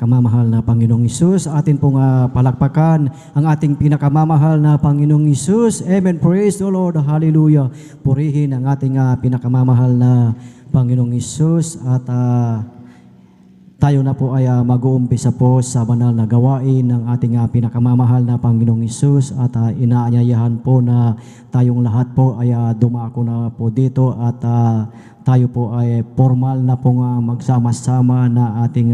pinakamamahal na Panginoong Hesus. Atin pong palakpakan ang ating pinakamamahal na Panginoong Hesus. Amen. Praise the Lord. Hallelujah. Purihin ang ating pinakamamahal na Panginoong Hesus. At tayo na po ay mag-uumpisa po sa banal na gawain ng ating pinakamamahal na Panginoong Hesus. At inaanyayahan po na tayong lahat po ay dumako na po dito at tayo po ay formal na pong magsama-sama na ating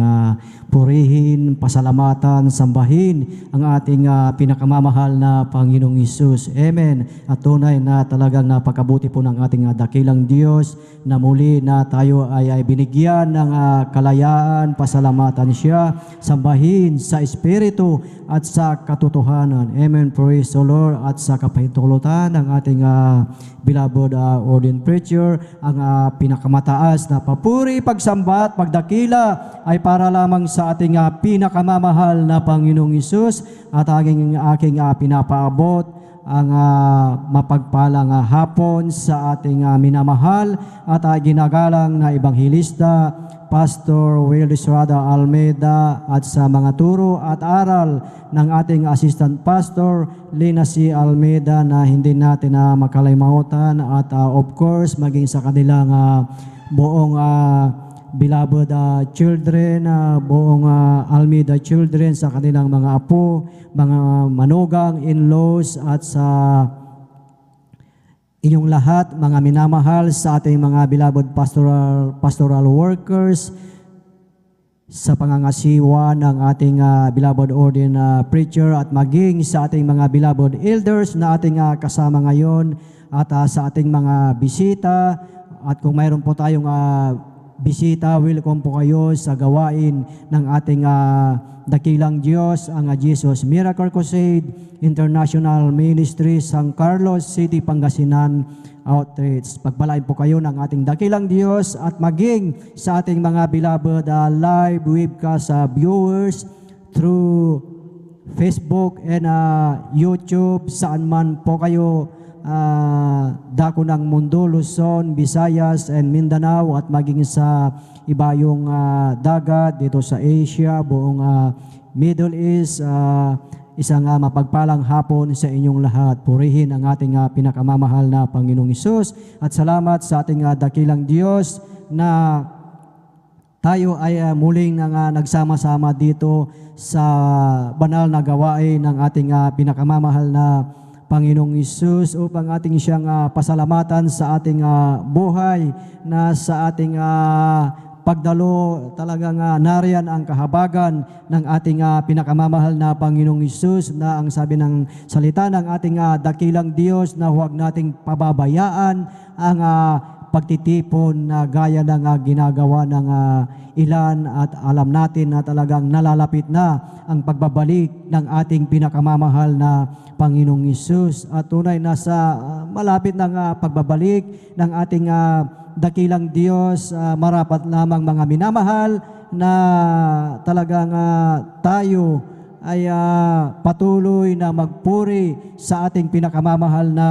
purihin, pasalamatan, sambahin ang ating pinakamamahal na Panginoong Hesus. Amen. At tunay na talagang napakabuti po ng ating dakilang Diyos na muli na tayo ay binigyan ng kalayaan, pasalamatan siya, sambahin sa Espiritu at sa katotohanan. Amen. Praise the Lord. At sa kapahintulutan ng ating beloved ordained preacher, ang pinakamataas na papuri, pagsamba at pagdakila ay para lamang sa ating pinakamamahal na Panginoong Hesus. At aking pinapaabot ang mapagpalang hapon sa ating minamahal at ginagalang na Ebanghilista, Pastor Will Estrada Almeida, at sa mga turo at aral ng ating Assistant Pastor Lina C. Almeida na hindi natin makalimutan, at of course maging sa kanilang buong beloved children, buong Almeida children, sa kanilang mga apo, mga manugang, in-laws, at sa inyong lahat, mga minamahal, sa ating mga beloved pastoral workers, sa pangangasiwa ng ating beloved ordained preacher, at maging sa ating mga beloved elders na ating kasama ngayon, at sa ating mga bisita. At kung mayroon po tayong bisita, welcome po kayo sa gawain ng ating dakilang Diyos, ang Jesus Miracle Crusade International Ministry, San Carlos City, Pangasinan Outreach. Pagpalain po kayo ng ating dakilang Diyos, at maging sa ating mga beloved live webcast viewers through Facebook and YouTube, saan man po kayo dako ng mundo, Luzon, Visayas, and Mindanao, at maging sa ibayong dagat dito sa Asia, buong Middle East. Isang mapagpalang hapon sa inyong lahat. Purihin ang ating pinakamamahal na Panginoong Hesus, at salamat sa ating dakilang Diyos na tayo ay muling nagsama-sama dito sa banal na gawain ng ating pinakamamahal na Panginoong Hesus, upang ating siyang pasalamatan sa ating buhay, na sa ating pagdalo talagang nariyan ang kahabagan ng ating pinakamamahal na Panginoong Hesus, na ang sabi ng salita ng ating dakilang Diyos na huwag nating pababayaan ang pagtitipon na gaya ng ginagawa ng ilan, at alam natin na talagang nalalapit na ang pagbabalik ng ating pinakamamahal na Panginoong Hesus. At tunay na sa malapit ng pagbabalik ng ating dakilang Diyos, marapat lamang mga minamahal na talagang tayo ay patuloy na magpuri sa ating pinakamamahal na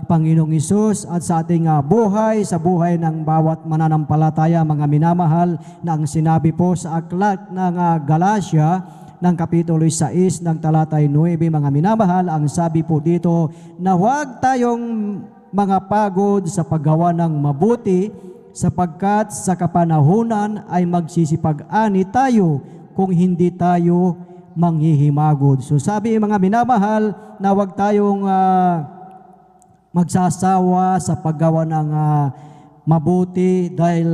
Panginoong Hesus, at sa ating buhay, sa buhay ng bawat mananampalataya, mga minamahal, na ang sinabi po sa aklat ng Galacia ng Kapitulo 6 ng talatay 9, mga minamahal, ang sabi po dito na huwag tayong mga pagod sa paggawa ng mabuti, sapagkat sa kapanahunan ay magsisipag-ani tayo kung hindi tayo manghihimagod. So sabi mga minamahal na huwag tayong magsasawa sa paggawa ng mabuti, dahil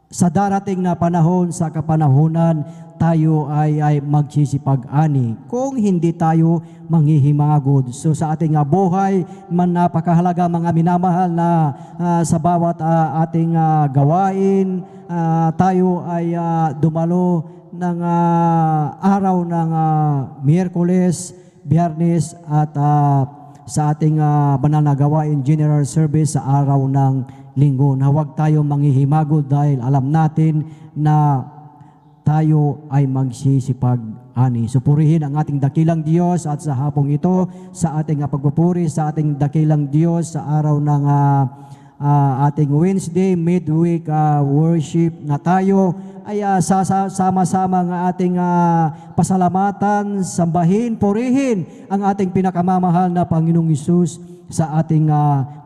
sa darating na panahon, sa kapanahunan, tayo ay magsisipag-ani kung hindi tayo manghihimagod. So sa ating buhay, man napakahalaga mga minamahal na sa bawat ating gawain, tayo ay dumalo ng araw ng Miyerkules, Biyernes, at sa ating banal na gawain, General Service sa araw ng Linggo, na huwag tayo manghihimagod, dahil alam natin na tayo ay magsisipag-ani. So purihin ang ating dakilang Diyos, at sa hapong ito, sa ating pagpupuri sa ating dakilang Diyos sa araw ng ating Wednesday midweek worship na tayo ay sama-sama ng ating pasalamatan, sambahin, purihin ang ating pinakamamahal na Panginoong Hesus sa ating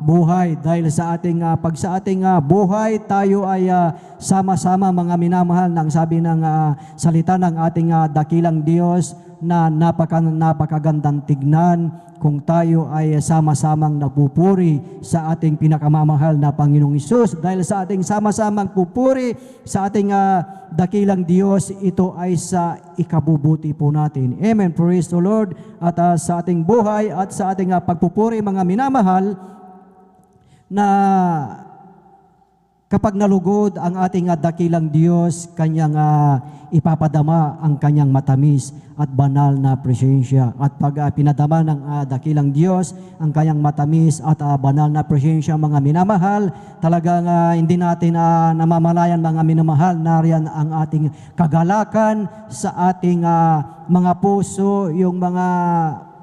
buhay. Dahil sa ating buhay, tayo ay sama-sama mga minamahal ng sabi ng salita ng ating dakilang Diyos na napakagandang tignan kung tayo ay sama-samang napupuri sa ating pinakamamahal na Panginoong Hesus. Dahil sa ating sama-samang pupuri sa ating dakilang Diyos, ito ay sa ikabubuti po natin. Amen. Praise the Lord. At sa ating buhay at sa ating pagpupuri mga minamahal, na kapag nalugod ang ating dakilang Diyos, kanyang ipapadama ang kanyang matamis at banal na presensya. At pag pinadama ng dakilang Diyos ang kanyang matamis at banal na presensya mga minamahal, talagang hindi natin namamalayan mga minamahal, nariyan ang ating kagalakan sa ating mga puso, yung mga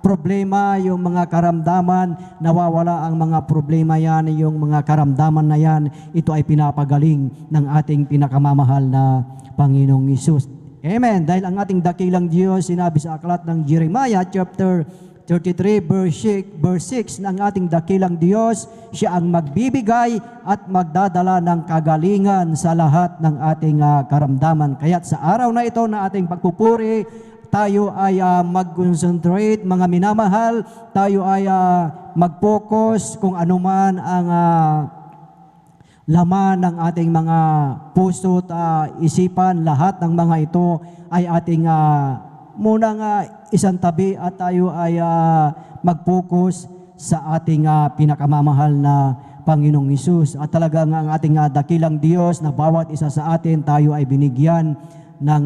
problema, yung mga karamdaman, nawawala ang mga problema yan, yung mga karamdaman na yan, ito ay pinapagaling ng ating pinakamamahal na Panginoong Hesus. Amen. Dahil ang ating dakilang Diyos, sinabi sa aklat ng Jeremiah chapter 33 verse 6 ng ating dakilang Diyos, siya ang magbibigay at magdadala ng kagalingan sa lahat ng ating karamdaman. Kaya't sa araw na ito na ating pagpupuri, tayo ay mag-concentrate mga minamahal, tayo ay mag-focus kung anuman ang laman ng ating mga puso at isipan. Lahat ng mga ito ay ating munang isang tabi at tayo ay mag-focus sa ating pinakamamahal na Panginoong Hesus. At talagang ang ating dakilang Diyos na bawat isa sa atin, tayo ay binigyan ng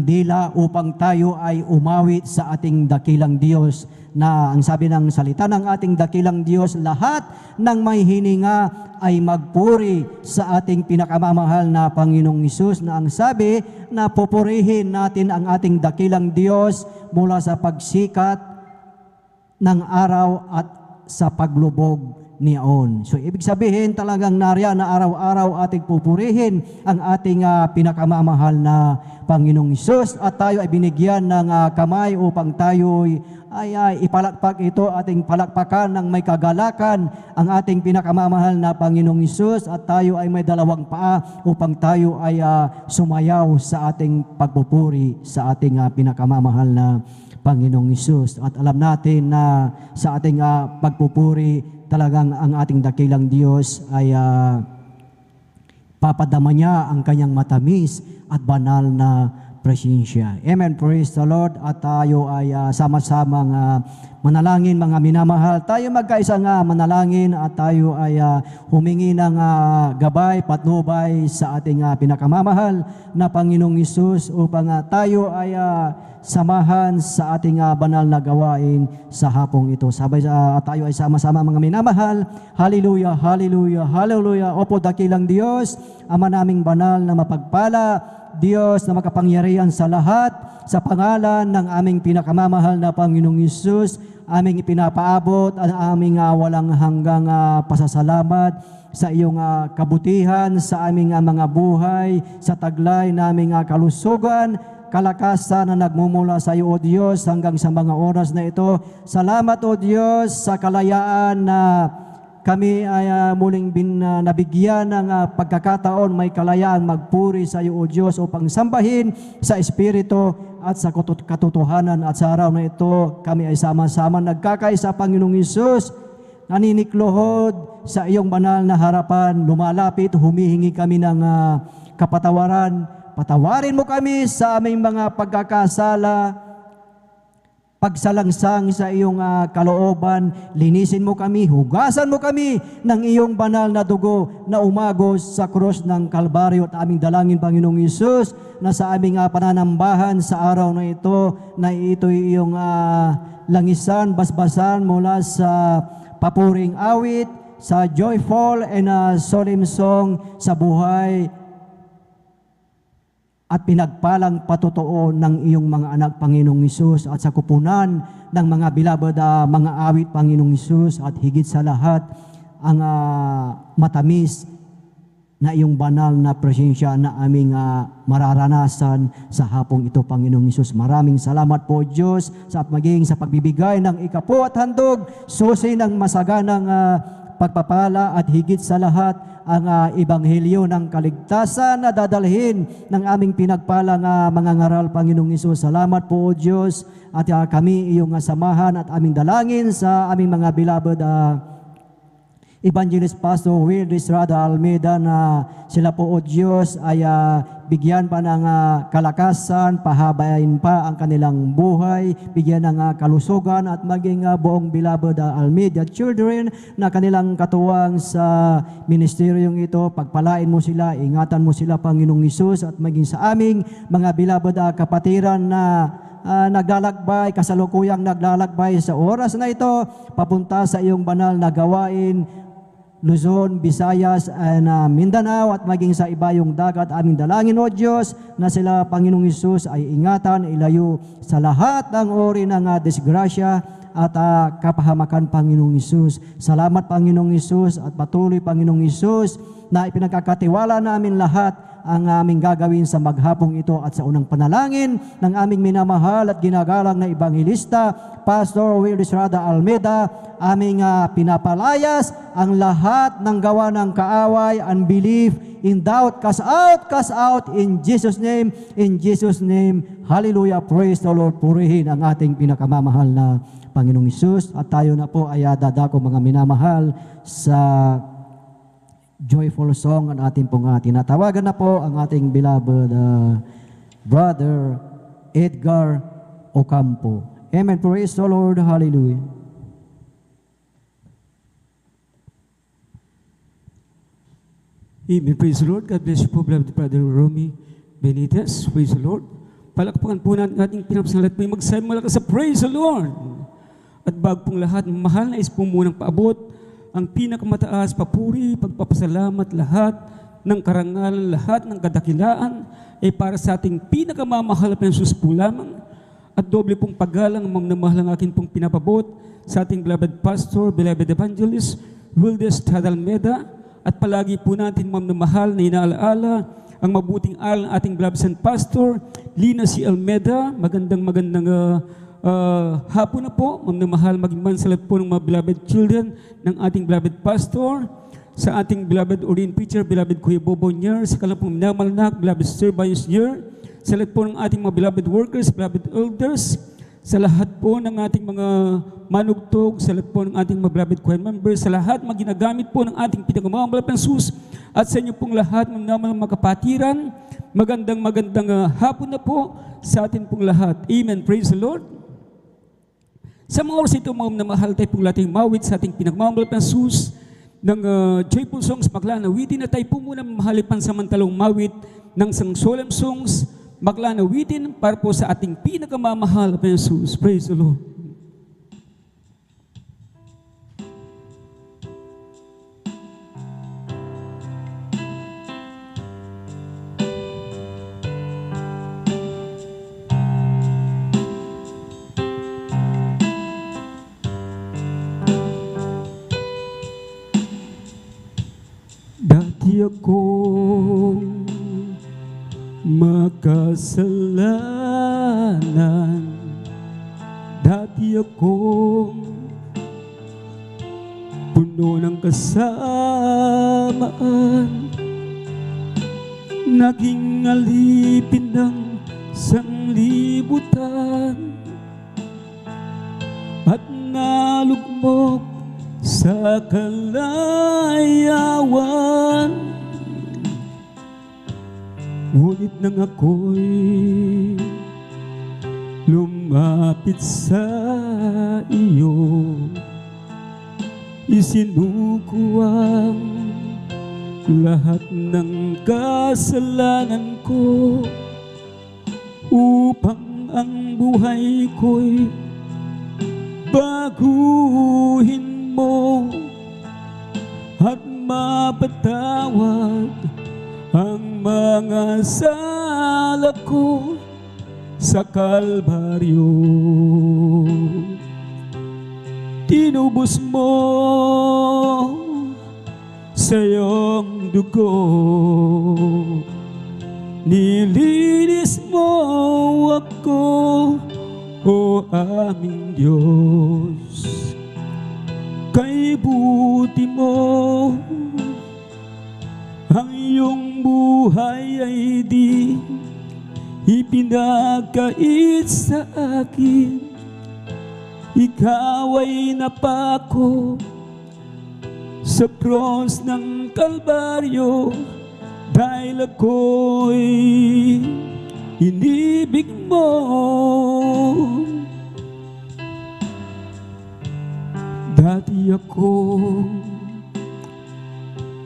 dila upang tayo ay umawit sa ating dakilang Diyos, na ang sabi ng salita ng ating dakilang Diyos, lahat ng may hininga ay magpuri sa ating pinakamamahal na Panginoong Hesus, na ang sabi na pupurihin natin ang ating dakilang Diyos mula sa pagsikat ng araw at sa paglubog niyon. So ibig sabihin talagang nariyan na araw-araw ating pupurihin ang ating pinakamamahal na Panginoong Hesus, at tayo ay binigyan ng kamay upang tayo ay ipalakpak ito, ating palakpakan ng may kagalakan ang ating pinakamamahal na Panginoong Hesus, at tayo ay may dalawang paa upang tayo ay sumayaw sa ating pagpupuri sa ating pinakamamahal na Panginoong Hesus. At alam natin na sa ating pagpupuri, talagang ang ating dakilang Diyos ay papadama niya ang kanyang matamis at banal na presensya. Amen. Praise the Lord. At tayo ay sama-samang manalangin mga minamahal. Tayo magkaisang manalangin at tayo ay humingi ng gabay, patnubay sa ating pinakamamahal na Panginoong Hesus upang tayo ay samahan sa ating banal na gawain sa hapong ito. Sabay tayo ay sama-sama mga minamahal. Hallelujah, hallelujah, hallelujah. Opo, dakilang Diyos, Ama naming banal na mapagpala, Diyos na makapangyarihan sa lahat, sa pangalan ng aming pinakamamahal na Panginoong Hesus, aming ipinapaabot ang aming walang hanggang pasasalamat sa iyong kabutihan sa aming mga buhay, sa taglay naming kalusugan, kalakasan na nagmumula sa iyo, O Diyos, hanggang sa mga oras na ito. Salamat, O Diyos, sa kalayaan na kami ay muling nabigyan ng pagkakataon, may kalayaan magpuri sa iyo, O Diyos, upang sambahin sa Espiritu at sa katotohanan. At sa araw na ito, kami ay sama-sama nagkakaisa, Panginoong Hesus, naniniklohod sa iyong banal na harapan, lumalapit, humihingi kami ng kapatawaran. Patawarin mo kami sa aming mga pagkakasala, pagsalangsang sa iyong kalooban, linisin mo kami, hugasan mo kami ng iyong banal na dugo na umagos sa krus ng Kalbaryo. At aming dalangin, Panginoong Hesus, na sa aming pananambahan sa araw na ito, na ito'y iyong langisan, basbasan mula sa papuring awit, sa joyful and solemn song sa buhay at pinagpalang patotoo ng iyong mga anak, Panginoong Hesus, at sa kupunan ng mga bilabad mga awit, Panginoong Hesus, at higit sa lahat, ang matamis na iyong banal na presensya na aming mararanasan sa hapong ito, Panginoong Hesus. Maraming salamat po, Diyos, sa maging sa pagbibigay ng ikapo at handog, susi ng masaganang pagpapala, at higit sa lahat, ang ebanghelyo ng kaligtasan na dadalhin ng aming pinagpalang mga ngaral, Panginoong Hesus. Salamat po, O Diyos, at kami iyong samahan at aming dalangin sa aming mga beloved Evangelist Pastor Will Estrada Almeida, na sila po, O Diyos, ay bigyan pa ng kalakasan, pahabain pa ang kanilang buhay, bigyan ng kalusugan, at maging buong beloved Almeida children na kanilang katuwang sa ministeryong ito. Pagpalain mo sila, ingatan mo sila, Panginoong Hesus, at maging sa aming mga beloved kapatiran na naglalakbay, kasalukuyang naglalakbay sa oras na ito, papunta sa iyong banal na gawain, Luzon, Visayas, and Mindanao, at maging sa iba yung dagat. Aming dalangin, O Diyos, na sila, Panginoong Hesus, ay ingatan, ilayo sa lahat ng ori ng disgrasya at kapahamakan, Panginoong Hesus. Salamat, Panginoong Hesus, at patuloy, Panginoong Hesus, na ipinagkakatiwala namin lahat ang aming gagawin sa maghapong ito, at sa unang panalangin ng aming minamahal at ginagalang na Evangelista Pastor Will Estrada Almeida, aming pinapalayas ang lahat ng gawa ng kaaway, unbelief, in doubt, cast out in Jesus' name, hallelujah, praise the Lord. Purihin ang ating pinakamamahal na Panginoong Hesus. At tayo na po ay dadako, mga minamahal, sa joyful song ang ating pong tinatawagan na po ang ating beloved Brother Edgar Ocampo. Amen. Praise the Lord. Hallelujah. Amen. Praise the Lord. God bless you po, beloved Brother Romy Benitez. Praise the Lord. Palakpakan po natin ating pinapasalat po yung magsabi malakas sa Praise the Lord. At bago pong lahat, mahal na is po munang paabot ang pinakamataas, papuri, pagpapasalamat, lahat ng karangalan, lahat ng kadakilaan ay para sa ating pinakamamahal na Jesus po lamang. At doble pong paggalang, mamamahal ang akin pong pinapabot sa ating beloved pastor, beloved evangelist, Wildes Tadalmeda. At palagi po natin, mamamahal, na inaalaala ang mabuting aral ng ating beloved San Pastor, Lina C. Almeida. Magandang hapon na po, mamamahal, maging mansalat po ng mga beloved children ng ating beloved pastor, sa ating beloved ordained preacher, beloved Kuya Bobo Nyer, sa kanilang pong minamalnak, beloved Sir Bayos Nyer, sa lahat po ng ating mga beloved workers, beloved elders, sa lahat po ng ating mga manugtog, sa lahat po ng ating mga beloved choir members, sa lahat mga ginagamit po ng ating pinakamamahal na Jesus, at sa inyo pong lahat ng mga kapatiran, magandang hapon na po sa atin pong lahat. Amen. Praise the Lord. Sa mga oras ito, mga namahal, tayo pong lating mawit sa ating pinagmamahal na Jesus ng joyful songs, maglanawitin, na tayo po muna mamahali pansamantalong mawit ng solemn songs, maglanawitin para po sa ating pinakamamahal na Jesus. Praise the Lord. Dati akong makasalanan, dati akong puno ng kasamaan, naging alipin ng sanglibutan, at nalugmok sa kalayawan. Ngunit nang ako'y lumapit sa iyo, isinuko ang lahat ng kasalanan ko, upang ang buhay ko'y baguhin at mapatawad ang mga sala ko sa Kalbaryo. Tinubos mo sa iyong dugo, nilinis mo ako, o aming Diyos. Kay buti mo, ang iyong buhay ay di ipinagkait sa akin. Ikaw ay napako sa cross ng Kalbaryo, dahil ako'y inibig mo. Dati akong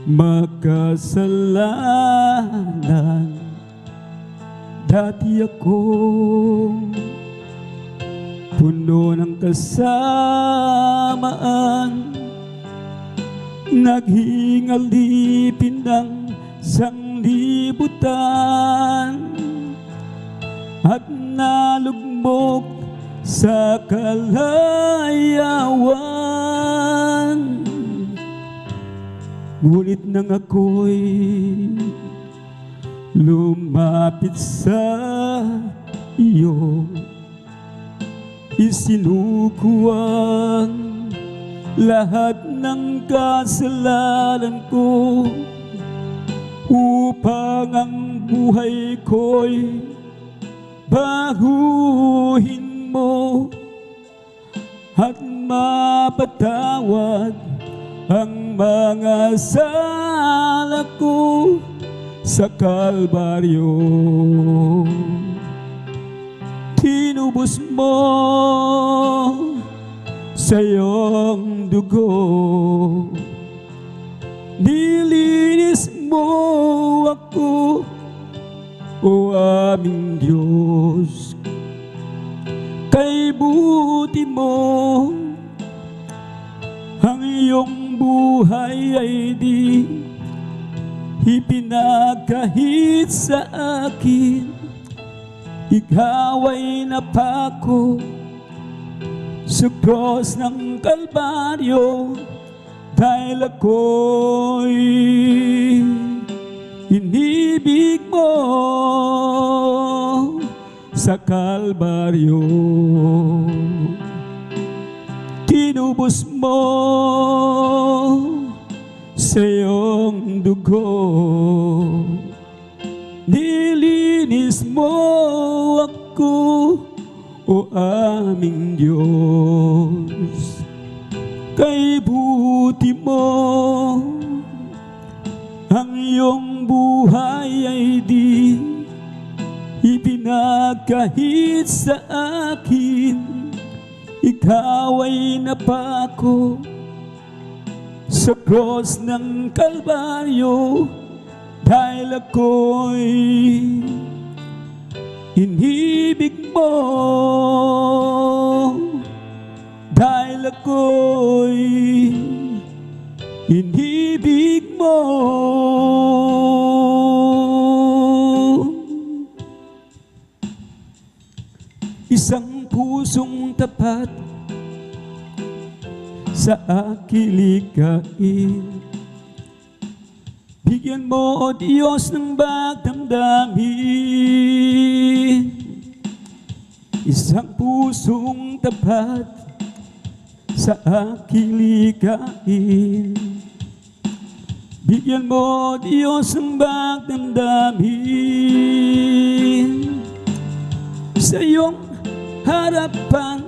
makasalanan, dati akong puno ng kasamaan, naghingal lipin ng sanglibutan, at nalugmok sa kalayawan. Ngunit nang ako'y lumapit sa iyo, isinuko ang lahat ng kasalanan ko, upang ang buhay ko'y baguhin mo at mapatawad ang mga sala ko sa Kalbaryo. Tinubos mo sa iyong dugo, nilinis mo ako, o aming Diyos. Kay buti mo, ang iyong buhay ay di ipinagkahit sa akin. Ikaw ay napako sa cross ng Kalbaryo, dahil ako'y inibig mo sa Kalbaryo. Tinubos mo sa iyong dugo, nilinis mo ako, o aming Diyos. Kay buti mo, ang iyong buhay ay di ipinagkahit sa akin. Ikaw ay napako sa cross ng Kalbaryo, dahil ako'y inibig mo, dahil ako'y inibig mo. Isang pusong tapat sa aking likhain, bigyan mo, O Diyos, ng pagdamdamin. Isang pusong tapat sa aking likhain, bigyan mo, O Diyos, ng pagdamdamin. Sa iyong harapan,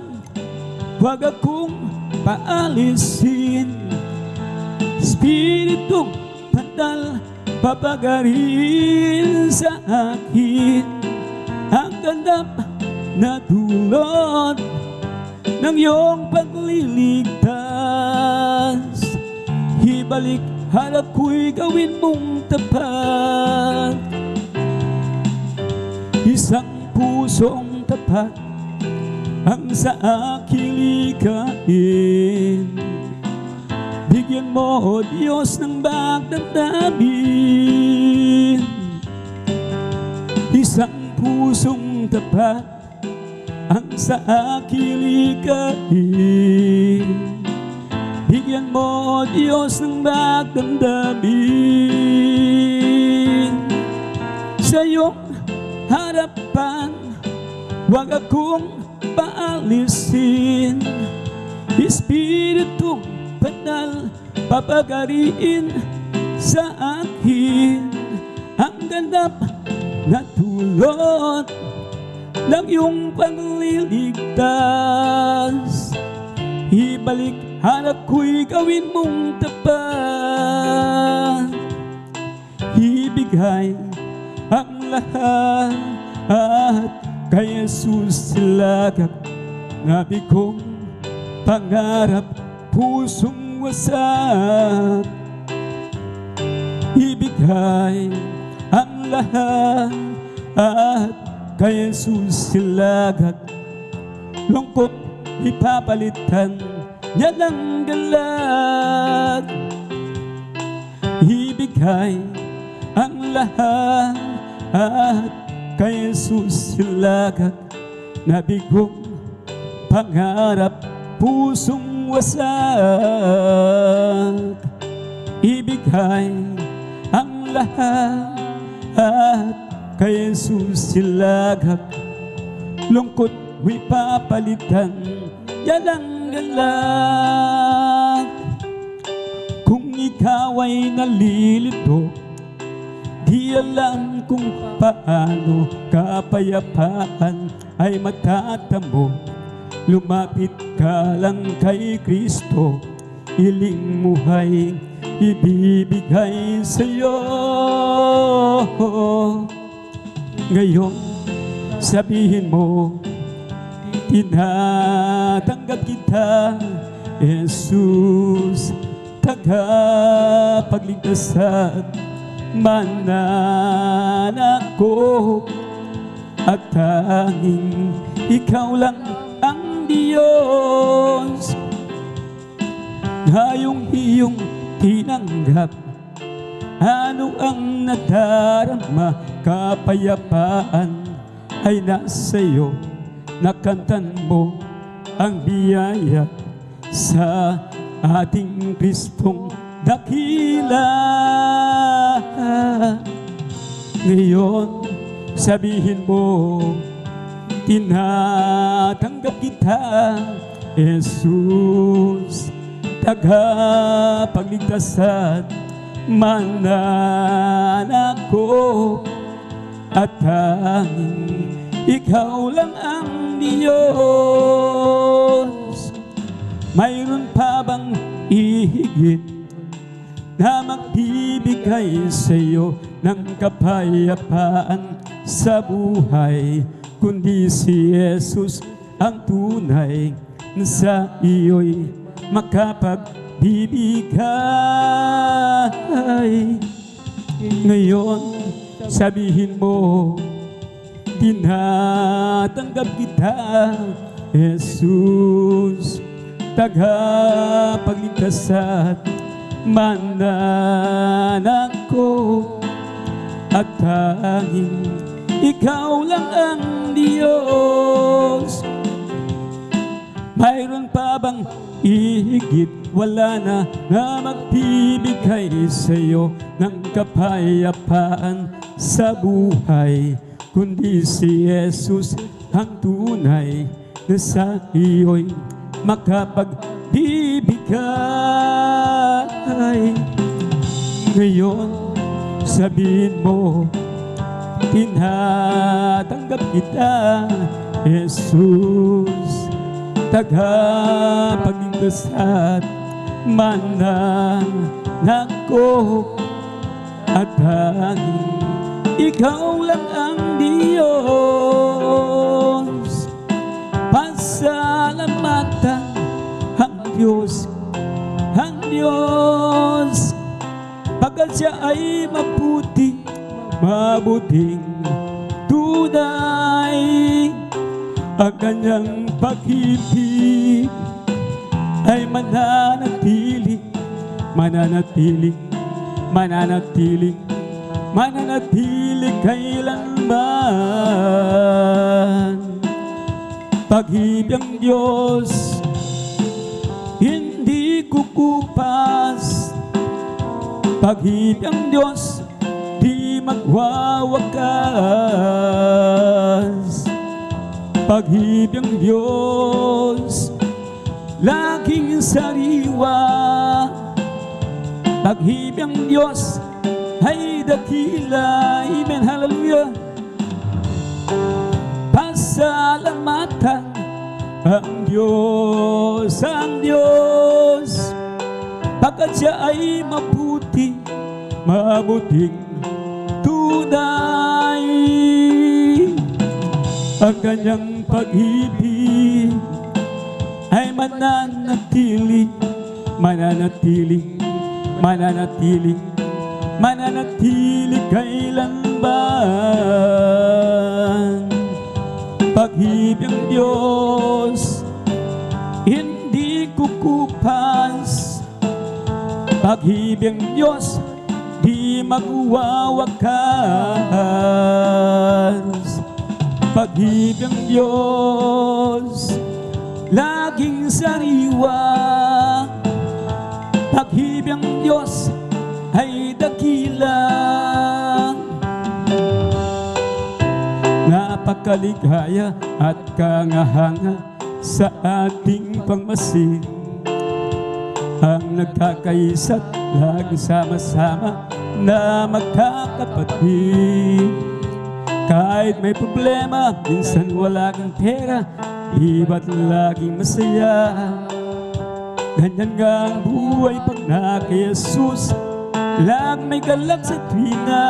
huwag akong paalisin. Espiritu Banal, papagarin sa akin ang ganap na dulot ng iyong pagliligtas. Ibalik harap ko'y gawin mong tapat. Isang pusong tapat ang sa aking likhain, bigyan mo, O Diyos, ng pagdamdamin. pusong tapat ang sa aking likhain. Bigyan mo, Diyos, ng magdamdamin. Sa iyong harapan, huwag akong paalisin. Espiritu Banal, papagariin sa akin ang ganap na dulot ng iyong pagliligtas. Ibalik hanap ko'y gawin mong tapat. Ibigay ang lahat at kay Jesus silagak nabi kong pangarap pusong wasak. Ibigay ang lahat at kay Jesus silagak lungkot ipapalitan niya ng galak. Ibigay ang lahat at kay Jesus silagak na bigong pangarap pusong wasak. Ibigay ang lahat at kay Jesus silagak lungkot mo'y papalitan yan ang galak. Kung ikaw ay nalilito, di alam kung paano kapayapaan ay matatamo. Lumapit ka lang kay Kristo, iling mo ay ibibigay sa'yo. Ngayon sabihin mo, tinatanggap kita, Jesus, tagapagligtas at mananakop, at tanging ikaw lang ang Diyos. Ngayong iyong tinanggap, ano ang nadarama? Kapayapaan ay nasa iyo. Nakantan mo ang biyaya sa ating Kristong dakila. Ngayon sabihin mo, tinatanggap kita, Jesus, tagapagligtas at mananakop, at tanging ikaw lang ang Diyos. Mayroon pa bang ihigit na magbibigay sa iyo ng kapayapaan sa buhay, kundi si Jesus ang tunay na sa iyo'y makapagbibigay. Ngayon sabihin mo, tinatanggap kita, Jesus, tagapagligtas at mananakop, at tanging ikaw lang ang Diyos. Mayroon pa bang ihigit? Wala na na magbibigay sa iyo ng kapayapaan sa buhay, kundi si Jesus ang tunay na sa iyo'y makapagbibigay. Ngayon sabihin mo, tinatanggap kita, Jesus, tagapagligtas at mananakop, at tanging ikaw lang ang Diyos. Pasalamatan ang Diyos, ang Diyos, pagkat siya ay mabuti, mabuting tunay. Ang kanyang pag-ibig ay mananatili, mananatili, mananatili, mananatili kailanman. Pag-ibig ang Diyos, hindi kukupas. Pag-ibig ang Diyos, di magwawakas. Pag-ibig ang Diyos, laging sariwa. Pag-ibig ang Diyos ay dakila. Amen, hallelujah. Pasalamatan ang Diyos, pagkat siya ay mabuti, mabuting tunay. Ang kanyang pag-ibig ay mananatili, mananatili, mananatili, mananatili kailanman. Pag-ibig ang Diyos, hindi kukupas. Pag-ibig ang Diyos, di magwawakas. Pag-ibig ang Diyos, laging sariwa. Pag-ibig ang Diyos ay dakila. Napakaligaya at kangahanga sa ating pangmasid, ang nagkakaisa't laging sama-sama na magkakapatid. Kahit may problema, minsan wala kang pera, iba't laging masaya. Ganyan nga ang buhay pag na kay Jesus, lag may galak sa tuwina.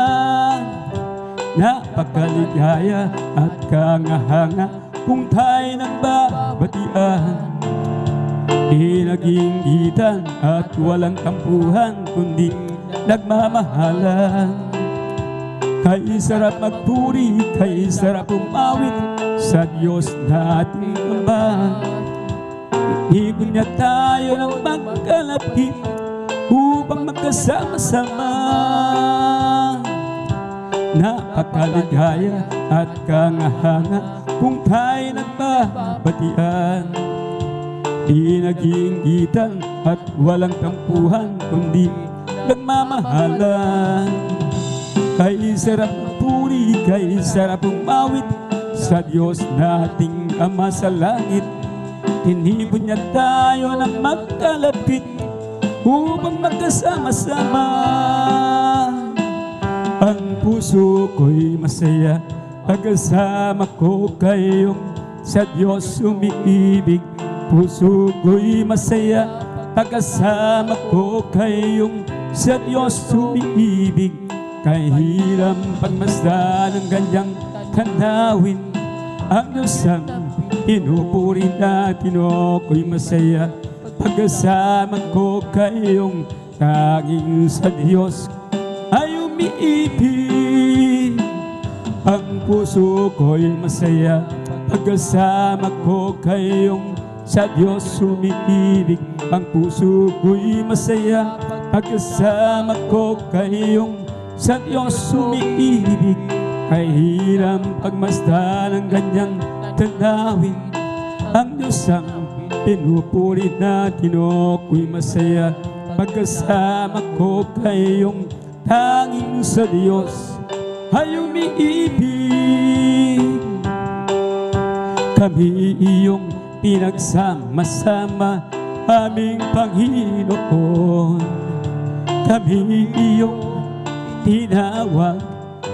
Napakaligaya at kangahanga kung tayo nang babatian. Di naging gitan at walang tampuhan, kundi nagmamahalan. Kay sarap magpuri, kay sarap umawit sa Diyos nating Ama. Ibig niya tayo ng magkalapit upang magkasama-sama. Napakaligaya at kangahanga kung tayo nagbabatian. Di naging gitan at walang tampuhan, kundi nagmamahalan. Kay sarap magpuri, kay sarap umawit sa Diyos nating Ama sa langit. Tinipon niya tayo ng magkalapit upang magkasama-sama. Ang puso ko'y masaya, pagkasama ko kayong sa Diyos umiibig. Puso ko'y masaya, pagkasama ko kayong sa Diyos umiibig. Kahirap pagmasdan ng ganyang tanawin, ang Diyos ang inupuri natin. Ako'y masaya, pagkasama ko kayong tanging sa Diyos ay umiibig. Ang puso ko'y masaya, pagkasama ko kayong sa Diyos umiibig. Ang puso ko'y masaya, pagkasama ko kayong sa Diyos umiibig. Kahirap pagmasdan ng ganyang tanawin, ang Diyos ang pinupuri natin. Ako'y masaya, pagkasama ko kayong tanging sa Diyos ay umiibig. Kami iyong pinagsama-sama, aming Panginoon. Kami iyong tinawag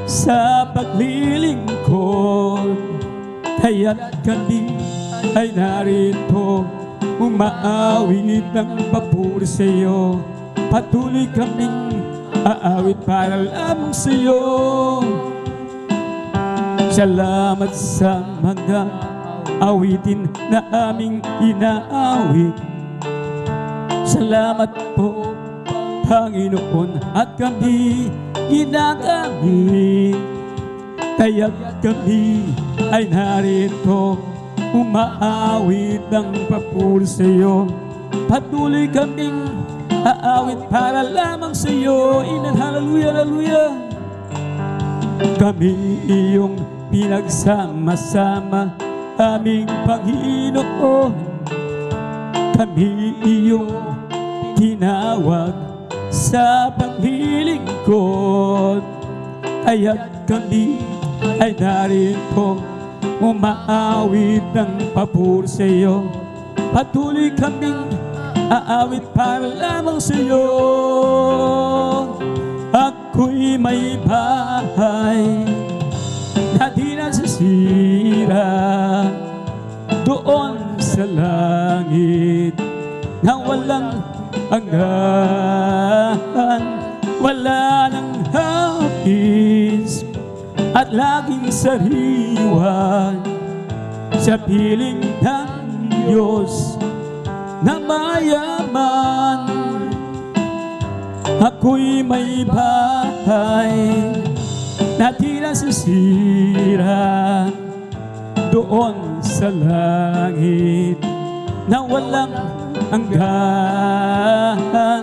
sa paglilingkod, kaya't kami ay narito, umaawit ng papuri sa iyo. Patuloy kaming aawit para lamang sa iyo. Salamat sa mga awitin na aming inaawit. Salamat po, Panginoon, at kami ginagamit. Kaya't kami ay narito, umaawit ng papuri sa iyo. Patuloy kaming aawit para lamang sa iyo. Amen, hallelujah, hallelujah. Kami iyong pinagsama-sama, aming Panginoon. Kami iyong tinawag sa paglilingkod, kaya't kami ay narito, umaawit ng papuri sa iyo. Patuloy kaming aawit para lamang sa iyo. Ako'y may bahay na di nasisira doon sa langit na walang hanggan, wala nang hapis at laging sariwa sa piling ng Diyos na mayaman. Ako'y may bahay na di nasisira doon sa langit na walang hanggan,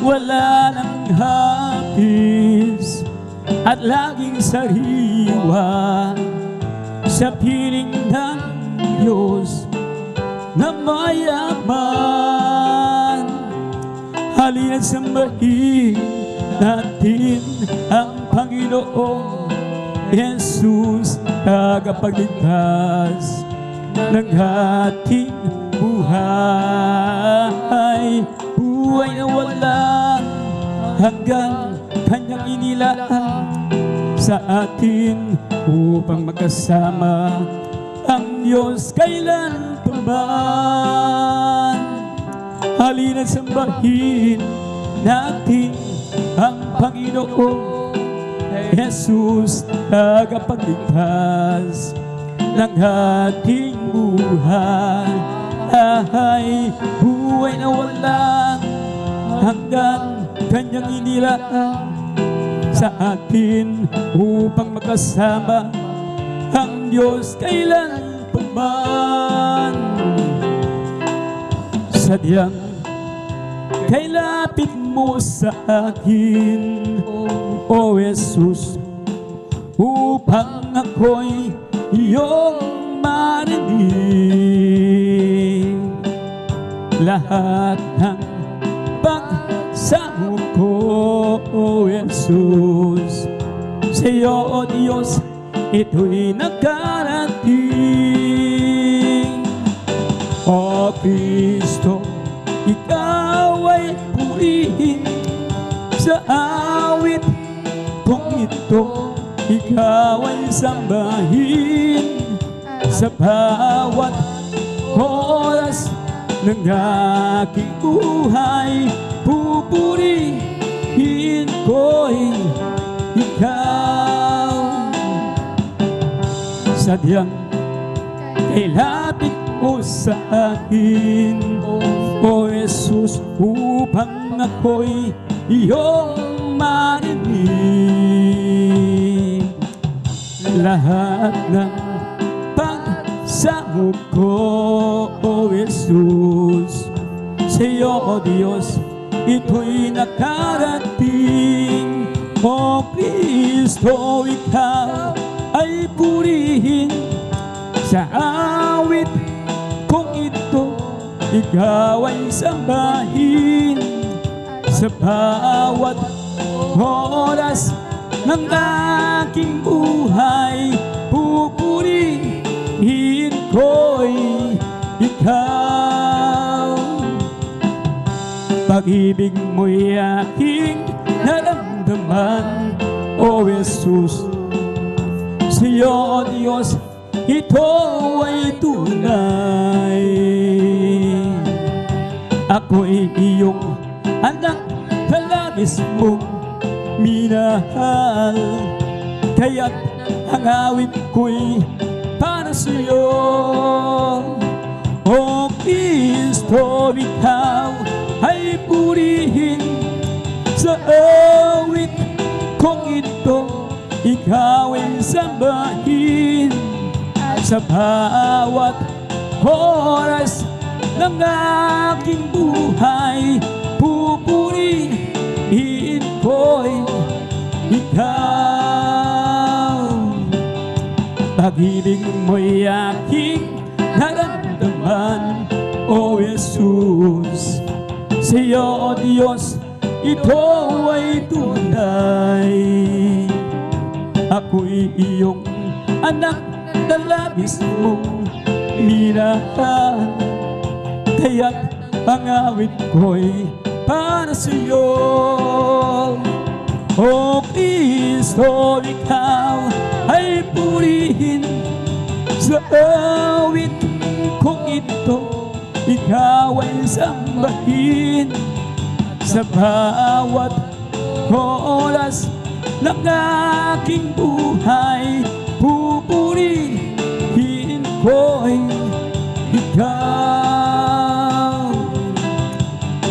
wala nang hapis at laging sariwa sa piling ng Diyos na mayaman. Halina't sambahin natin ang Panginoong Jesus, tagapagligtas ng ating buhay. Buhay na walang hanggan, kanyang inilaan sa atin upang magkasama ang Diyos kailan pa man. Halina't sambahin natin ang Panginoong Jesus, tagapagligtas ng ating buhay. Buhay na walang hanggan, kanyang inilaan sa atin upang magkasama ang Diyos kailan pa man. Sadyang kailapit mo sa akin, O Jesus, upang ako'y iyong marinig. Lahat ng pagsamo ko, O Jesus, sa iyo, O Diyos, ito'y nakarating. O Kristo, ikaw ay purihin sa awit kung ito, ikaw ay sambahin sa bawat oras ng aking buhay. Pupurihin ko'y ikaw. Sadyang kailapit mo sa akin, O Jesus, upang ako'y iyong marinig. Lahat ng pagsamo ko, O Jesus, sa iyo, O Diyos, ito'y nakarating. O Kristo, ikaw ay purihin sa awit kung ito, ikaw ay sambahin sa bawat oras ng aking buhay. Pupurihin ko'y ikaw. Pag-ibig mo'y aking naramdaman, O Jesus, sa iyo, O Diyos, ito ay tunay. Ako'y iyong anak, kalabis mong minahal, kaya't ang awit ko'y para sa iyo. O Kristo, ikaw ay purihin sa awit kung ito, ikaw ay sambahin sa bawat oras ng aking buhay. Pupurihin ko'y ikaw. pag-ibig mo'y aking naramdaman, O Jesus. Sa iyo, O Diyos, ito ay tunay. Ako'y iyong anak na labis mong minahal, kaya't ang awit ko'y para sa iyo. O Kristo, ikaw ay purihin sa awit kong ito. Ikaw ay sambahin sa bawat oras ng aking buhay. Pupurihin ko'y ikaw.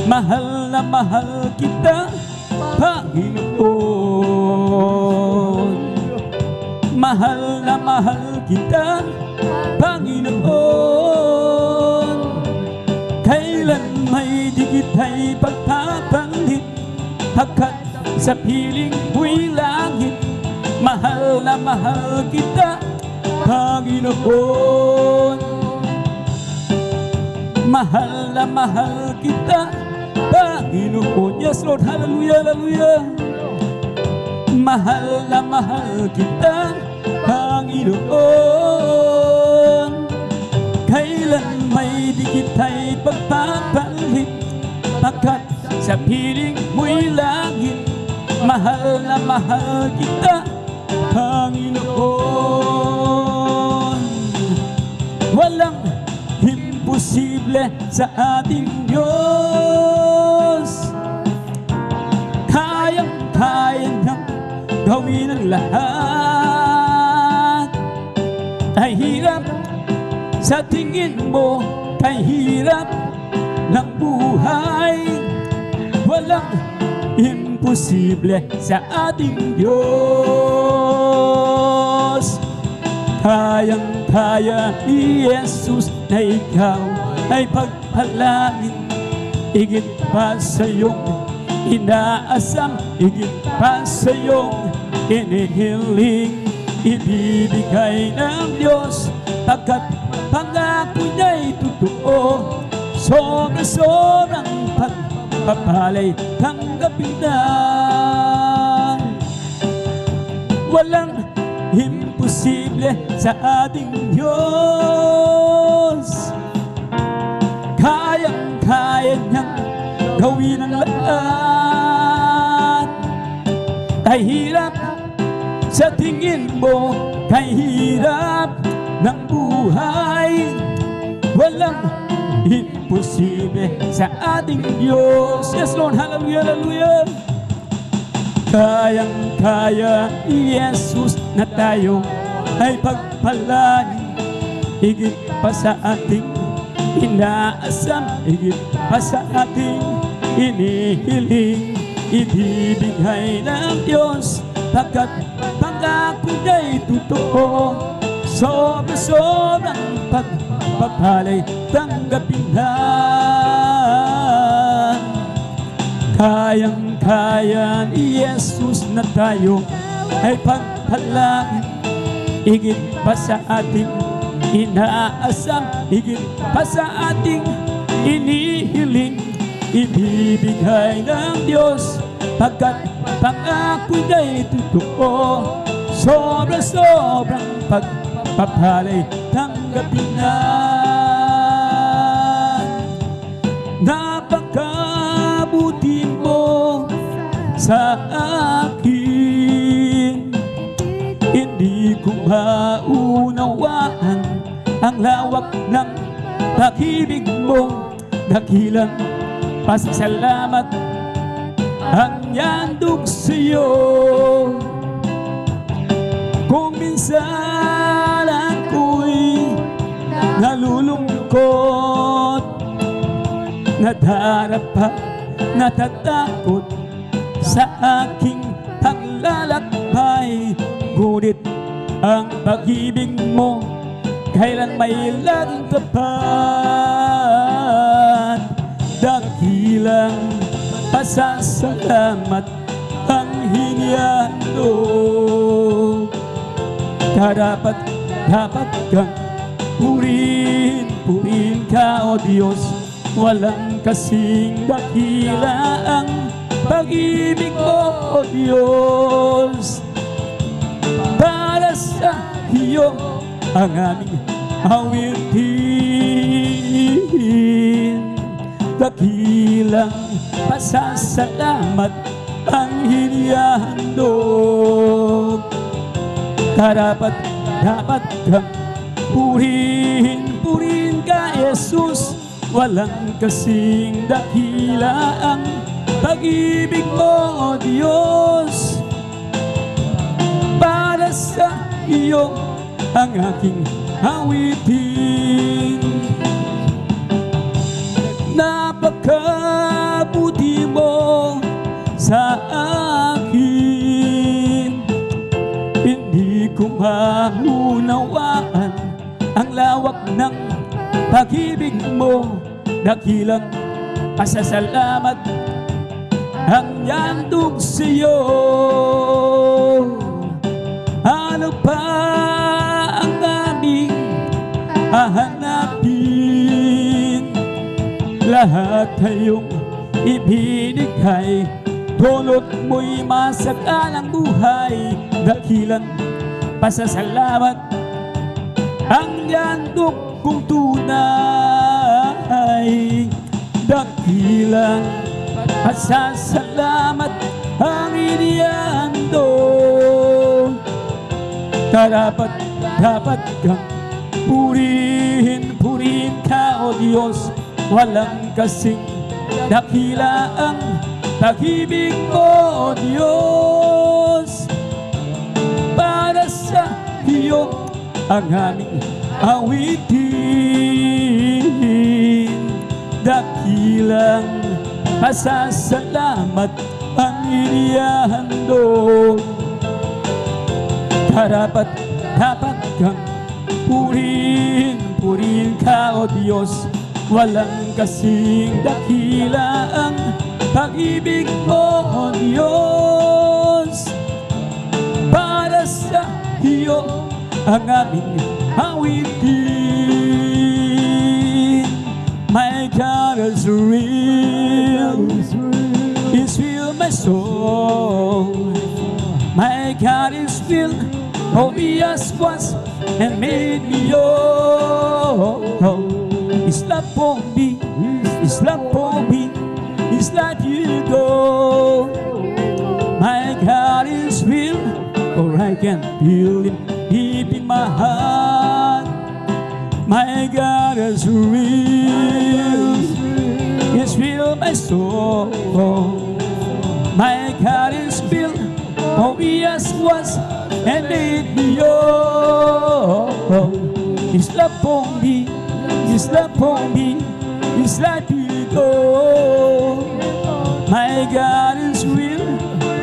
Mahal na mahal kita, Panginoon. Mahal na mahal kita, Panginoon. Kailan may di kita'y pagpapalit, pagkat sa piling mo'y langit. Mahal na mahal kita, Panginoon. Mahal na mahal kita, Panginoon. Yes, Lord. Hallelujah, hallelujah. Mahal na mahal kita, Panginoon. Kailan may di kita'y pagpapalit, pagkat sa piling mo'y langit. Mahal na mahal kita, Panginoon. Walang imposible sa ating Diyos. Kayang-kaya niyang gawin ang lahat. Ay hirap sa tingin mo, kay hirap ng buhay. Walang imposible sa ating Diyos. Kayang-kaya ni Jesus na ikaw ay pagpalain, higit pa sa iyong inaasam, higit pa sa iyong inihiling. Ibibigay ng Diyos, pagkat pangako niya'y totoo. Sobra-sobrang pagpapalay, tanggapin na. Walang imposible sa ating Diyos. Kayang-kaya niyang gawin ang lahat. Kay hirap sa tingin mo, kay hirap ng buhay, walang imposible sa ating Diyos. Yes, Lord. Hallelujah, hallelujah. Kayang-kaya ni Jesus na tayo ay pagpalain, higit pa sa ating inaasam, higit pa sa ating inihiling. Ibibigay ng Diyos, pagkat pangako niya'y totoo. Sobra-sobrang pagpapalay, tanggapin na. Kayang-kaya ni Jesus na tayo ay pagpalain, higit pa sa ating inaasam, higit pa sa ating inihiling. Ibibigay ng Diyos, pagkat pangako niya'y totoo. Sobra-sobrang pagpapalay, tanggapin na. Napakabuti mo sa akin, hindi ko maunawaan ang lawak ng pag-ibig mo. Dakilang pasasalamat ang yandog sa'yo. Kung minsan ako'y nalulungkot, nadarapa, natatakot sa aking paglalakbay, ngunit ang pag-ibig mo kailan may laging tapat. Dakilang pasasalamat ang hinihandog, karapat dapat kang purihin, purihin ka, O Diyos. Walang kasing dakila ang pag-ibig mo, O Diyos. Para sa iyo ang aming awitin, dakilang pasasalamat ang hinihandog. Karapat dapat kang purihin, purihin ka, Jesus. Walang kasing dakila ang pag-ibig mo, O Diyos. Para sa iyo ang aking awitin. Napakabuti mo sa akin. Hindi ko maunawaan ang lawak ng pag-ibig mo. Dakilang pasasalamat ang yandog sa iyo. Ano pa ang aming hahanapin? Lahat tayong ibinigay, dulot mo'y masakalang buhay. Dakilang pasasalamat ang yandog kong tunay. Dakilang pasasalamat ang inihandog. Karapat dapat kang purihin, purihin ka, O Diyos. Walang kasing dakila ang pag-ibig mo, O Diyos. Para sa iyo ang aming awitin, dakilang pasasalamat ang inihandog. Karapat dapat kang purihin, purihin ka, O Diyos. Walang kasing dakila ang pag-ibig mo, O Diyos. Para sa iyo ang aming awitin. My God is real, is real, my soul. My God is real, oh, He has was and made me whole. His love for me, His love for me, His let you go. My God is real, for I can feel Him deep in my heart. My God is real, is real, my soul. My God is real, oh, He has was and made me whole. His love for me, His love for me, His let you go. My God is real,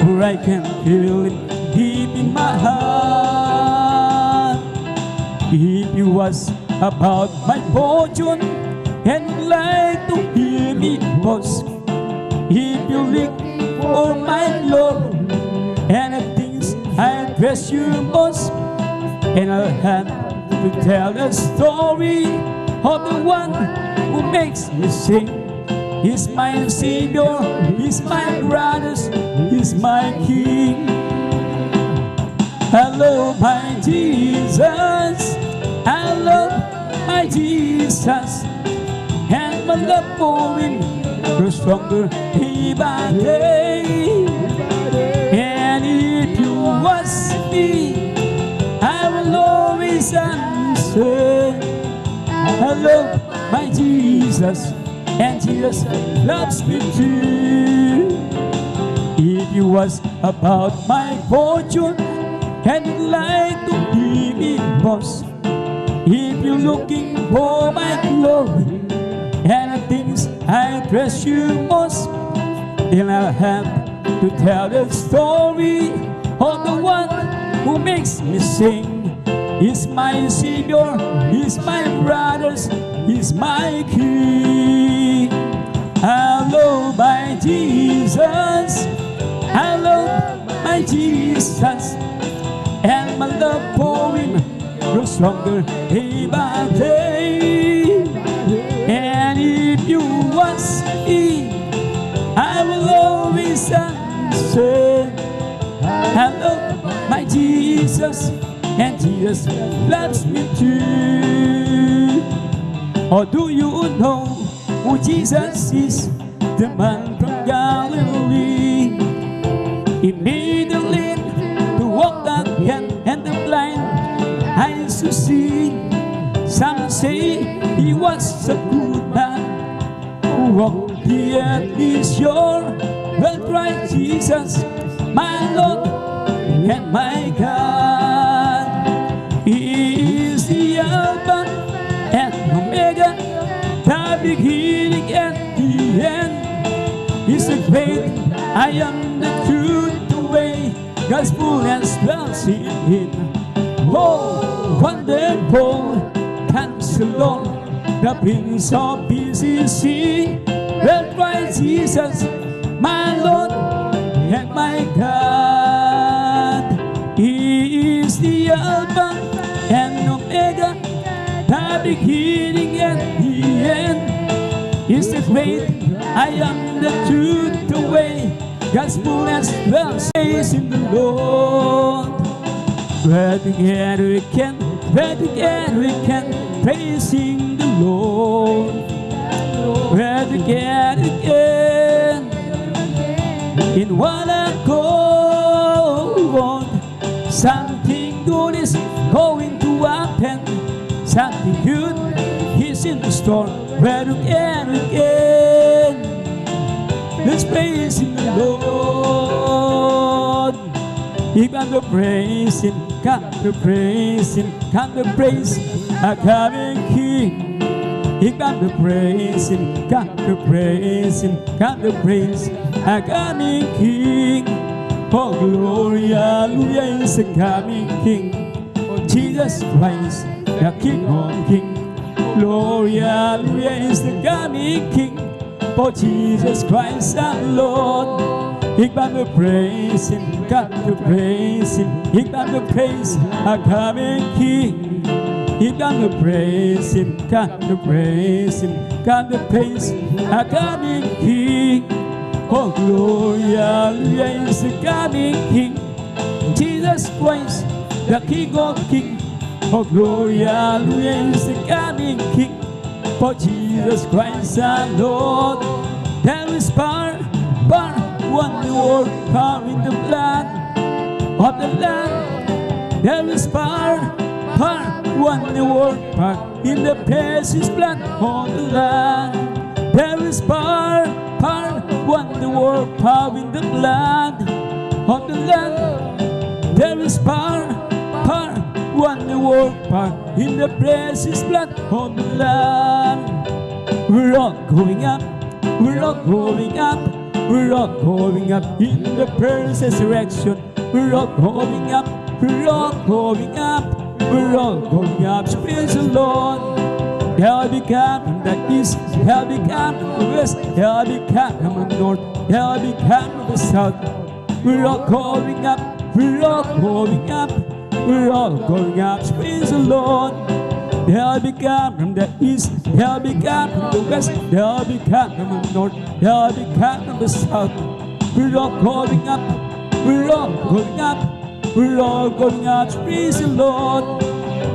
for I can feel it deep in my heart. If it was about my fortune and like to hear me boast, if you look for my Lord and the things I treasure most, and I'll have to tell the story of the one who makes me sing. He's my Savior, He's my brothers, He's my King. I love my Jesus, I love my Jesus, and my love for Him grows stronger day by day. And if you ask me, I will always answer. I love my Jesus, and Jesus loves me too. If you was about my fortune and like to be me boss, if you're looking for my glory and the things I treasure most, then I'll have to tell the story of the one who makes me sing. He's my Savior, He's my brothers, He's my King. I love my Jesus, I love my Jesus, and my love for Him grows stronger day by day. And if you ask me, I will always answer. Hello, my Jesus, and Jesus loves me too. Or do you know who Jesus is? The man from Galilee. He made the lame to walk again, and the blind eyes to see. Some say he was a good man who walked the earth is your. Well, Christ Jesus, my Lord and my God. He is the Alpha and Omega, the beginning and the end. He's the great I am, the truth, the way, gospel as well in him. Oh, wonderful Counselor, the Prince of Peace is he. Well, Christ Jesus, my Lord and my God. He is the Alpha and Omega, the beginning and the end. He's the great I am, the truth, the way, gospel as well says in the Lord. Where together we can, praising the Lord. Where together again, in one accord. Something good is going to happen. Something good is in the store. Where together again, let's praise Him, the Lord. You got to praise Him, got to praise Him, got to praise a coming King. You got to praise Him, got to praise Him, got to praise a coming King. Oh, glory, hallelujah, is the coming King. Jesus Christ, the King of Kings. Glory, hallelujah, is the coming King. For Jesus Christ our Lord. You got to praise Him, got to praise Him. You got to praise a coming King. You got to praise Him, got to praise Him, got to praise a coming King. Oh, glory, hallelujah, is the coming King. Jesus Christ, the King of Kings. Oh, glory, hallelujah, is the coming King. For Jesus Christ our Lord. There is power, wonder, power in the blood of the Lamb. There is power, wonder, power in the precious blood of the Lamb. There is power, wonder, power in the blood of the Lamb. There is power, wonder, power in the precious blood of the Lamb. We're all going up, we're all going up, we're all going up in the pearl's resurrection. We're all going up, we're all going up, we're all going up, praise the Lord. There'll be come from the east, there'll be come from the west, there'll be come from the north, there'll be come from the south. We're all going up, we're all going up, we're all going up, praise the Lord. There'll be come from the east, there'll be come from the west, there'll be come from the north, there'll be come from the south. We're all going up, we're all going up, we're all going up, praise the Lord.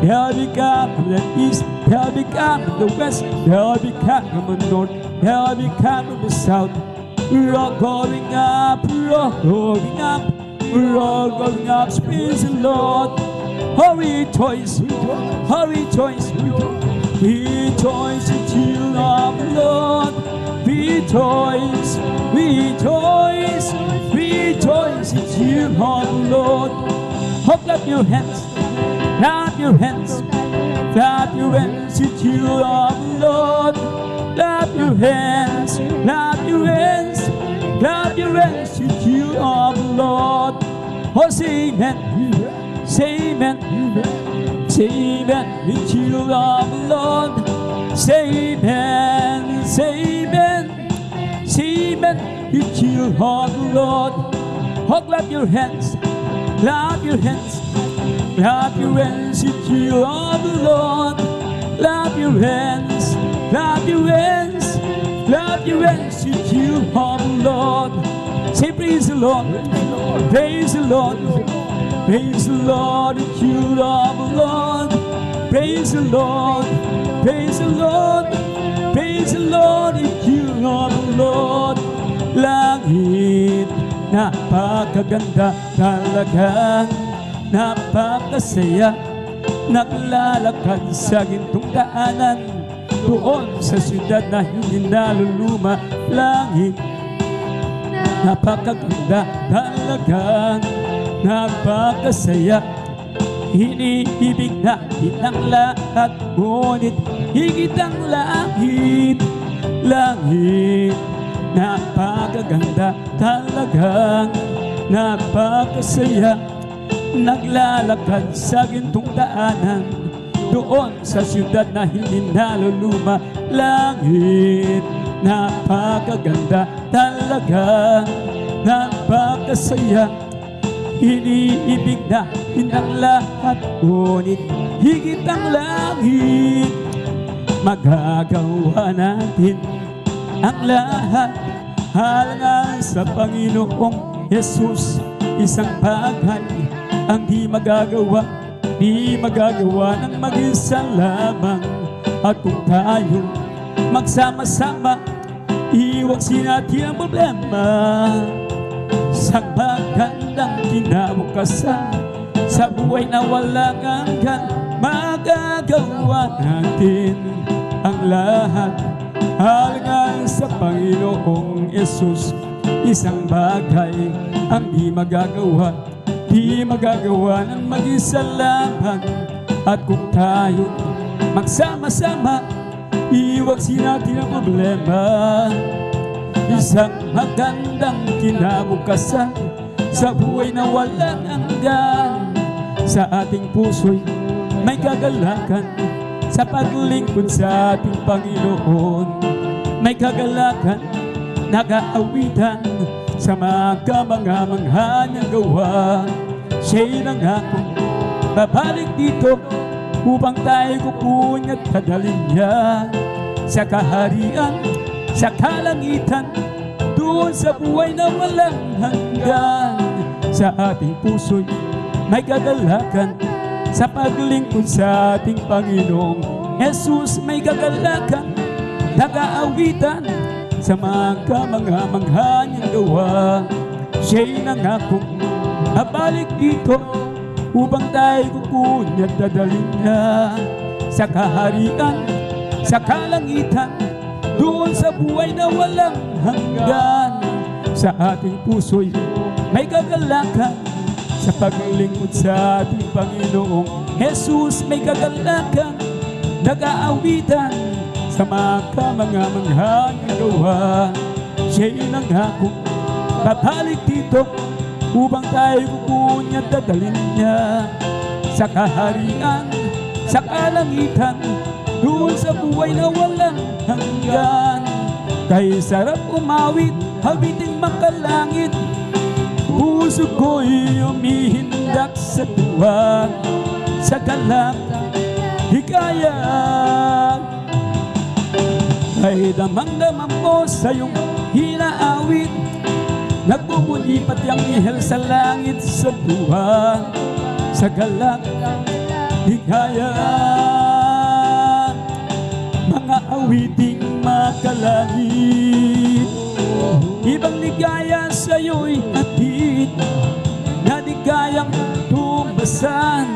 There'll be come from the east, there'll be come from the west, there'll be come from the north, there'll be come from the south. We're all going up, we're all going up, we're all going up, praise the Lord. Oh, rejoice, oh, rejoice, rejoice, the children of the Lord. Rejoice, rejoice, rejoice, the children of the Lord. Oh, clap your hands, clap your hands, clap your hands, the children of the Lord. Clap your hands, clap your hands, clap your hands, the children of the Lord. Oh, say amen. Say amen, say amen, the children of the Lord. Say amen, say amen, say amen, the children of the Lord. Oh, clap your hands, clap your hands, Clap your hands if you love the Lord. Clap your hands, clap your hands, clap your hands if you love the Lord. Say praise the Lord, praise the Lord, praise the Lord if you love the Lord. Praise the Lord, praise the Lord, praise the Lord if you love the Lord. Langit, napakaganda talaga, napakasaya, naglalakad sa gintong daanan, doon sa siyudad na hindi naluluma. Langit, napakaganda talaga, napakasaya, iniibig natin ang lahat, ngunit higit ang langit. Langit, napakaganda talagang napakasaya, naglalakad sa gintong daanan, doon sa siyudad na hindi naluluma. Langit, napakaganda talagang napakasaya, iniibig natin ang lahat, ngunit higit ang langit. Magagawa natin ang lahat halangan sa Panginoong Yesus. Isang bagay ang di magagawa ng mag-isa lamang. At kung tayo magsama-sama, iwagsin natin ang problema. Sa magandang kinabukasan, sa buhay na walang hanggan, magagawa natin ang lahat halangan sa Panginoong Yesus. Isang bagay ang di magagawa ng mag-isa lamang. At kung tayo magsama-sama, iwagsin natin ang problema. Isang magandang kinabukasan, sa buhay na walang hanggan. Sa ating puso'y may kagalakan, sa paglingkod sa ating Panginoon. May kagalakan, nag-aawitan sa mga niyang gawa. Siya'y nangako, babalik dito upang tayo kukunin at padalhin niya sa kaharian, sa kalangitan, doon sa buhay na walang hanggan. Sa ating puso'y may kagalakan, sa paglingkod sa ating Panginoong Jesus. May kagalakan, nag-aawitan sa mga niyang gawa. Siya'y nangako, babalik dito upang tayo kukunin at dadalhin niya sa kaharian, sa kalangitan, doon sa buhay na walang hanggan. Sa ating puso'y may kagalakan, sa paglingkod sa ating Panginoong Jesus. May kagalakan, nag-aawitan sa mga niyang gawa. Siya'y nangako, babalik dito upang tayo kukunin at dadalhin niya sa kaharian, sa kalangitan, doon sa buhay na walang hanggan. Kay sarap umawit, hawiting makalangit, puso ko'y umihindak sa tuwa, sa galak, hikaya. Kay damang-damang mo sa iyong hinaawit, nagbubuli pati ang ihel sa langit, sa tuwa, sa galak, hikaya. Mga awiting makalangit, ibang ligaya sa'yo'y hatid, na di kayang tumbasan.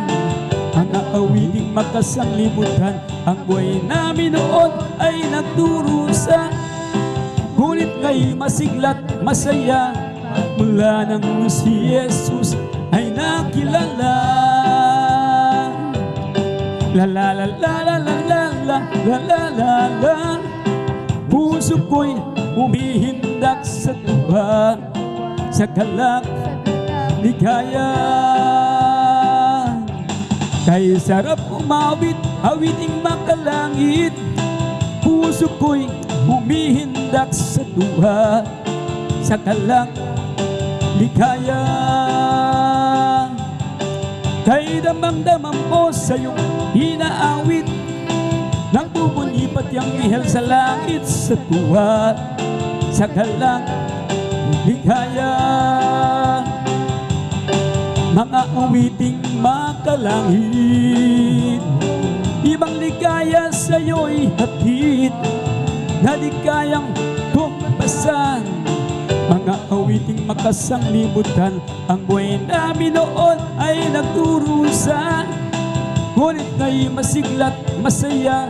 Ang awiting makasanglibutan, ang buhay namin noon ay nagdurusa. Ngunit nga'y masiglat, masaya, mula nang si Jesus ay nakilala. La la la la la la la la la la la la. Puso ko'y umihindak sa tuwa, sa galak, ligaya. Kay sarap umawit, awiting makalangit, puso ko'y umihindak sa tuwa, sa galak, ligaya. Kay ay damang-damang mo sa iyong inaawit. Nang bubuni pati ang mihel sa langit, sa tuwa, sa galang, ligaya. Mga awiting makalangit, ibang ligaya sa iyo'y hatid, na di kayang tumbasan. Mga awiting makasanglibutan, ang buhay namin noon ay nagdurusa. Ngunit nga'y masiglat, masaya,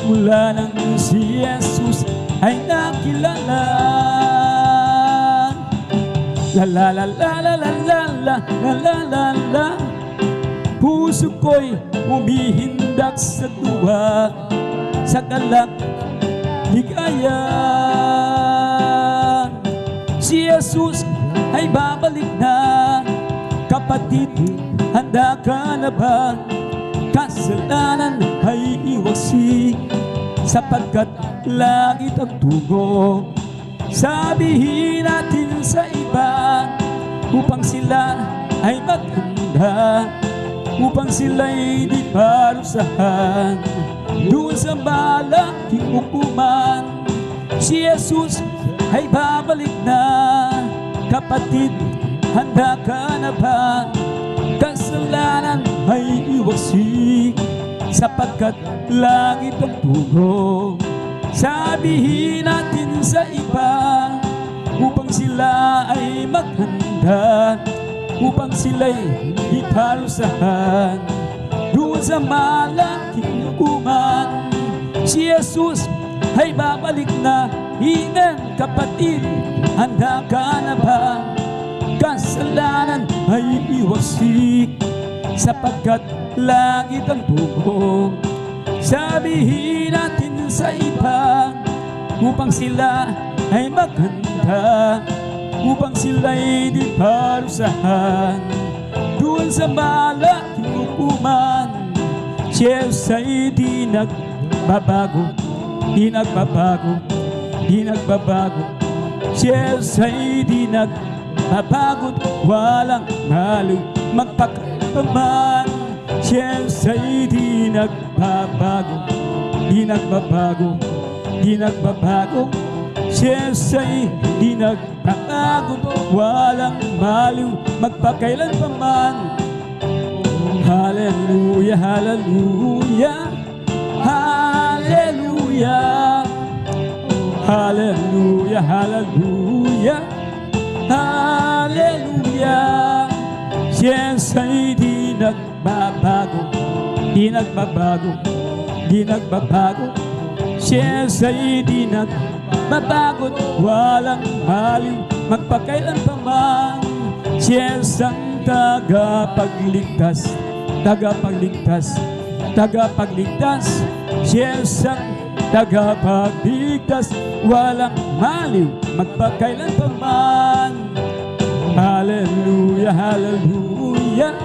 mula nang si Jesus ay nakilala. La la la la la la la la la la la la. Puso ko'y umihindak sa tuwa, sa galak, ligaya. Si Jesus ay babalik na. Kapatid, handa ka na ba? Kasalanan ay iwasi, sapagkat langit ang tungo. Sabihin natin sa iba, upang sila ay maghanda, upang sila'y di parusahan doon sa malaking hukuman. Si Jesus ay babalik na. Kapatid, handa ka na ba? Kasalanan ay iwasi, sapagkat langit ang tungo. Sabihin natin sa iba, upang sila ay maghanda, upang sila'y iparusahan doon sa malaking hukuman. Si Jesus ay babalik na. Hingan, kapatid, handa ka na ba? Kasalanan ay iwasi, sapagkat langit ang tungo. Sabihin natin sa iba, upang sila ay maghanda, upang sila'y di parusahan doon sa malaking hukuman. Si Jesus ay di nagbabago, di nagbabago, di nagbabago. Si Jesus ay di nagbabago, walang halong magpakailanman. Si Jesus ay di nagbabago, di nagbabago, di nagbabago. Si Jesus ay di nagbabago, walang maliw magpakailanman. Hallelujah, hallelujah, hallelujah, hallelujah, hallelujah, hallelujah. Si Jesus ay di nagbabago, di nagbabago, di nagbabago. Si Jesus ay di nagbabago, walang maliw magpakailanman. Si Jesus ang tagapagligtas, tagapagligtas, tagapagligtas. Si Jesus ang tagapagligtas, walang maliw magpakailanman. Hallelujah, hallelujah,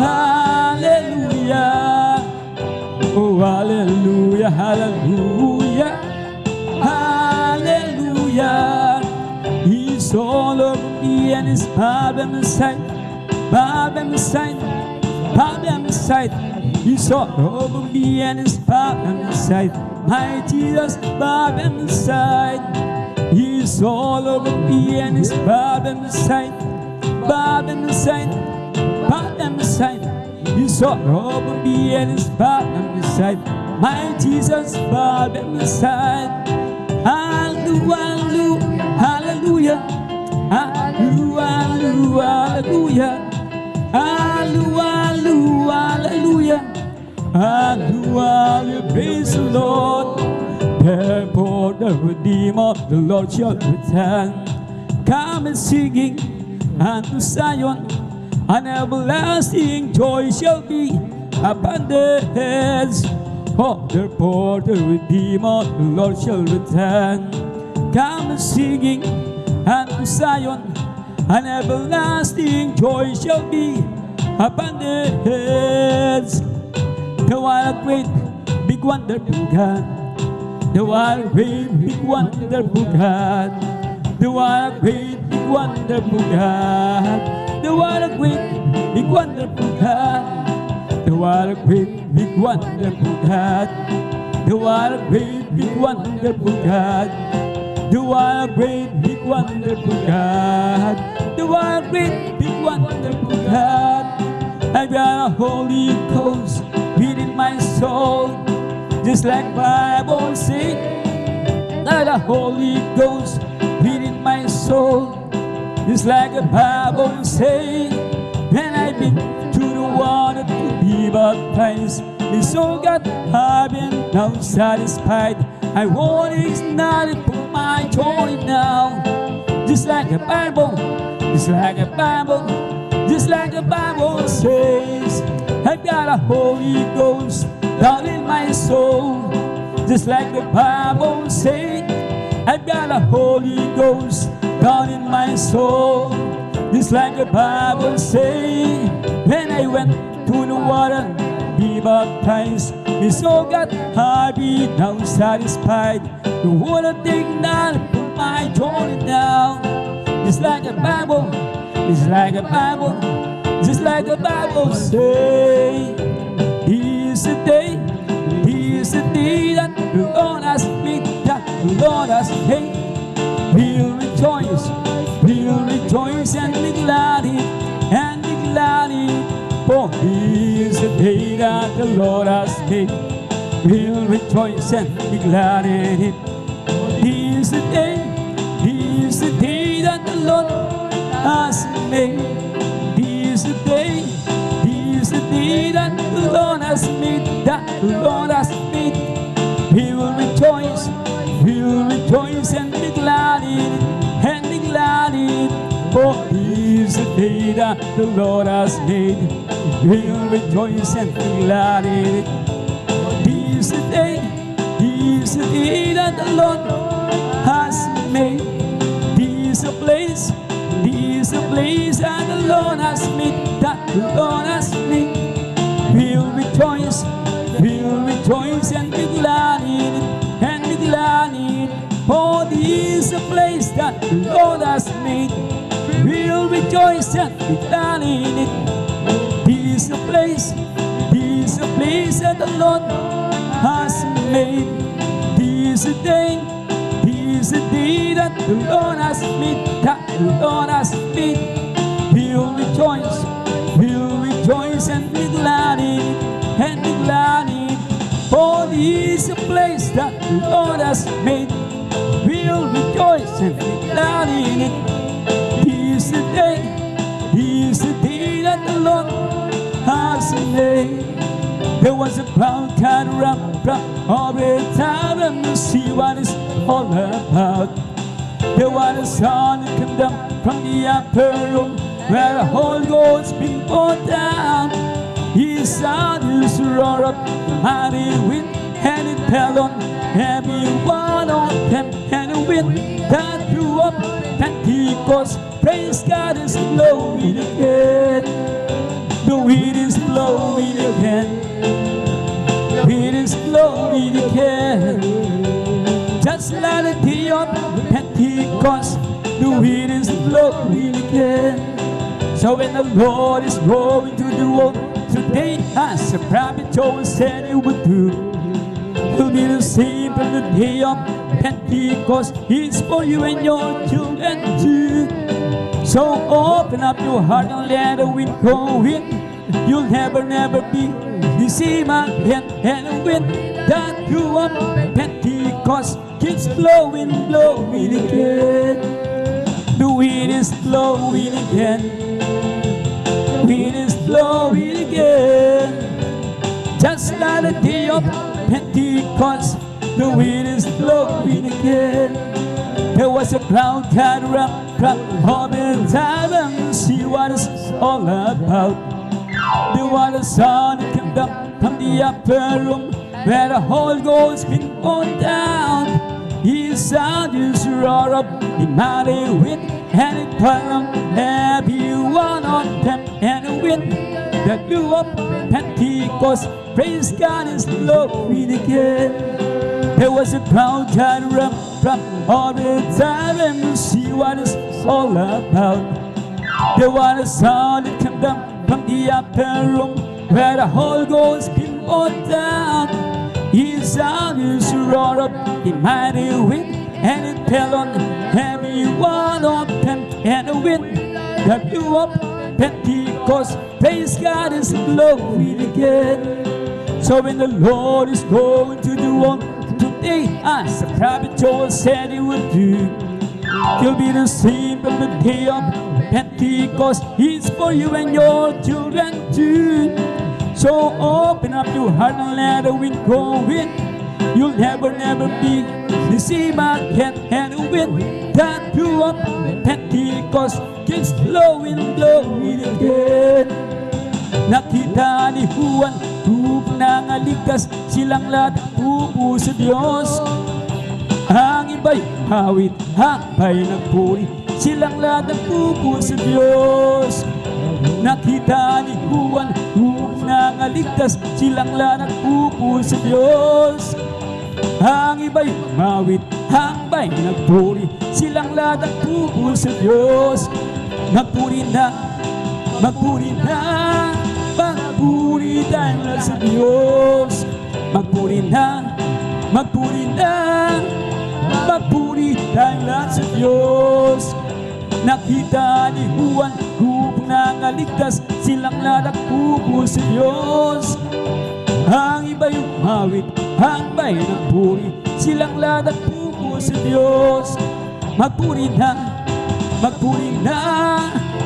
hallelujah. Oh, hallelujah, hallelujah, hallelujah. He's all over me and He's by my side, by my side, by my side. He's all over me and He's by my side. My Jesus by my side. He's all over me and He's by my side, by my side, by my side. He's all over me and He's by my side. My Jesus by my side. Hallelujah, hallelujah, hallelujah, hallelujah, hallelujah, hallelujah. Praise the Lord. Therefore the Redeemer, the Lord shall return. Come and singing unto Zion, an everlasting joy shall be upon their heads. Oh, therefore the Redeemer, the Lord shall return. Come and singing unto Zion, an everlasting joy shall be upon their heads. Thou art a great, big, wonderful God. Thou art a great, big, wonderful God. Thou art a great, big, wonderful God. The what a great, big, wonderful God. The what a great, big, wonderful God. The what a great, big, wonderful God. The what a great, big, wonderful God. The what a great, big, wonderful God. I got a Holy Ghost within my soul, just like Bible says. Got a Holy Ghost within my soul, just like the Bible says. When I've been to the water to be baptized, my soul got hard and now satisfied. I want it not to put my joy now, just like the Bible, just like the Bible, just like the Bible says. I got a Holy Ghost down in my soul, just like the Bible says. I got a Holy Ghost down in my soul, just like the Bible says. When I went to the water, be baptized, my soul got happy, now satisfied. The water take not put my joy down, just like the Bible, just like the Bible, just like the Bible say. Here's the day, here's the day that the Lord has made, that the Lord has made. We'll rejoice and be glad in it, and be glad in it. For here's the day that the Lord has made. We'll rejoice and be glad in it. Here's the day that the Lord has made. Here's the day that the Lord has made, that the Lord has made. We will rejoice and be glad in it, and be glad in it. For here's the day that the Lord has made. We will rejoice and be glad in it. Here's the day that the Lord has made. Here's a place that the Lord has made, that the Lord has made. We'll rejoice and be glad in it, and be glad in it. For this is a place that the Lord has made. We'll rejoice and be glad in it. This is a place that the Lord has made. This is a day that the Lord has made, that the Lord has made. We'll rejoice and be glad in it, and be glad in it. For this is a place that the Lord has made. We'll rejoice and be glad in it. This is the day that the Lord has made. There was a brown cat around all the time, and to see what it's all about. There was a sun that came down from the upper room, where the Holy Ghost been poured down. His sound used to roar up the mighty wind, and it fell on every one of them. And the wind that blew up Pentecost, praise God, is blowing again. The wind is blowing again. The wind is blowing again. Just like the day of Pentecost, the wind is blowing again. So when the Lord is going to the world today, as a prophet Joel said he would do, it'll be the same from the day of Pentecost. It's for you and your children too. So open up your heart and let the wind go in. You'll never be the same again. And the wind that blew up Pentecost keeps blowing again. The wind is blowing again. Wind is blowing again. Just like the day of Pentecost, the wind is blowing again. There was a cloud cat around all the time, and see what it's all about. There was a sun that came down from the upper room, where the Holy Ghost been poured down. His sound used to roar up in mighty wind, and it fell on every one of them. And the wind that blew up Pentecost, praise God, is blowing again. There was a crowd gathered from all the time, and see what it's all about. They want a sound that come down from the upper room where the whole goes been poured down. His sound is roared up in mighty wind, and it fell on every one of them. And the wind that blew up Pentecost, praise God, is blowing again. So when the Lord is going to do one today, as the prophet Joel said he would do, you'll be the same from the day of Pentecost. It's for you and your children too. So open up your heart and let the wind go in. You'll never be the same again. And the wind that blew up Pentecost keeps blowing again. Nakita ni Juan, tubig na ngaligtas, silang lahat pupo sa Diyos. Ang iba'y hawit, hangpa'y nagpuri, silang lahat nagpupo sa Diyos. Nakita ni Juan, tubig na ngaligtas, silang lahat nagpupo sa Diyos. Ang iba'y mawit, hangpa'y nagpuri, silang lahat nagpupo sa Diyos. Magpuri na, magpuri na, magpuri tayong lahat sa Diyos. Magpuri na, magpuri na, magpuri tayong lahat sa Diyos. Nakita ni Juan, hubong nangaligtas, silang lahat nagpupo sa Diyos. Ang iba'y umawit, ang iba'y nagpuri, silang lahat nagpupo sa Diyos. Magpuri na, magpuri na,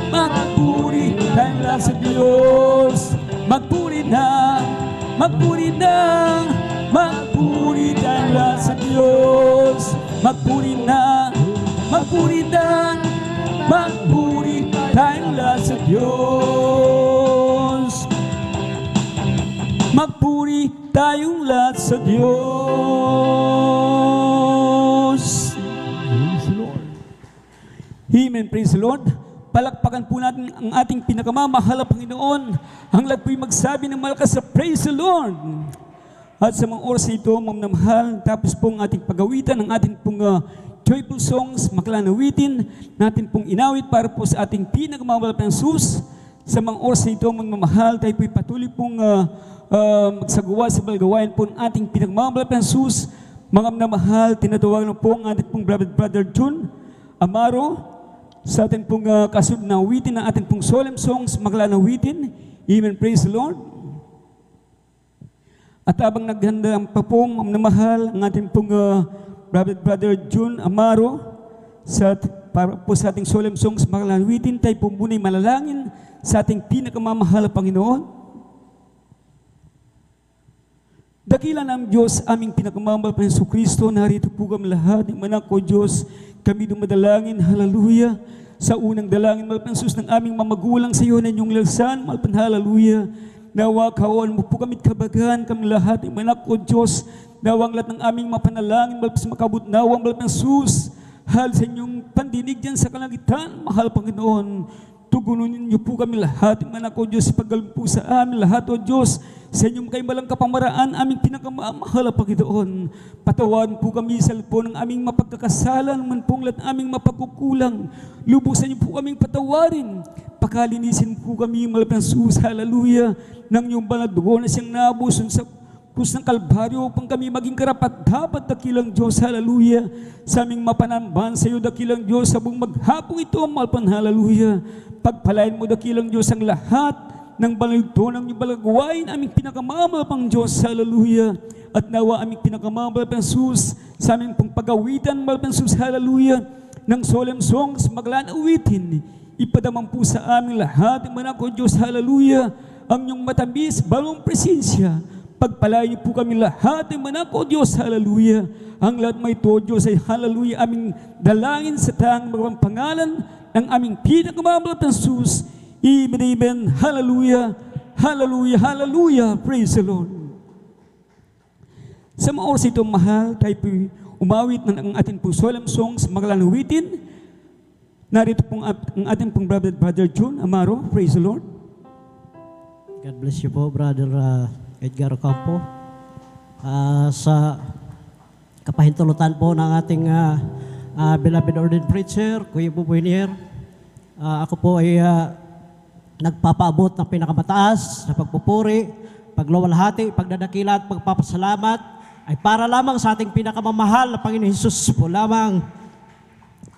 magpuri tayong lahat sa Diyos. Magpuri na, magpuri na, magpuri tayong lahat sa Diyos. Magpuri na, magpuri na, magpuri tayong lahat sa Diyos. Magpuri tayong lahat sa Diyos. Praise the Lord. Amen. Praise the Lord. Palakpakan po natin ang ating pinakamamahal na Panginoon. Ang lahat po'y magsabi ng malakas sa praise the Lord. At sa mga oras na ito, mamamahal, tapos pong ating pagawitan, ang ating pong joyful songs, maklanawitin, natin pong inawit para po sa ating pinakamamahal na Jesus. Sa mga oras na ito, mamamahal, tayo po'y patuloy pong magsagawa sa balgawayan po ng ating pinakamamahal na Jesus. Mga mamamahal, tinatawagan po ang ating pong brother June Amaro, sa ating pong kasunod na awitin, na ating pong solemn songs, maglanawitin. Amen. Praise the Lord. At habang naghanda pa pong mamamahal ang ating pong brother June Amaro, para po sa ating solemn songs, maglanawitin, tayo po muna'y malalangin sa ating pinakamamahal na Panginoon. Dakila ng Diyos, aming pinakamamahal na Hesus Kristo, narito po kami lahat, ng manak ko Diyos, kami dumadalangin, hallelujah, sa unang dalangin, mahal na Hesus, ng aming mamagulang sa iyo, na inyong lalsan, mahal na hallelujah, nawa kawan mo po kami kabagan, kami lahat, ng manak ko Diyos, nawa ang lahat ng aming mapanalangin, mahal na makabut nawa, mahal na Hesus, hal sa inyong pandinig dyan sa kalangitan, mahal Panginoon, tugununin niyo po kami lahat, ng manak ko Diyos, paggaling po sa amin lahat, o Diyos, sa inyong kaimalang kapamaraan, aming pinakamamahal na Panginoon. Patawarin po kami sa po ng aming mapagkakasalan, man pong lahat aming mapagkukulang. Lubusan niyo po kaming patawarin. Pakalinisin po kami, mahal na Hesus, hallelujah, ng iyong banal dugo na siyang nabuson sa krus ng Kalbaryo upang kami maging karapat-dapat, dakilang Diyos, hallelujah, sa aming mapanambahan sa iyo, dakilang Diyos, sa buong maghapong ito, mahal na hallelujah. Pagpalain mo, dakilang Diyos, ang lahat ng balagto ng iyong balagwain, aming pinakamamahal pang Diyos, hallelujah. At nawa aming pinakamamahal pang Jesus, sa aming pong pagawitan, mahal pang Jesus, hallelujah, ng solemn songs, maglanawitin, ipadamang po sa aming lahat, ng manak ko Diyos, hallelujah, ang iyong matamis, balong presensya. Pagpalain niyo po kami lahat, ng manak ko Diyos, hallelujah. Ang lahat may ito, Diyos, ay hallelujah, aming dalangin sa tanging pangalan ng aming pinakamamahal pang Jesus. Amen, amen, hallelujah, hallelujah, hallelujah, praise the Lord. Sa mga oras ito, mahal, tayo po umawit ng ating pong solemn songs, maglanawitin. Narito pong ang ating pong brother June Amaro, praise the Lord. God bless you po, Brother Edgar Ocampo. Sa kapahintulutan po ng ating beloved ordained preacher, Kuya Bubuinier. Ako po ay nagpapaabot ng pinakamataas na pagpupuri, pagluwalhati, pagdadakila at pagpapasalamat ay para lamang sa ating pinakamamahal na Panginoon Hesus po lamang.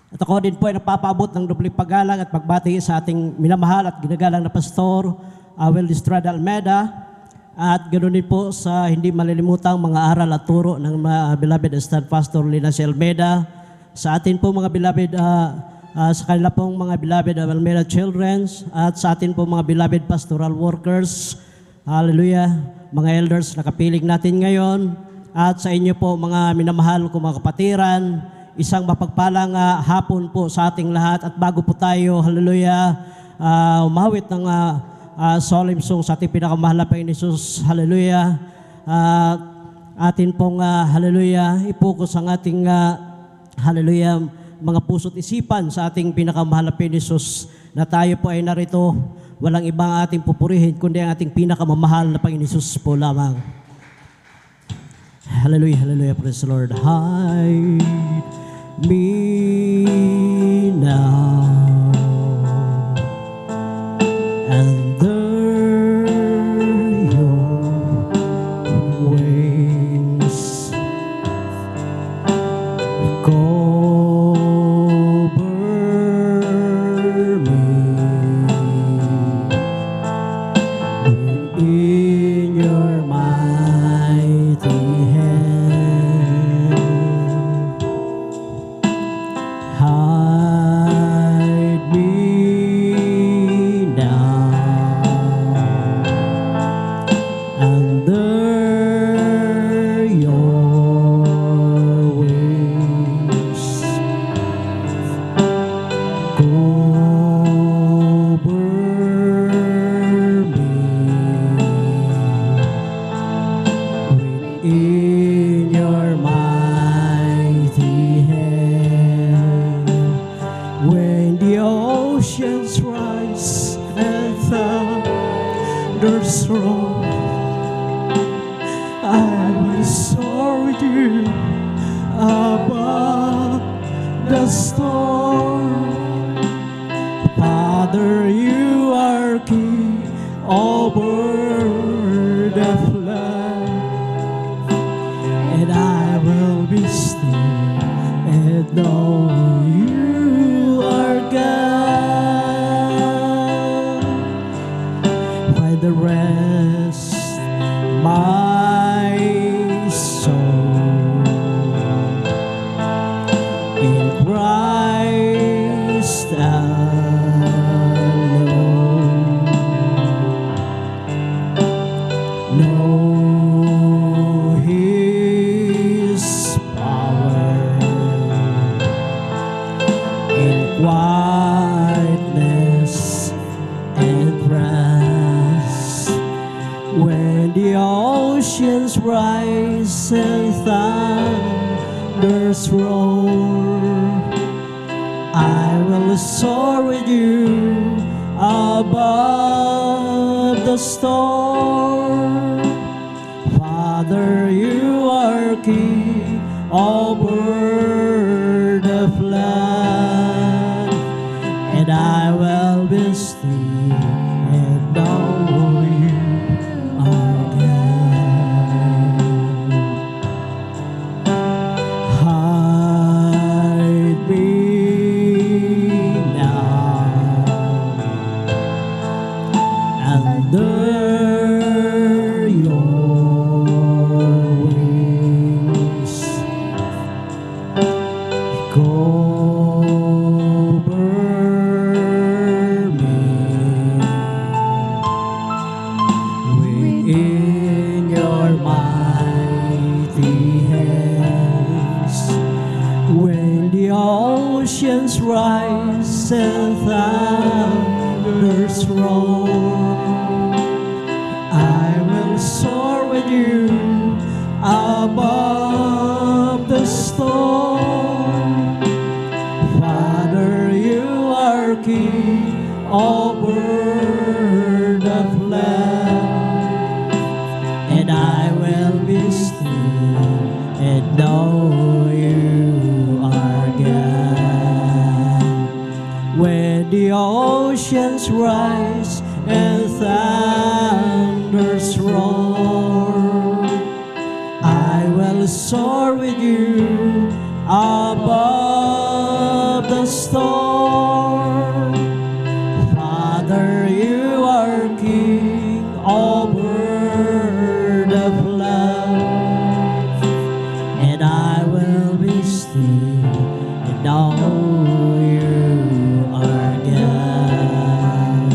At ako din po ay nagpapaabot ng doble paggalang at pagbati sa ating minamahal at ginagalang na Pastor Will Estrada Almeida. At ganoon din po sa hindi malilimutang mga aral at turo ng beloved Assistant Pastor Lina C. Almeida. Sa atin po mga beloved, sa kanila pong mga beloved Almeida Children at sa atin po mga beloved pastoral workers. Hallelujah. Mga elders na kapiling natin ngayon. At sa inyo po mga minamahal kong mga kapatiran, isang mapagpalang hapon po sa ating lahat. At bago po tayo, hallelujah, umawit ng solemn song sa ating pinakamahal na Panginoon Jesus, hallelujah. Atin pong, hallelujah, ipokus ang ating, hallelujah, mga puso't isipan sa ating pinakamahal na Panginoon Jesus na tayo po ay narito, walang ibang ating pupurihin kundi ang ating pinakamamahal na Panginoon Jesus po lamang. Hallelujah, hallelujah, praise the Lord. Hide me now under your wings. Cover me in your mighty hand. Hide me now under your wings. Cover me in your mighty hand. When the oceans rise and thunders roll, I will soar with you above the storm. Father, you are king over the flood, and I will be still and know you are God. Find the rest, my soul, in Christ alone. Know His power in quietness and rest. When the oceans rise and thunders roar, I will soar with you above the storm. Father, you are king over the flood, and I will be still and know you are God. Hide me now under your wings. Cover me within your mighty hands. When the oceans rise and thunders roar, I will soar with you above the storm. Father, you are king over the flood, and I will be still and know you are God. oceans rise and thunders roar, I will soar with you above the storm. Father, you are King over the flood, and I will be still and know you are God.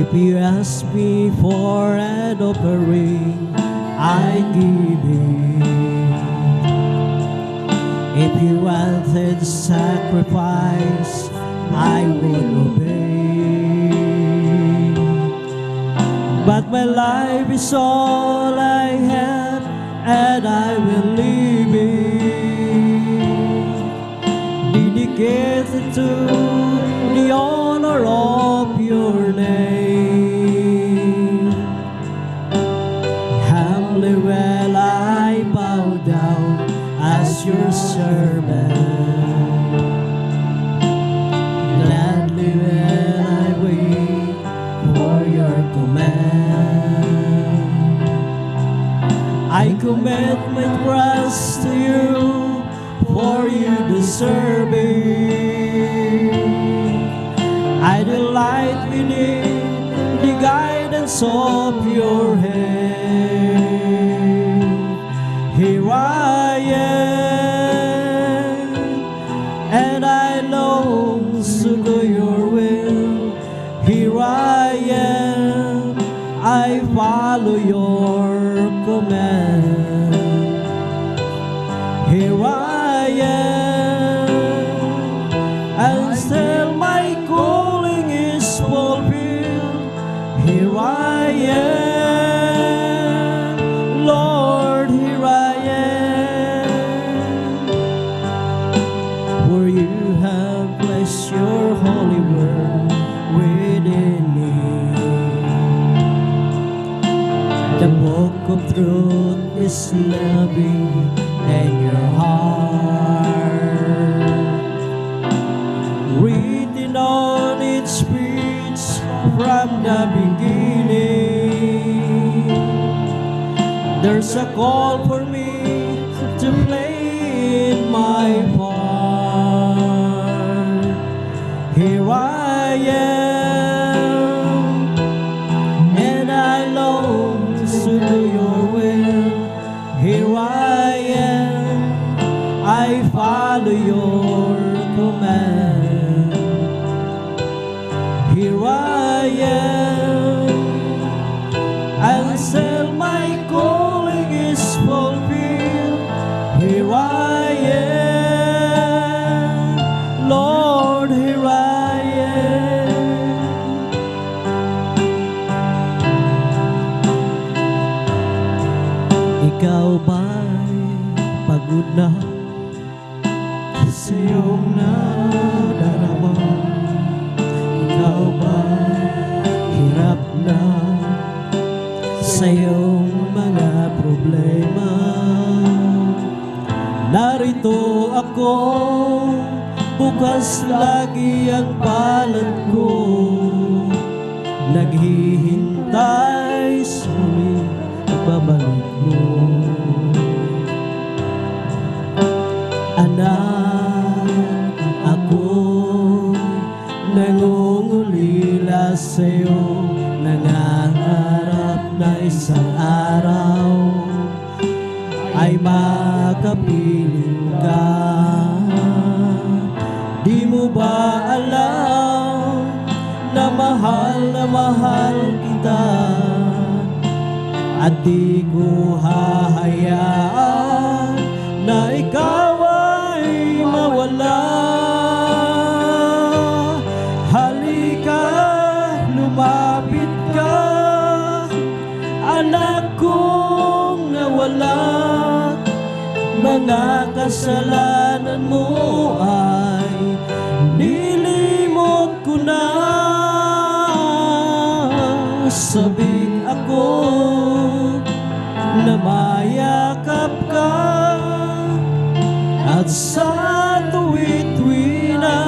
If you ask me for an offering, I give it. If you wanted sacrifice, I would obey. But my life is all I have, and I will leave it dedicated to the honor of your name. Humbly will I bow down as your servant. Gladly will I wait for your command. I commit my trust to you, for you deserve it. I delight within the guidance of your hand. Here I am, and I long to do your will. Here I am, I follow your command. Here I am, and still my calling is fulfilled. Here I am, Lord, here I am. For you have placed your holy word within me. The book of truth is loving in your heart, written on its page from the beginning. There's a call for me to play in my part. Here I am, and I long to do your will. Here I am, I follow your command. Here I am, and still my calling is fulfilled. Here I am, Lord, here I am. Ikaw ba'y pagod na sa iyong nadarama? Ikaw ba'y hirap na sa iyong mga problema? Narito ako, bukas lagi ang palad ko, naghihintay sa muling pagbabalik mo. Anak, ako nangungulila sa'yo, nangangarap na isang araw ay makapiling ka. Di mo ba alam na mahal kita, at di ko hahayaan na ikaw ay mawala. Halika, lumapit ka, anak kong nawala. Mga kasalanan mo ay nilimot ko na. Sabik ako na mayakap ka, at sa tuwi-tuwi na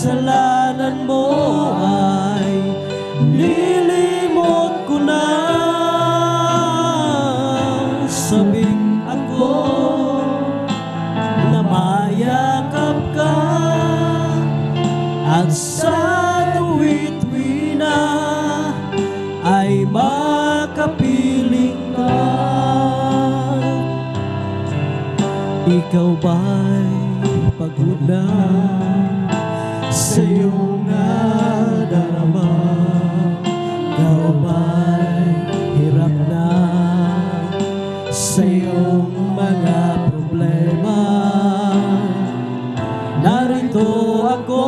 kasalanan mo ay nilimot ko na. Sabik ako na mayakap ka, at sa tuwi-tuwi na ay makapiling ka. Ikaw ba'y pagod na sa iyong nadarama? Ikaw ba'y hirap na sa iyong mga problema? Narito ako,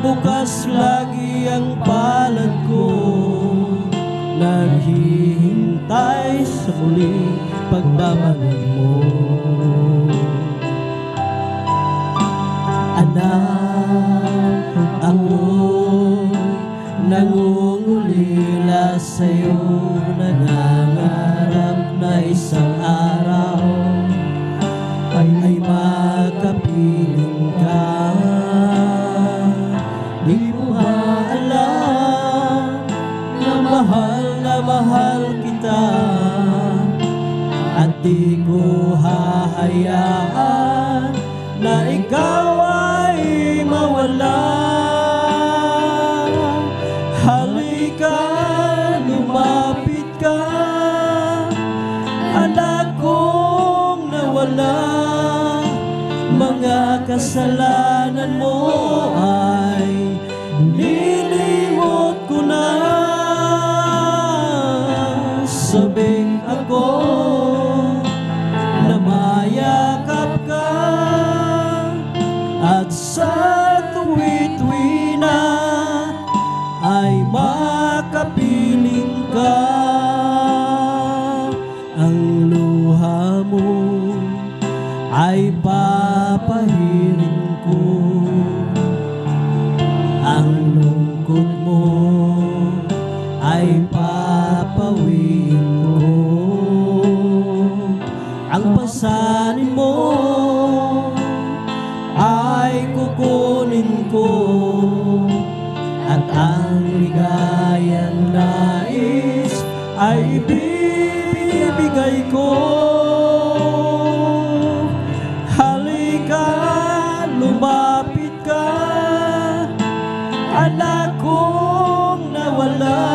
bukas lagi ang palad ko, naghihintay sa muling pagbabalik mo. Anak, ako'y nangungulila sa'yo, nangangarap na isang araw ay makapiling ka. Di mo ba alam na mahal kita, at di ko hahayaan na ikaw ay mawala. Halika, lumapit ka, anak kong nawala. Mga kasalanan mo ay nilimot ko na. Sabik ako na mayakap ka, at sa tuwi-tuwi na ay makapiling ka. Ang luha mo ay papahirin ko, ang lungkot mo ay papawiin ko. Ang pasanin mo ay kukunin ko, at ang ligayang nais ay ibibigay ko. Halika, lumapit ka, anak kong nawala.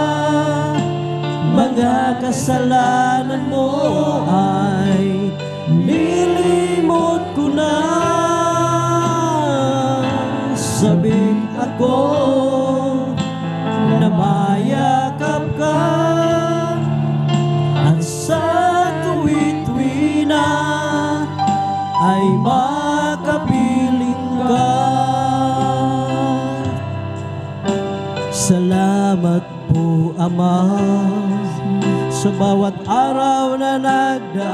Mga kasalanan mo ay nilimot ko na. Sabik ako na mayakap ka, at sa tuwi-tuwi na ay makapiling ka. Salamat po, Ama, sa bawat araw na nagdaan.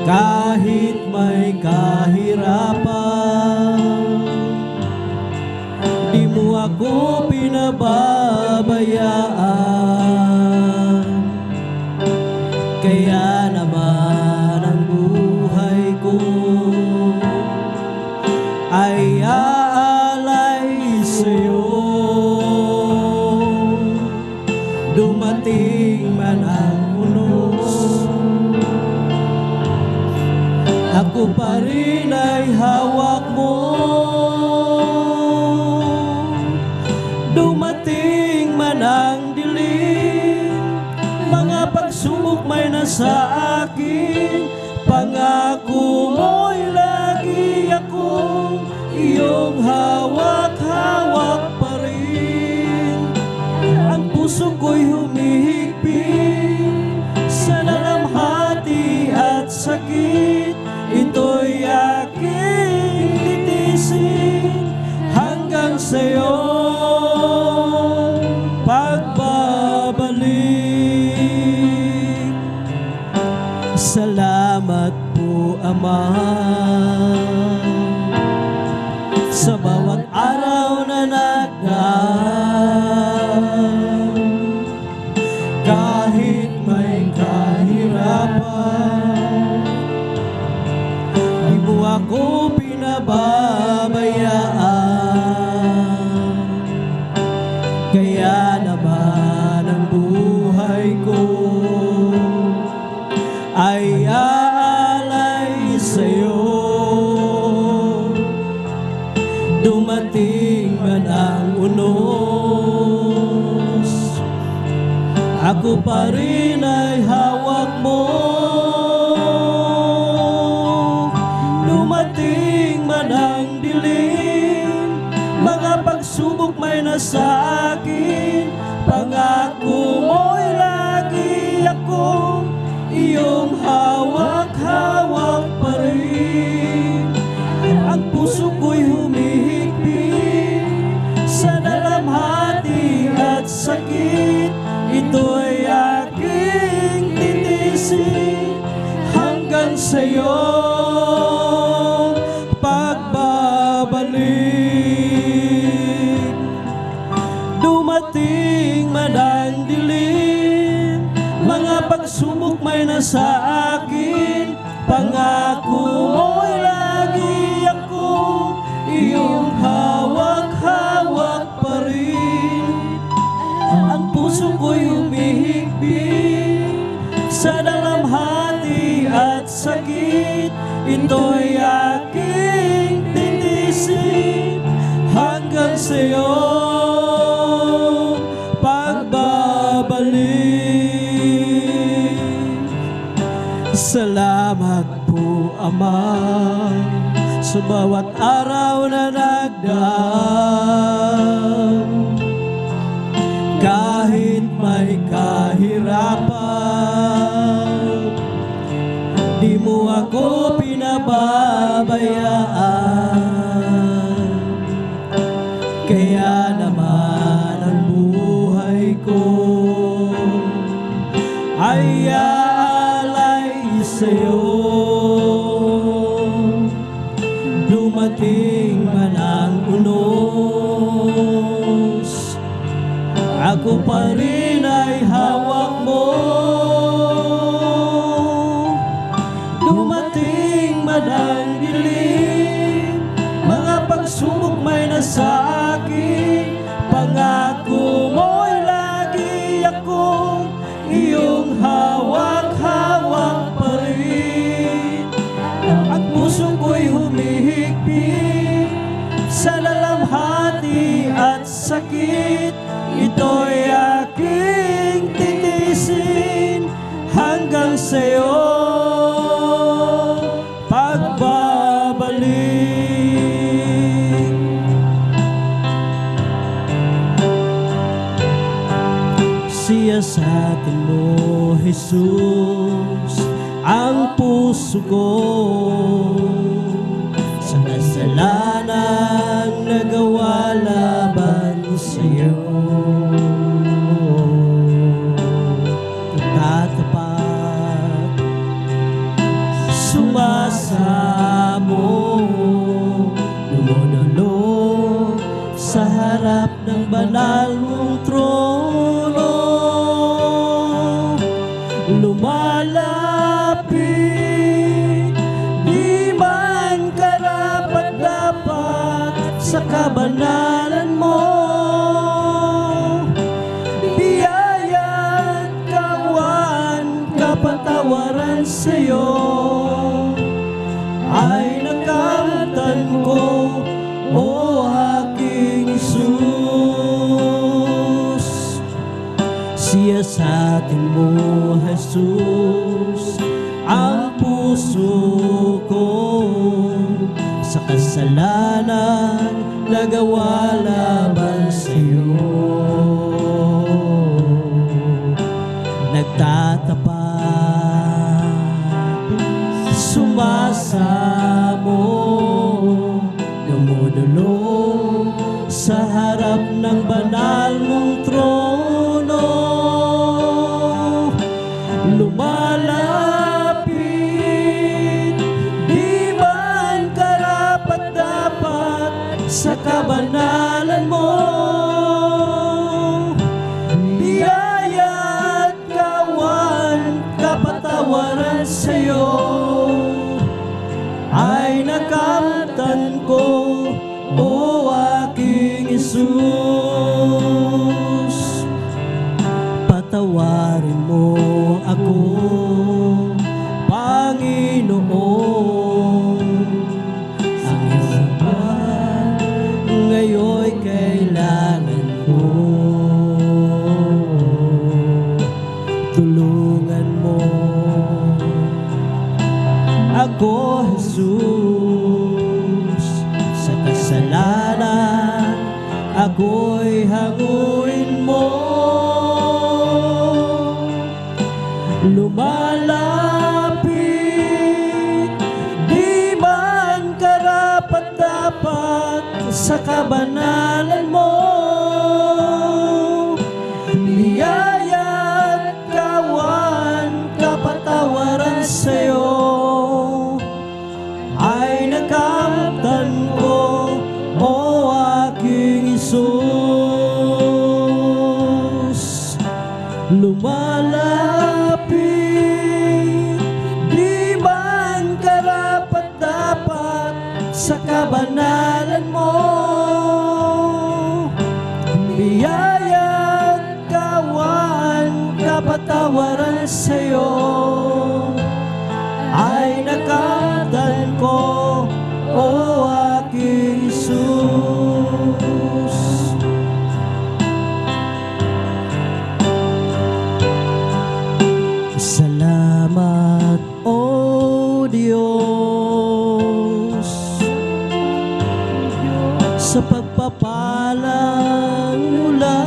Kahit may kahirapan, di mo ako pinababayaan. Kaya naman ang buhay ko ay aalay sa'yo. Dumating man ang unos, ako pa rin ay hawak mo. Dumating man ang dilim, mga pagsubok may nasa akin, pangako mo'y lagi akong iyong hawak-hawak pa rin. Ang puso ko'y humihigpit sa dalamhati at sakit, ito'y aking titisin hanggang sa'yo pagbabalik. Salamat po, Ama, sa bawat araw na nagdaan. Kahit may kahirapan, di mo ako ako pa rin ay hawak mo. Dumating man ang dilim, mga pagsubok may nasa akin, pangako mo'y lagi akong iyong hawak-hawak pa rin. Ang puso ko'y humihigpit sa dalamhati at sakit, ito'y aking titisin hanggang sa'yo pagbabalik. Dumating man ang dilim, mga pagsubok may nasa akin, pangako mo'y lagi akong iyong hawak-hawak pa rin. Ang puso ko'y humihigpit sa dalamhati at sakit, ito'y aking titisin hanggang sa'yo pagbabalik. Salamat po, Ama, sa bawat araw na nagdaan. Kahit may kahirapan, di mo ako pinababayaan. Kaya naman ang buhay ko ay aalay sa'yo. Dumating man ang unos, ako pa rin ay hawak mo. Dumating man ang dilim, mga pagsubok may nasa akin, pangako mo'y lagi akong iyong hawak-hawak pa rin. Ang puso ko'y humihigpit sa lalamhati at sakit, ito'y aking titisin hanggang sa'yo pagbabalik. Siyasatin mo, Jesus, ang puso ko sa kasalanang nagawa laban sa'yo. Tatapat, sumasamo, lumululong sa harap ng banal mong trono. Lumalapit, di man karapat-dapat sa kabanalan mo. Biyaya't kawan, kapatawaran sa'yo ay nakamtan ko, o aking Jesus. Siyasatin mo, Jesus, ang puso ko sa kasalanan nagawa laban sa'yo. Nagtatapat, sumasamo, dumudulong sa harap ng banal mong trono. Lumalapit, di man karapat-dapat sa kabanalan mo. Biyaya't kawan, kapatawaran sa'yo ay nakamtan ko, o aking Jesus. Patawarin mo ako, Panginoon. Ang iyong buwan ngayon'y kailangan ko. ako, Jesus. Sa kasalanan, ako'y hanguin mo. Lumalapit, di man karapat-dapat sa kabanalan mo. Biyaya't kawan, kapatawaran sa'yo ay nakamtan ko, o aking Isus. Lumalapit, di man karapat-dapat sa kabanalan mo. Biyaya't kawan, kapatawaran sa'yo ay nakamtan ko, o aking Isus. Salamat, O Diyos, sa pagpapalang mula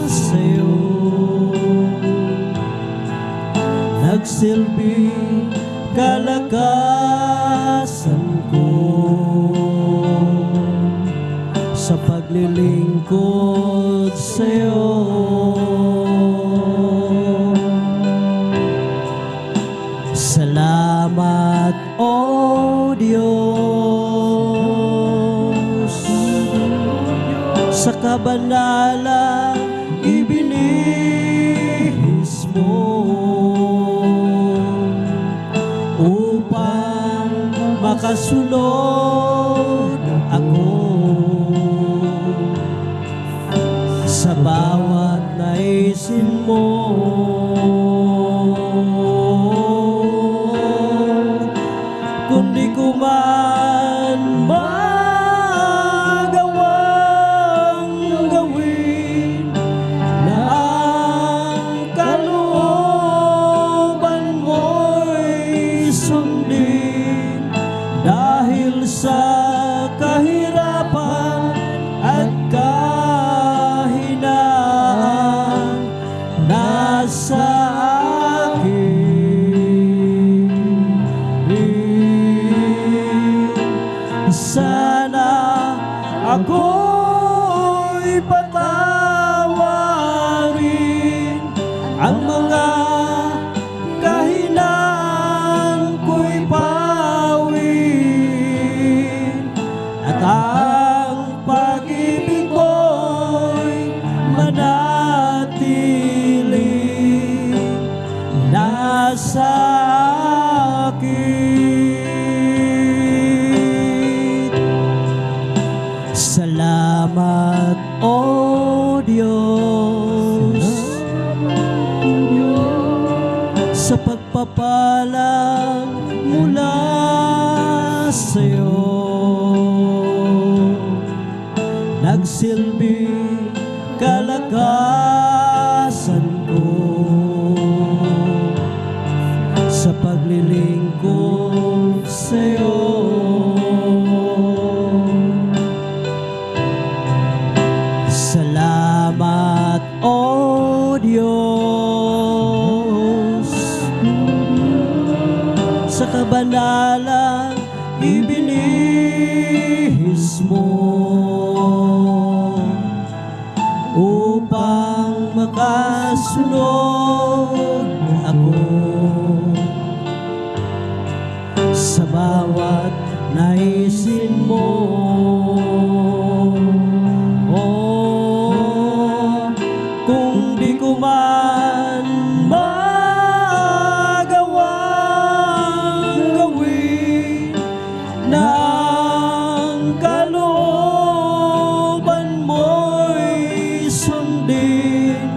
sa'yo. Nagsilbing kalakasan ko sa paglilingkod sa'yo. Salamat, O Diyos, sa kabanalang ibinihis mo upang makasunod ako sa bawat naisin mo. Kung di ko man magawang gawin na ang kalooban mo'y sundin, dahil sa kahirapan at kahinaan nasa akin. Sana ako'y patawarin, ang mga kahinaan ko'y pawin, at ang pag-ibig mo'y manatiling nasa akin. Salamat, O Diyos, sa pagpapalang mula sa'yo. Nagsilbing kalakasan ko sa paglilingkod sa'yo. Salamat, O Diyos, sa kabanalang ibinihis mo upang makasunod ako sa bawat naisin mo. Kung di ko man magawang gawin na ang kalooban mo'y sundin,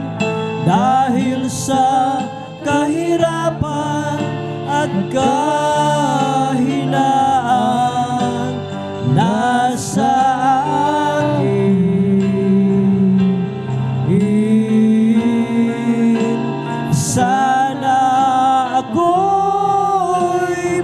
dahil sa kahirapan at kahinaan nasa akin. Sana ako'y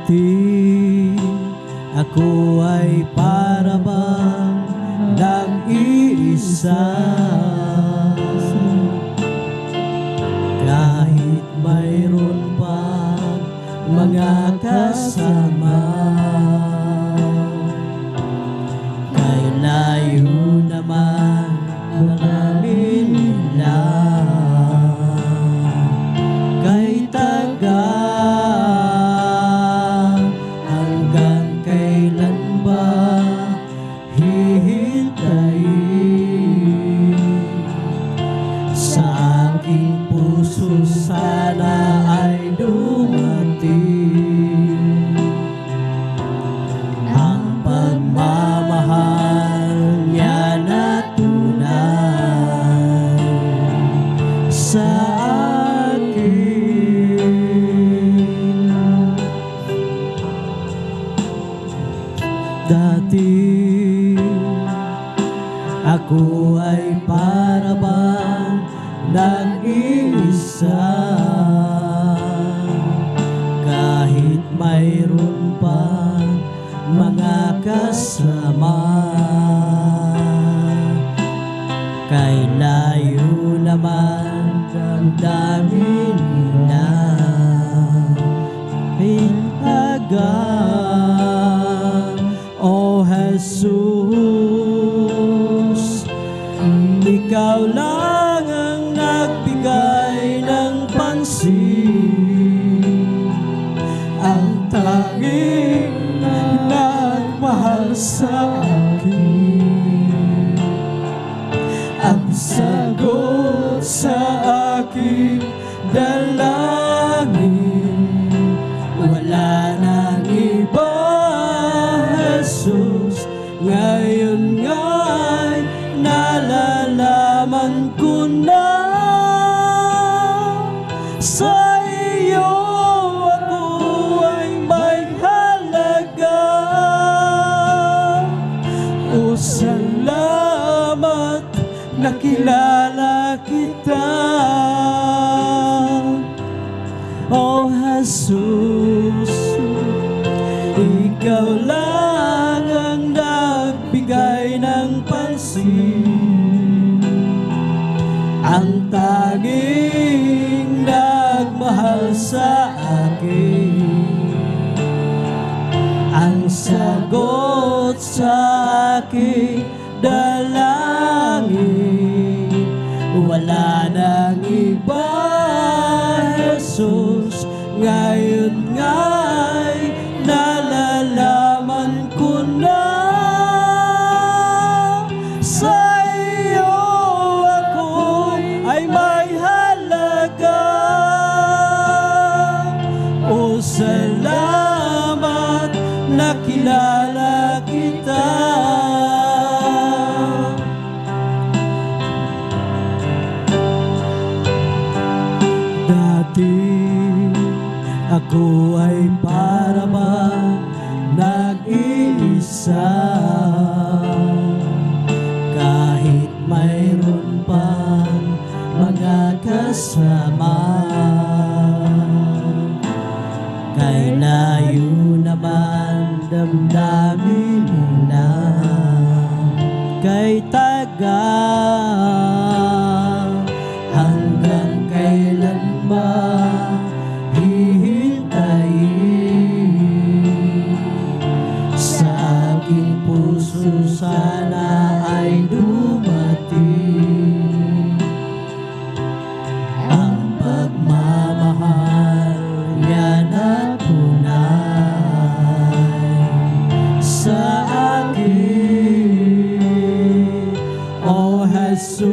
Dati ako ay para bang nag-iisa, kahit mayroon pang mga kasama. Kay layo naman ang namin nila, kay taga hanggang kailan ba hihintayin? Sa aking puso sana ay dumating ang pagmamahal niya na tunay sa akin. Dati ako ay para bang nag-iisa, kahit mayroon pang mga kasama. Kay layo naman ang dami nila, hinagang O Jesus, ikaw lang ang nagbigay ng pansin, ang tanging nagmahal sa akin, ang sagot sa aking dalangin. Wala nang iba, Jesus, ngayon nga'y nalalaman ko na sa iyo ako ay may halaga. O salamat, nakilala kita. O Jesus, ikaw lang ang nagbigay ng pansin, ang tanging nagmahal sa akin, ang sagot sa aking dalangin. Wala nang iba, Jesus, ngayon nga'y nalalaman ko na sa iyo ako ay may halaga. O salamat, nakilala kita. Dati ako ay para bang nag-iisa, kahit mayroon pang mga kasama. Kay layo naman damdamin nila, kay taga hanggang kailan ba hihintayin? Sa aking puso sana ay dumating ang pagmamahal niya na tunay sa akin. O Jesus,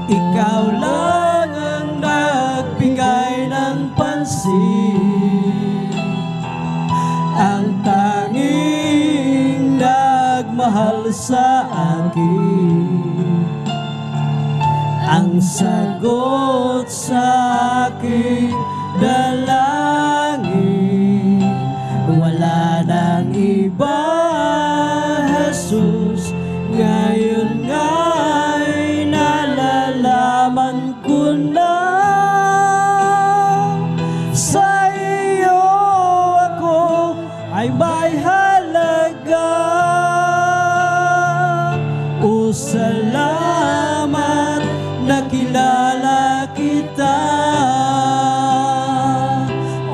ikaw lang ang nagbigay ng pansin, ang tanging nagmahal sa akin, ang sagot sa aking dalangin. Wala nang iba, Jesus, ngayon nga'y nalalaman ko na sa nakilala kita,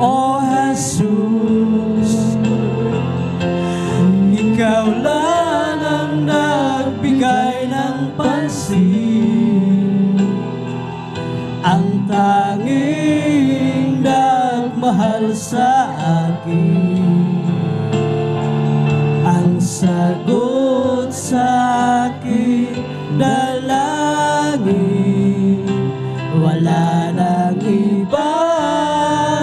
O Jesus. Ikaw lang ang nagbigay ng pansin, ang tanging nagmahal sa akin, ang sagot sa aking dalangin. Wala nang iba,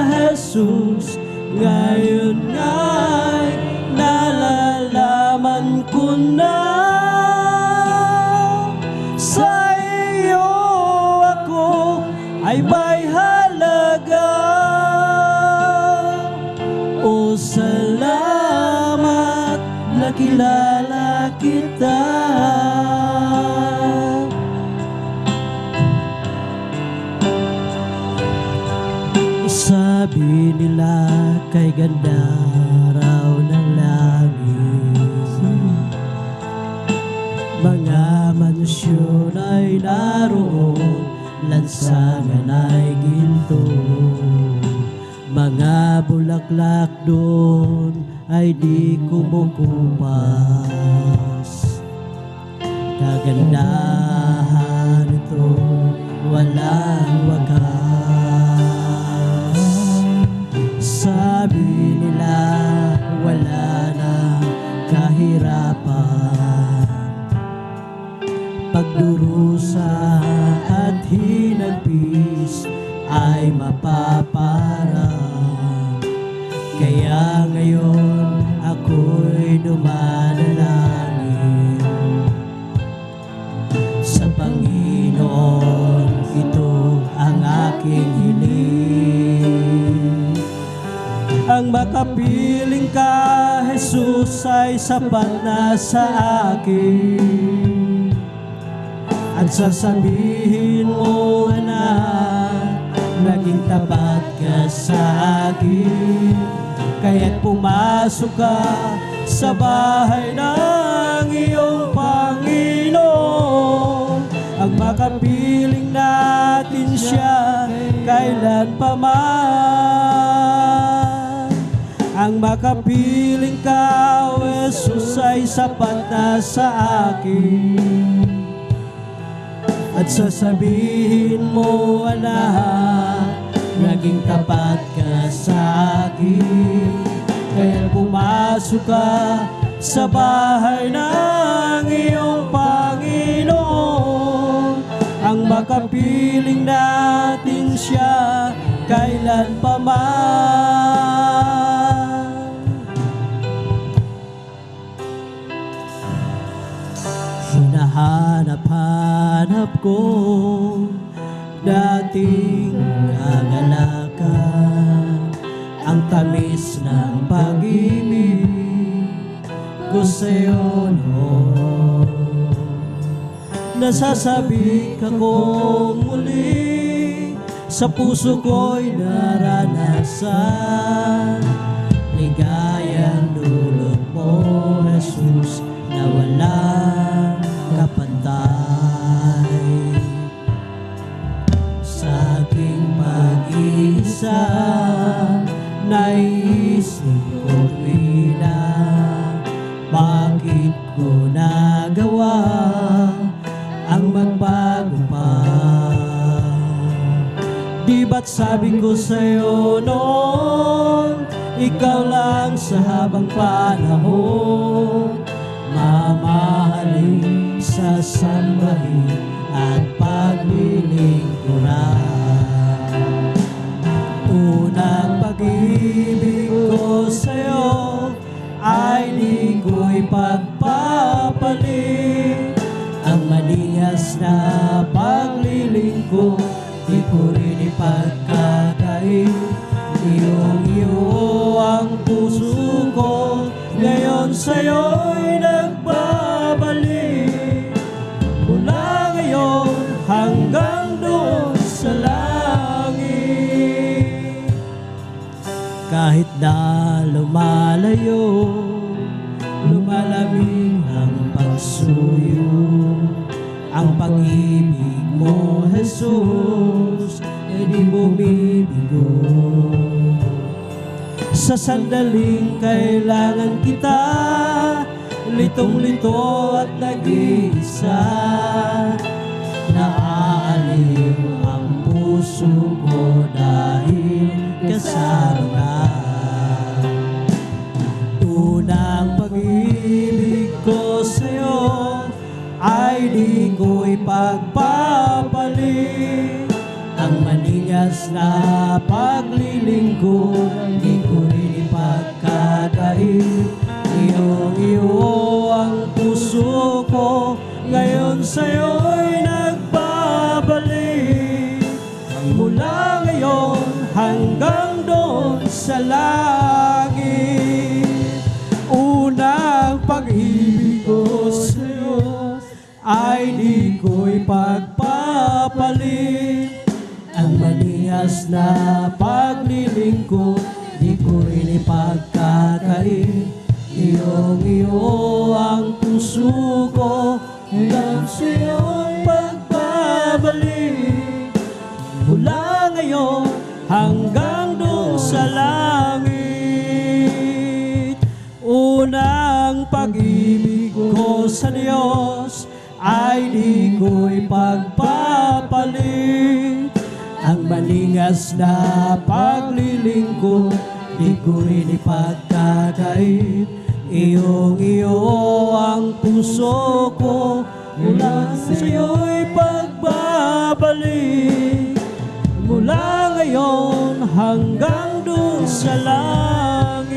Jesus, ngayon nga'y nalalaman ko na sa iyo ako ay may halaga. O salamat, nakilala kita. Sabi nila kay ganda raw ng langit, mga mansyon ay naroon, lansangan ay ginto, mga bulaklak doon ay di kumukupas. Kagandahan ito walang wakas. Sabi nila wala na kahirapan, pagdurusa at hinagpis ay mapaparang. Kaya ngayon ako'y dumadalangin sa Panginoon, ito ang aking hiling. Ang makapiling ka, Jesus, ay sapat na sa akin. At sasabihin mo, anak, naging tapat ka sa akin. Kaya't pumasok ka sa bahay ng iyong Panginoon. Ang makapiling natin siya kailan pa man. Ang makapiling ka, O Jesus, ay sapat na sa akin. At sasabihin mo, anak, naging tapat ka sa akin. Kaya pumasok ka sa bahay ng iyong Panginoon. Ang makapiling natin siya kailan pa man. Hinahanap-hanap ko dating kagalakan, ang tamis ng pag-ibig ko sa'yo noon. Nasasabik ako muli, sa puso ko'y naranasan ligayang dulot mo, Jesus, na walang kapantay. Sa aking pag-iisa, naisip ko'y na bakit ko nagawa ang magbago pa. Di ba't sabi ko sa'yo noon, ikaw lang sa habang panahon, mamahalin, sasambahin at paglilingkuran. Unang pag-ibig ko sa'yo ay di ko'y pagpapalit. Ang manias na paglilingkod, di ko rin ipagkakain. Iyong-iyo ang puso ko, ngayon sa'yo'y nagbabalik. Mula ngayon hanggang doon sa langit. Kahit na lumalayo, lumalamig ang pagsuyo, ang pag-ibig mo, Jesus ay di bumibigo. Sa sandaling kailangan kita, litong-lito at nag-iisa, naaaliw ang puso ko dahil kasama. Unang pag-ibig ko sa'yo ay di ko ipagpapalit. Ang maningas na paglilingkod di ko rin ipagkakait. Iyo ang puso ko ngayon sa'yo'y nagbabalik. Mula ngayon hanggang doon sa langit. Unang pag-ibig ko sa'yo ay di ko ipagpapalit. Ang maningas na paglilingkod di ko rin ipagkakait. Iyo ang puso ko hanggang sa'yo'y pagbabalik. Mula ngayon hanggang doon sa langit. Unang pag-ibig ko sa Diyos ay di ko ipagpapalit. Ang maningas na paglilingkod di ko rin ipagkakait. Iyo ang puso ko mula sa'yo'y pagbabalik. Mula ngayon hanggang doon sa langit.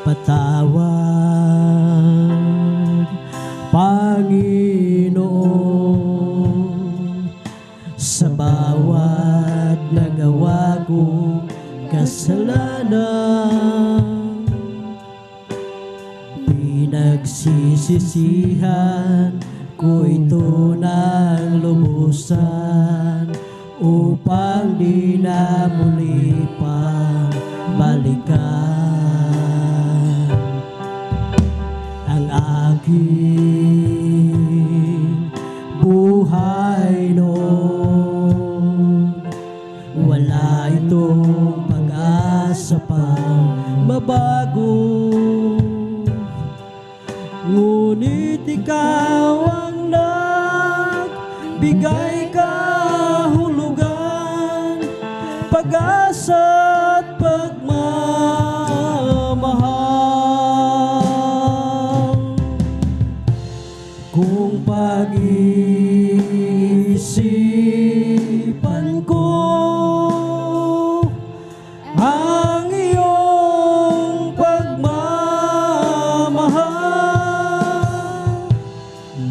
Patawad, Panginoon, sa bawat nagawa kong kasalanan. Pinagsisisihan ko ito ng lubusan upang di na muli pang balikan ang aking buhay noon. Wala itong pag-asa pang mabago, ngunit ikaw ang nagbigay kahulugan, pag-asa at pagmamahal. Kung pag-iisipan ko ang iyong pagmamahal,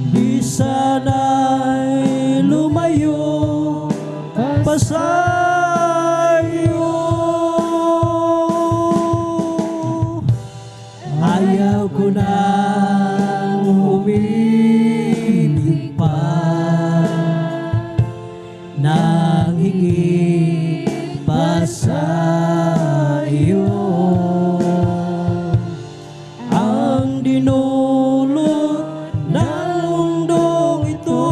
di sana'y lumayo pa sa iyo. Ayaw ko nang umibig pa nang higit pa sa iyo. Ang dinulot ng mundong ito,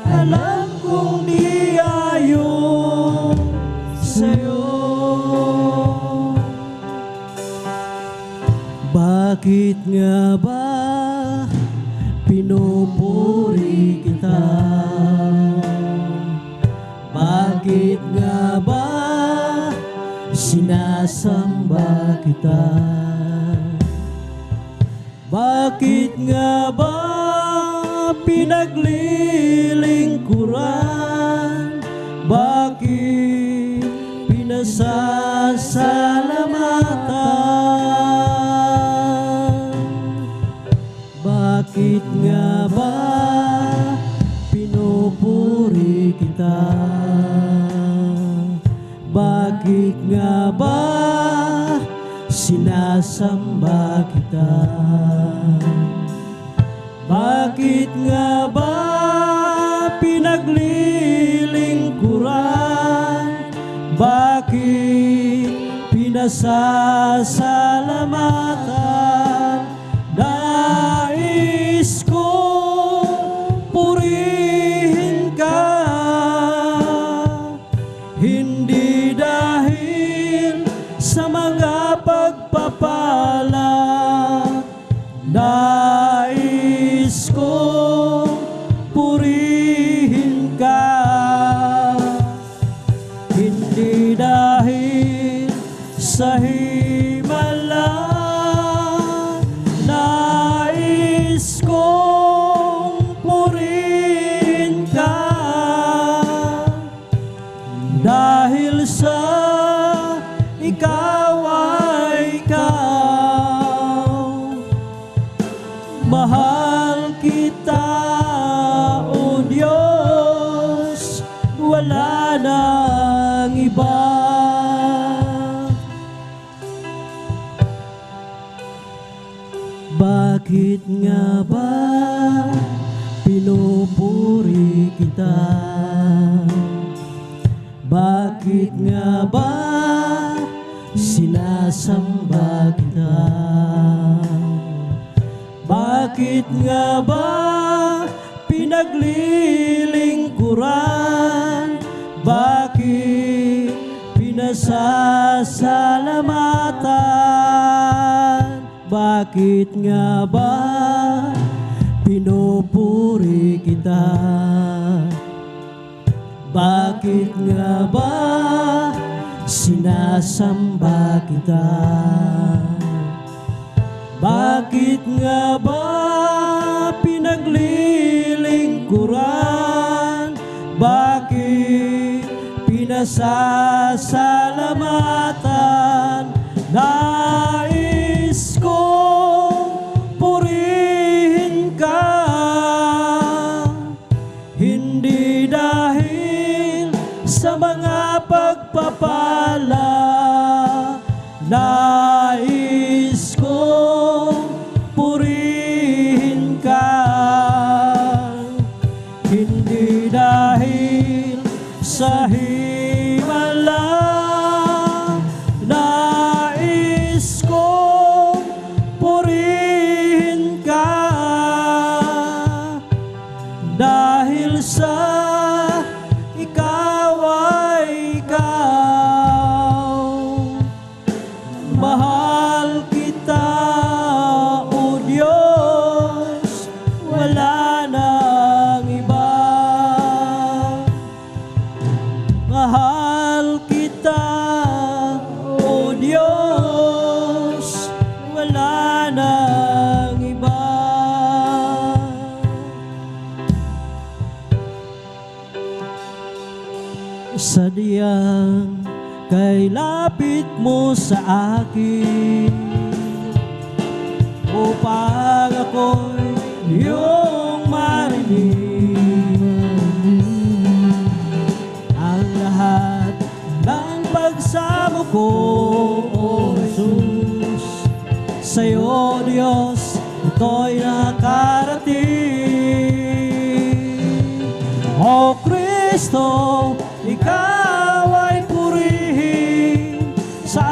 alam kong di ayon sa'yo. Bakit nga ba pinupuri kita? Bakit nga ba sinasamba kita? Bakit nga ba pinaglilingkuran? Bakit pinasasalamatan? Bakit nga ba pinupuri kita? Bakit nga ba sinasamba kita? Bakit nga ba pinaglilingkuran? Bakit pinasasalamatan? Nais ko nga ba pinupuri kita? Bakit nga ba sinasamba kita? Bakit nga ba pinaglilingkuran? Bakit pinasasalamatan? Bakit nga ba pinupuri kita? Bakit nga ba sinasamba kita? Bakit nga ba pinaglilingkuran? Bakit pinasasalamatan? Nais kong purihin ka, hindi dahil sa mga pagpapala. Nais kong purihin ka, hindi dahil sa himala. Nais kong purihin ka, dahil sa ikaw ay ikaw. Mahal kita, O Diyos, wala nang iba. Mahal kita, O Diyos, wala nang iba. Sadyang kay lapit mo sa akin, upang ako'y iyong marinig. Ang lahat ng pagsamo ko, O Jesus, sa'yo, Diyos, ito'y nakarating. O Kristo, ikaw ay purihin sa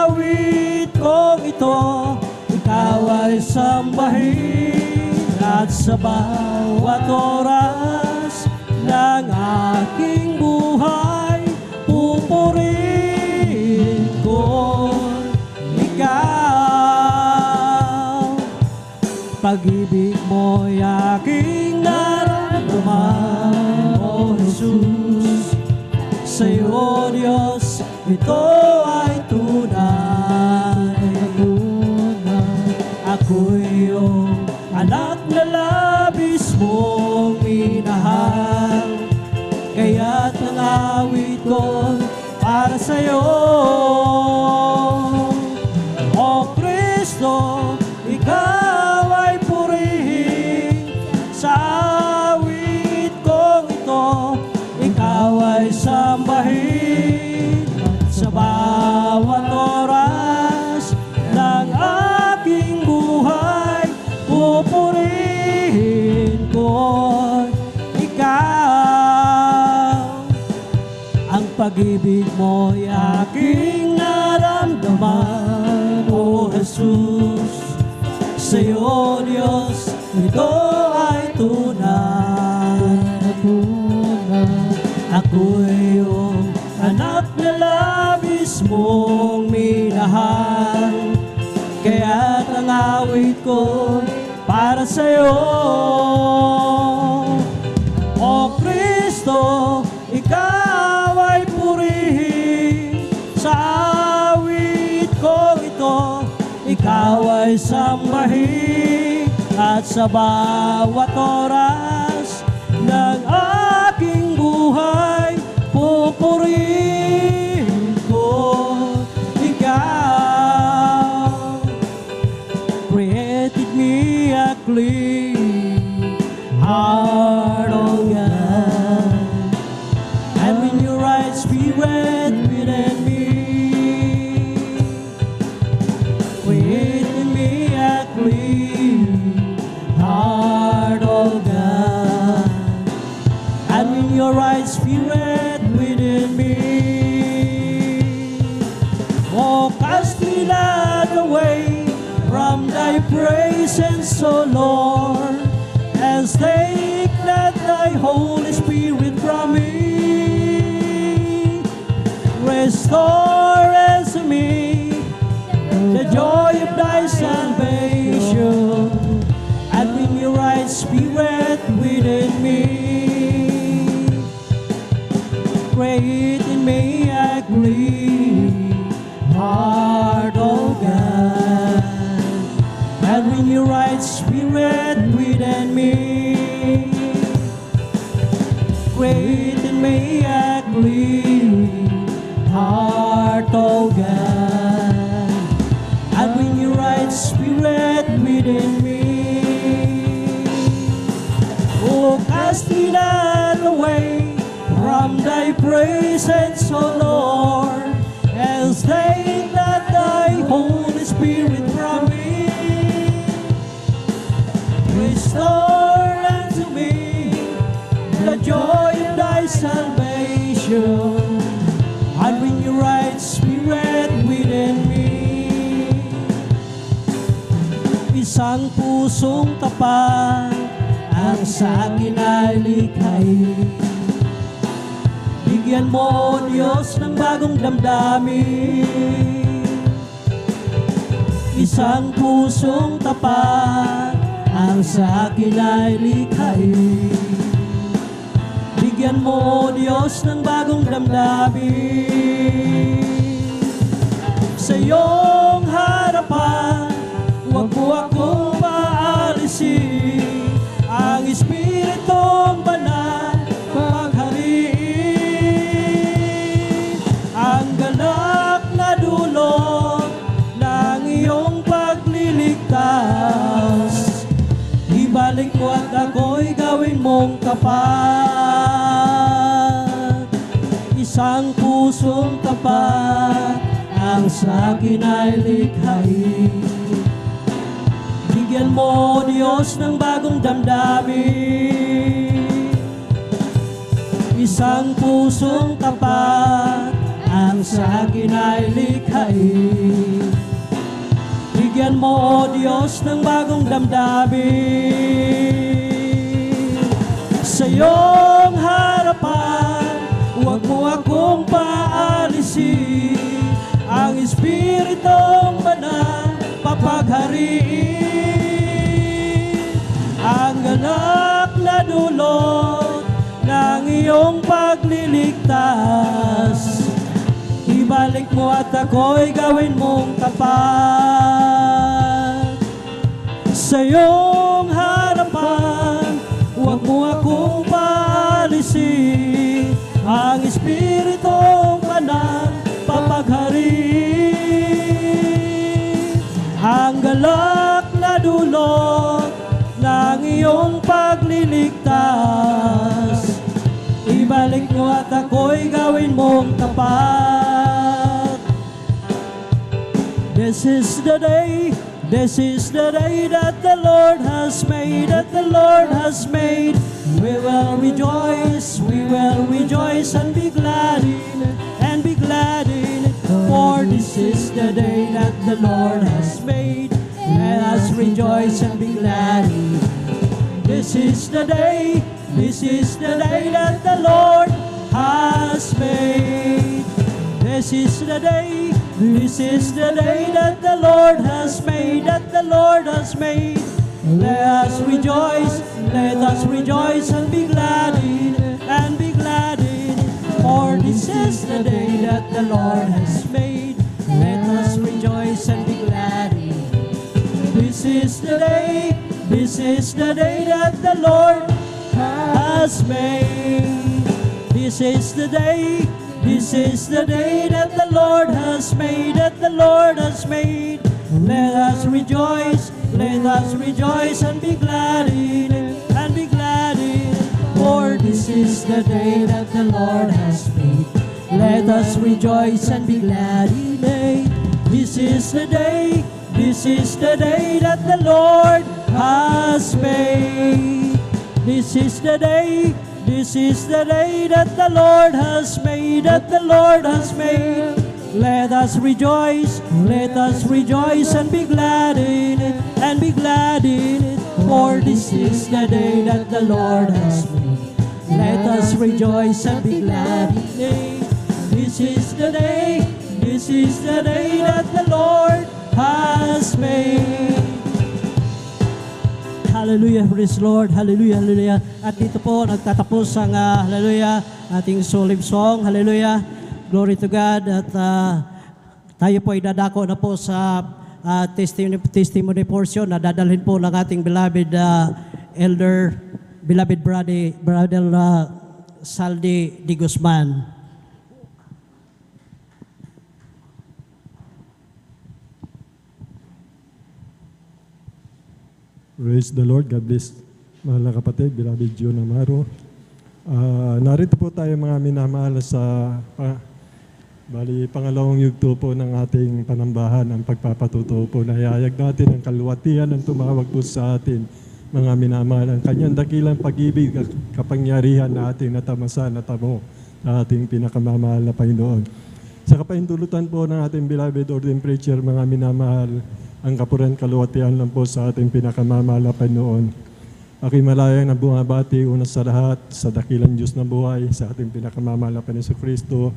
awit kong ito. Ikaw ay sambahin at sa bawat oras ng aking buhay pupurihin ko ikaw. Pag-ibig mo'y aking nararamdaman, O Jesus. Sa'yo, Diyos, ito ay tunay. Ako'y iyong anak na labis mong minahal, kaya't ang awit ko para sa'yo. O Kristo, ikaw ay purihin sa awit kong ito. Ikaw ay sambahin sa bawat oras ng aking buhay. Pupurihin ko ikaw. Ang pag-ibig mo'y aking naramdaman, O Jesus. Sa'yo, Diyos, ito ay tunay. Ako'y iyong anak na labis mong minahal, kaya't ang awit ko para sa'yo. O Kristo, ikaw ay purihin sa awit kong ito. Ikaw ay sambahin at sa bawat oras ng aking buhay pupurihin ko ikaw. Created me a clean heart, oh God, and when your right spirit within me. Created me a clean your right spirit within me. Oh, cast me not away from thy presence, O Lord, and take not thy Holy Spirit from me. Restore unto me the joy of thy salvation, and bring your right spirit within me. Create in me a clean heart, O God, and bring your right spirit within me. Create in me a clean heart, O God, and bring your right spirit within me. Oh, cast me not away from thy presence, O Lord, and take not thy Holy Spirit from me. Restore unto me the joy of thy salvation, and bring your right spirit within me. Isang pusong tapat ang sa akin ay likhay. Bigyan mo, Diyos, ng bagong damdamin. Isang pusong tapat ang sa akin ay likhay. Bigyan mo, Diyos, ng bagong damdamin. Sa iyong harapan, huwag mo akong paalisin. Ang Espiritong Banal paghariin. Ang galak na dulot ng iyong pagliligtas, ibalik mo at ako'y gawin mong tapat. Isang pusong tapat ang sa akin ay likhay. Bigyan mo, Diyos, ng bagong damdamin. Isang pusong tapat ang sa akin ay likhay. Bigyan mo, Diyos, ng bagong damdamin. Sa iyong harapan, huwag mo akong paalisin. Ang Espiritong Banal papaghariin. Ang galak na dulot ng iyong pagliligtas, ibalik mo at ako'y gawin mong tapat. Sa iyong harapan, huwag mo akong paalisin. Ang Espiritong Banal papaghariin. Ang galak na dulot ng iyong pagliligtas, ibalik mo at ako'y gawin mong tapat. This is the day that the Lord has made, that the Lord has made. We will rejoice and be glad in it, and be glad in it. For this is the day that the Lord has made. Let us rejoice and be glad in it. This is the day that the Lord has made. This is the day that the Lord has made, that the Lord has made. Let us rejoice and be glad in it, and be glad in it. For this is the day that the Lord has made. Let us rejoice and be glad in it. This is the day that the Lord has made. This is the day that the Lord has made, that the Lord has made. Let us rejoice and be glad in it, and be glad in it. For this is the day that the Lord has made. Let us rejoice and be glad in it. This is the day that the Lord has made. This is the day This is the day that the Lord has made, that the Lord has made. Let us rejoice and be glad in it, and be glad in it. For this is the day that the Lord has made. Let us rejoice and be glad in it. This is the day that the Lord has made. Hallelujah, praise Lord. Hallelujah, hallelujah. At dito po nagtatapos ang hallelujah, ating soul song. Hallelujah. Glory to God. At tayo po ay dadako na po sa testimony portion na dadalhin po ng ating beloved elder, beloved brother Saldi Di Guzman. Praise the Lord. God bless. Mahal na kapatid, beloved John Amaro. Narito po tayo mga minamahal sa pangalawang yugto po ng ating panambahan, ang pagpapatuto po. Nayayag natin ang kaluwatian ng tumawag po sa atin, mga minamahal. Ang kanyang dakilang pag-ibig at kapangyarihan na ating natamasan, natamo na ating pinakamamahal na Panginoon. Sa kapahintulutan po ng ating beloved ordained preacher, mga minamahal, ang kapuran kaluwatian lang po sa ating pinakamamahal na Panginoon. Ako'y malayang na bumabati una sa lahat, sa dakilang Diyos na buhay, sa ating pinakamamahal na Panginoon Kristo.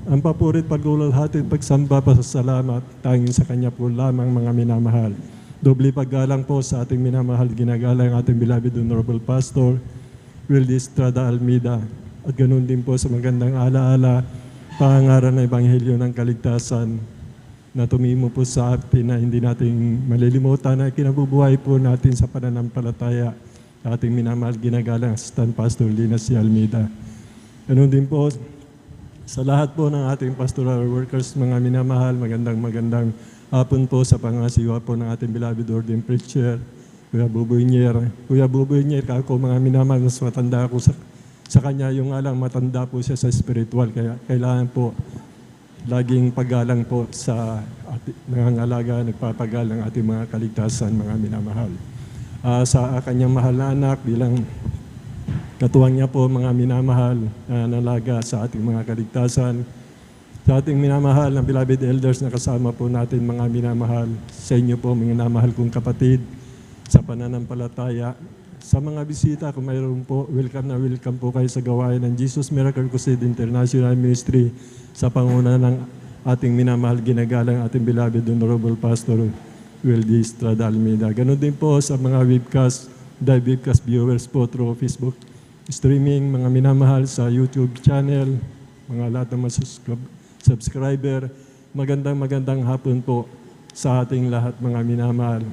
Ang papurit, paglulalhati at pagsamba, pasasalamat, tanging sa Kanya po lamang, mga minamahal. Doble paggalang po sa ating minamahal, ginagalang ating beloved Honorable Pastor, Wildy Estrada Almeida. At ganoon din po sa magandang alaala, pangangaral ng Ebanghelyo ng Kaligtasan, na tumimo po sa atin na hindi natin malilimutan na kinabubuhay po natin sa pananampalataya sa ating minamahal ginagalang Assistant Pastor Lina C. Almeida. Ganun din po sa lahat po ng ating pastoral workers, mga minamahal, magandang hapon po sa pangasiwa po ng ating beloved ordained preacher, Kuya Buboy Nyer. Kuya Buboy Nyer, ako mga minamahal, mas matanda ako sa kanya, yung alang matanda po siya sa spiritual, kaya kailangan po laging paggalang po sa nangangalaga, nagpapagal ng ating mga kaligtasan, mga minamahal. Sa kanyang mahal na anak, bilang katuwang niya po, mga minamahal, nalaga sa ating mga kaligtasan. Sa ating minamahal na beloved elders na kasama po natin, mga minamahal, sa inyo po, mga minamahal kong kapatid, sa pananampalataya. Sa mga bisita, kung mayroon po, welcome po kayo sa gawain ng Jesus Miracle Crusade International Ministry sa panguna ng ating minamahal ginagalang ating beloved Honorable Pastor Wildy Estrada Almeida. Ganon din po sa mga live webcast viewers po through Facebook streaming, mga minamahal sa YouTube channel, mga lahat ng mga subscriber. Magandang hapon po sa ating lahat, mga minamahal.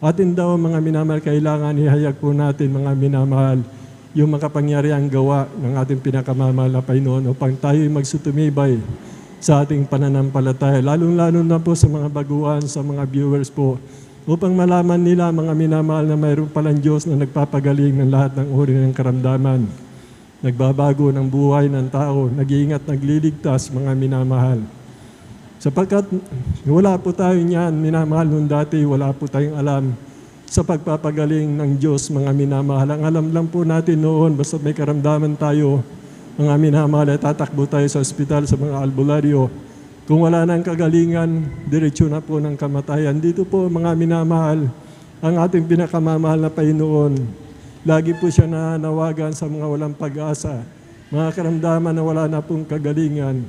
Atin daw, mga minamahal, kailangan ihayag po natin, mga minamahal, yung makapangyarihang gawa ng ating pinakamamahal na Panginoon upang tayo'y magsutumibay sa ating pananampalataya, lalong-lalo na po sa mga baguhan, sa mga viewers po, upang malaman nila, mga minamahal, na mayroon palang Diyos na nagpapagaling ng lahat ng uri ng karamdaman, nagbabago ng buhay ng tao, nag-iingat, nagliligtas, mga minamahal. Sapagkat wala po tayo niyan, minamahal, nung dati wala po tayong alam sa pagpapagaling ng Diyos, mga minamahal. Ang alam lang po natin noon, basta may karamdaman tayo, mga minamahal, tatakbo tayo sa ospital, sa mga albularyo. Kung wala nang kagalingan, diretsyo na po ng kamatayan. Dito po, mga minamahal, ang ating pinakamamahal na Panginoon, lagi po siya nanawagan sa mga walang pag-asa, mga karamdaman na wala na pong kagalingan,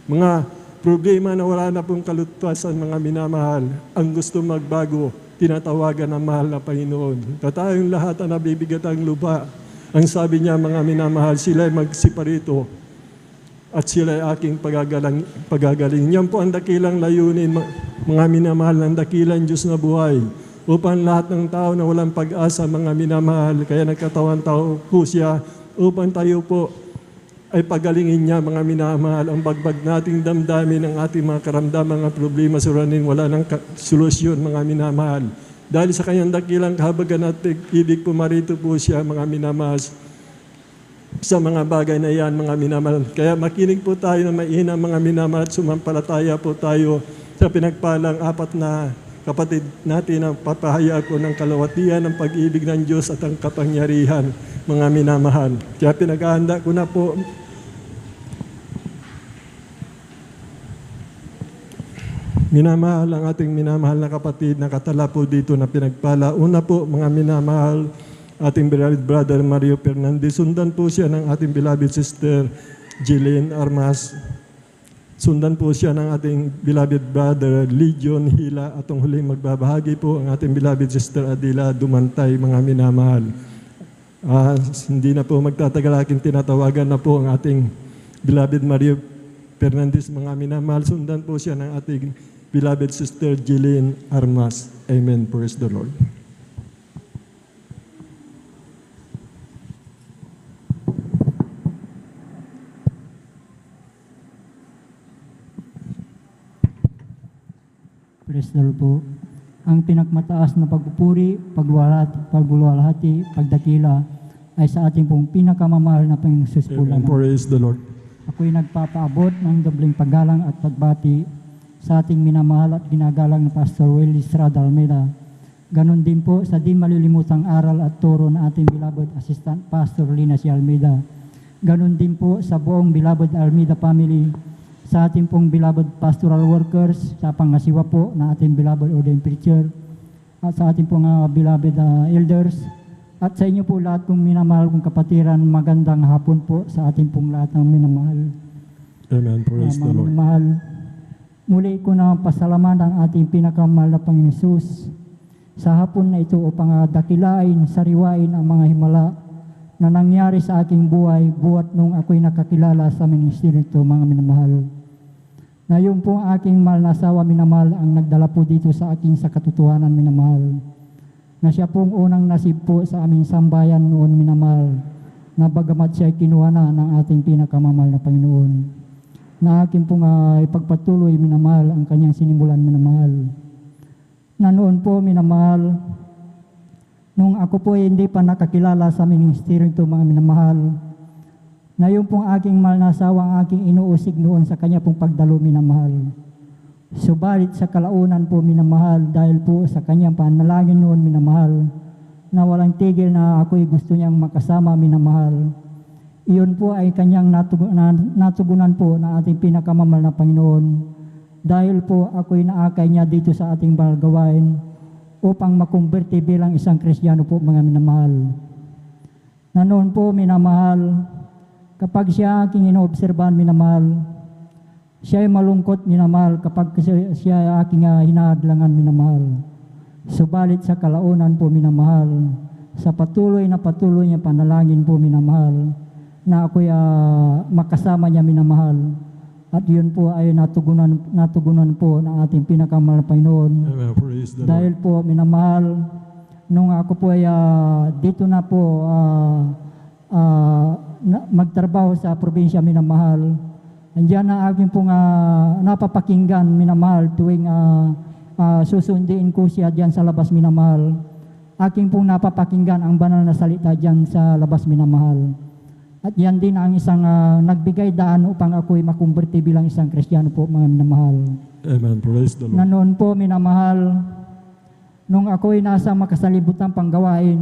mga problema na wala na pong kalutasan, mga minamahal, ang gusto magbago, tinatawagan ng mahal na Panginoon. Tayong lahat ang nabibigat ang lupa. Ang sabi niya, mga minamahal, sila ay magsiparito at sila ay aking pagagaling. Yan po ang dakilang layunin, mga minamahal, ng dakilang Diyos na buhay. Upang lahat ng tao na walang pag-asa, mga minamahal, kaya nagkatawan tao po siya, upang tayo po ay pagalingin niya, mga minamahal, ang bagbag nating damdamin ng ating mga karamdaman, mga problema, suranin, wala nang solusyon, mga minamahal. Dahil sa kanyang dakilang kahabagan at ibig pumarito po siya, mga minamahal, sa mga bagay na yan, mga minamahal. Kaya makinig po tayo na mainam, mga minamahal, at sumampalataya po tayo sa pinagpalang 4 na kapatid natin ang papahayag ko ng kalawatian ng pag-ibig ng Diyos at ang kapangyarihan, mga minamahal. Kaya pinaghahanda ko na po minamahal ang ating minamahal na kapatid na katala po dito na pinagpala. Una po, mga minamahal, ating beloved brother Mario Fernandez. Sundan po siya ng ating beloved sister Jillian Armas. Sundan po siya ng ating beloved brother Legion Hila. At ang huling magbabahagi po ang ating beloved sister Adila Dumantay, mga minamahal. Hindi na po magtatagal, aking tinatawagan na po ang ating beloved Mario Fernandez, mga minamahal. Sundan po siya ng ating beloved sister Jillian Armas. Amen. Praise the Lord. Praise the Lord po. Ang pinakmataas na pagpupuri, pagluwalhati, pagdakila ay sa ating pong pinakamamahal na Panginoong Jesus po Amen. lamang. Praise the Lord. Ako'y nagpapaabot ng dobling paggalang at pagbati sa ating minamahal at ginagalang na Pastor Willie Estrada Almeida. Ganon din po sa di malilimutang aral at turo na ating beloved Assistant Pastor Lina C. Almeida. Ganon din po sa buong beloved Almeida family, sa ating pong beloved pastoral workers, sa pangasiwa po na ating beloved ordained preacher, at sa ating pong beloved elders, at sa inyo po lahat kong minamahal kong kapatiran, magandang hapon po sa ating pong lahat ng minamahal. Amen. Praise the Lord. Mahal, muli ko na pasalamat ang ating pinakamahal na Panginoon Jesus sa hapon na ito upang dakilain, sariwain ang mga himala na nangyari sa aking buhay buhat nung ako'y nakakilala sa ministeryo ito, mga minamahal. Ngayon po ang aking mahal na asawa, minamahal, ang nagdala po dito sa akin sa katotohanan, minamahal, na siya pong unang nasib po sa aming sambayan noon, minamahal, na bagamat siya kinuha na ng ating pinakamamahal na Panginoon, na aking pong ipagpatuloy, minamahal, ang kanyang sinimulan, minamahal. Na noon po, minamahal, nung ako po hindi pa nakakilala sa ministeryo ito, mga minamahal, na yung pong aking mahal na asawa ang aking inuusig noon sa kanya pong pagdalo, minamahal. Subalit sa kalaunan po, minamahal, dahil po sa kanyang panalangin noon, minamahal, na walang tigil na ako'y gusto niyang makasama, minamahal. Iyon po ay kanyang natugunan po na ating pinakamamahal na Panginoon, dahil po ako'y naakay niya dito sa ating balgawain upang makumberte bilang isang Kristiyano po, mga minamahal. Na noon po, minamahal, kapag siya aking inoobserbahan, minamahal, siya ay malungkot, minamahal, kapag siya ay aking hinahadlangan, minamahal. Subalit sa kalaunan po, minamahal, sa patuloy niya panalangin po, minamahal, na ako'y makasama niya, minamahal. At yun po ay natugunan po ng ating pinakamahal na Panginoon. Amen. Praise the Dahil Lord. po, minamahal, nung ako po ay dito na po magtrabaho sa probinsya, minamahal, andiyan na aking pong napapakinggan, minamahal, tuwing susundiin ko siya diyan sa labas, minamahal. Aking pong napapakinggan ang banal na salita diyan sa labas, minamahal. At yan din ang isang nagbigay daan upang ako'y makumberte bilang isang Kristiyano po, mga minamahal. Amen. Praise the Na Lord. noon po, minamahal, nung ako'y nasa makasalibutan panggawain,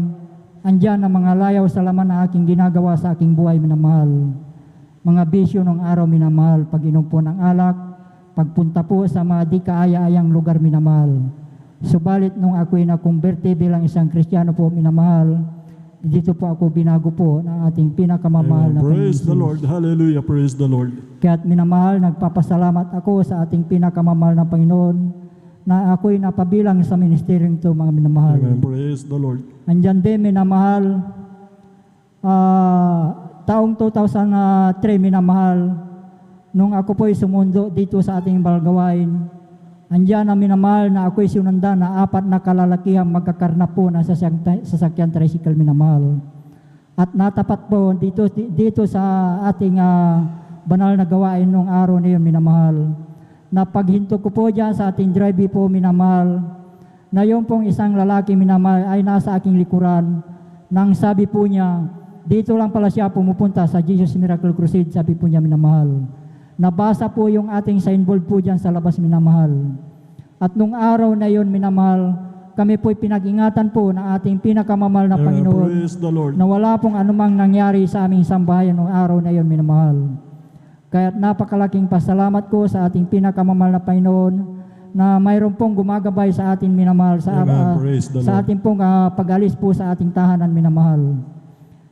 andyan ang mga layaw sa laman na aking ginagawa sa aking buhay, minamahal. Mga bisyo ng araw, minamahal, pag-inom po ng alak, pagpunta po sa mga di kaaya-ayang lugar, minamahal. Subalit nung ako'y nakumberte bilang isang Kristiyano po, minamahal, dito po ako binago po ng ating pinakamamahal na Amen. Praise the Panginoon. Lord. Hallelujah. Praise the Lord. Kaya't minamahal, nagpapasalamat ako sa ating pinakamamahal na Panginoon na ako'y napabilang sa ministeryong ito, mga minamahal. Amen. Praise the Lord. Andyan din, minamahal, taong 2003, minamahal, nung ako po'y sumundo dito sa ating balgawain, andyan na, minamahal, na ako'y sinundan na 4 na kalalakihang magkakarna po na sasakyan tricycle, minamahal. At natapat po dito sa ating banal na gawain nung araw na yun, minamahal, na paghinto ko po dyan sa ating drive po, minamahal, na yung pong isang lalaki, minamahal, ay nasa aking likuran, nang sabi po niya, dito lang pala siya pumupunta sa Jesus Miracle Crusade, sabi po niya, minamahal. Nabasa po yung ating signboard po dyan sa labas, minamahal. At nung araw na yon, minamahal, kami po'y pinag-ingatan po ng ating pinakamamahal na Panginoon Praise the Lord. na wala pong anumang nangyari sa aming sambahayan nung araw na yon, minamahal. Kaya napakalaking pasalamat ko sa ating pinakamamahal na Panginoon na mayroon pong gumagabay sa atin, minamahal, Amen. Praise the sa Lord. ating pong pag-alis po sa ating tahanan, minamahal.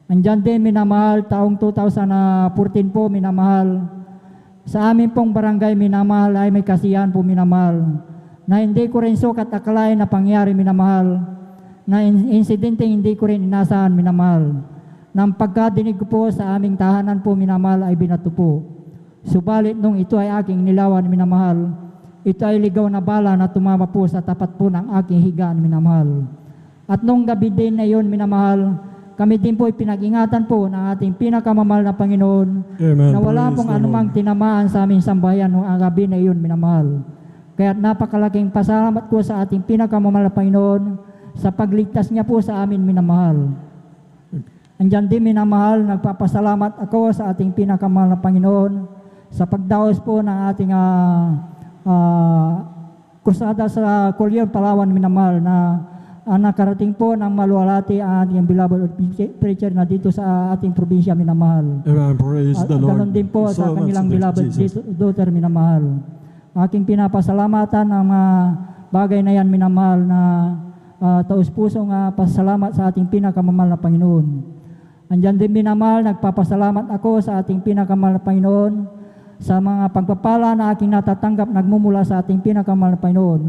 Andyan din, minamahal, taong 2014 po, minamahal, sa amin pong barangay, minamahal, ay may kasiyahan po, minamahal, na hindi ko rin sukat akalain na pangyari, minamahal, na insidente hindi ko rin inasahan, minamahal. Nang pagkadinig ko po sa aming tahanan po, minamahal, ay binato po. Subalit nung ito ay aking nilawan, minamahal, ito ay ligaw na bala na tumama po sa tapat po ng aking higaan, minamahal. At nung gabi din na yun, minamahal, kami din po ay pinag-ingatan po ng ating pinakamamahal na Panginoon Amen. na wala Praise pong the anumang Lord. tinamaan sa aming sambahayan noong gabi na iyon, minamahal. Kaya napakalaking pasalamat ko sa ating pinakamamahal na Panginoon sa pagligtas niya po sa amin, minamahal. Andyan din, minamahal, nagpapasalamat ako sa ating pinakamamahal na Panginoon sa pagdaos po ng ating krusada sa Collier, Palawan, minamahal, na nakarating po ng maluwalhati ang ating beloved preacher na dito sa ating probinsya, minamahal. Amen. Praise the Lord. Ganon din po sa So much kanilang to beloved Jesus. daughter, minamahal. Aking pinapasalamatan ang mga bagay na yan, minamahal, na taus-pusong pasalamat sa ating pinakamamahal na Panginoon. Andyan din, minamahal, nagpapasalamat ako sa ating pinakamamahal na Panginoon sa mga pagpapala na aking natatanggap nagmumula sa ating pinakamamahal na Panginoon,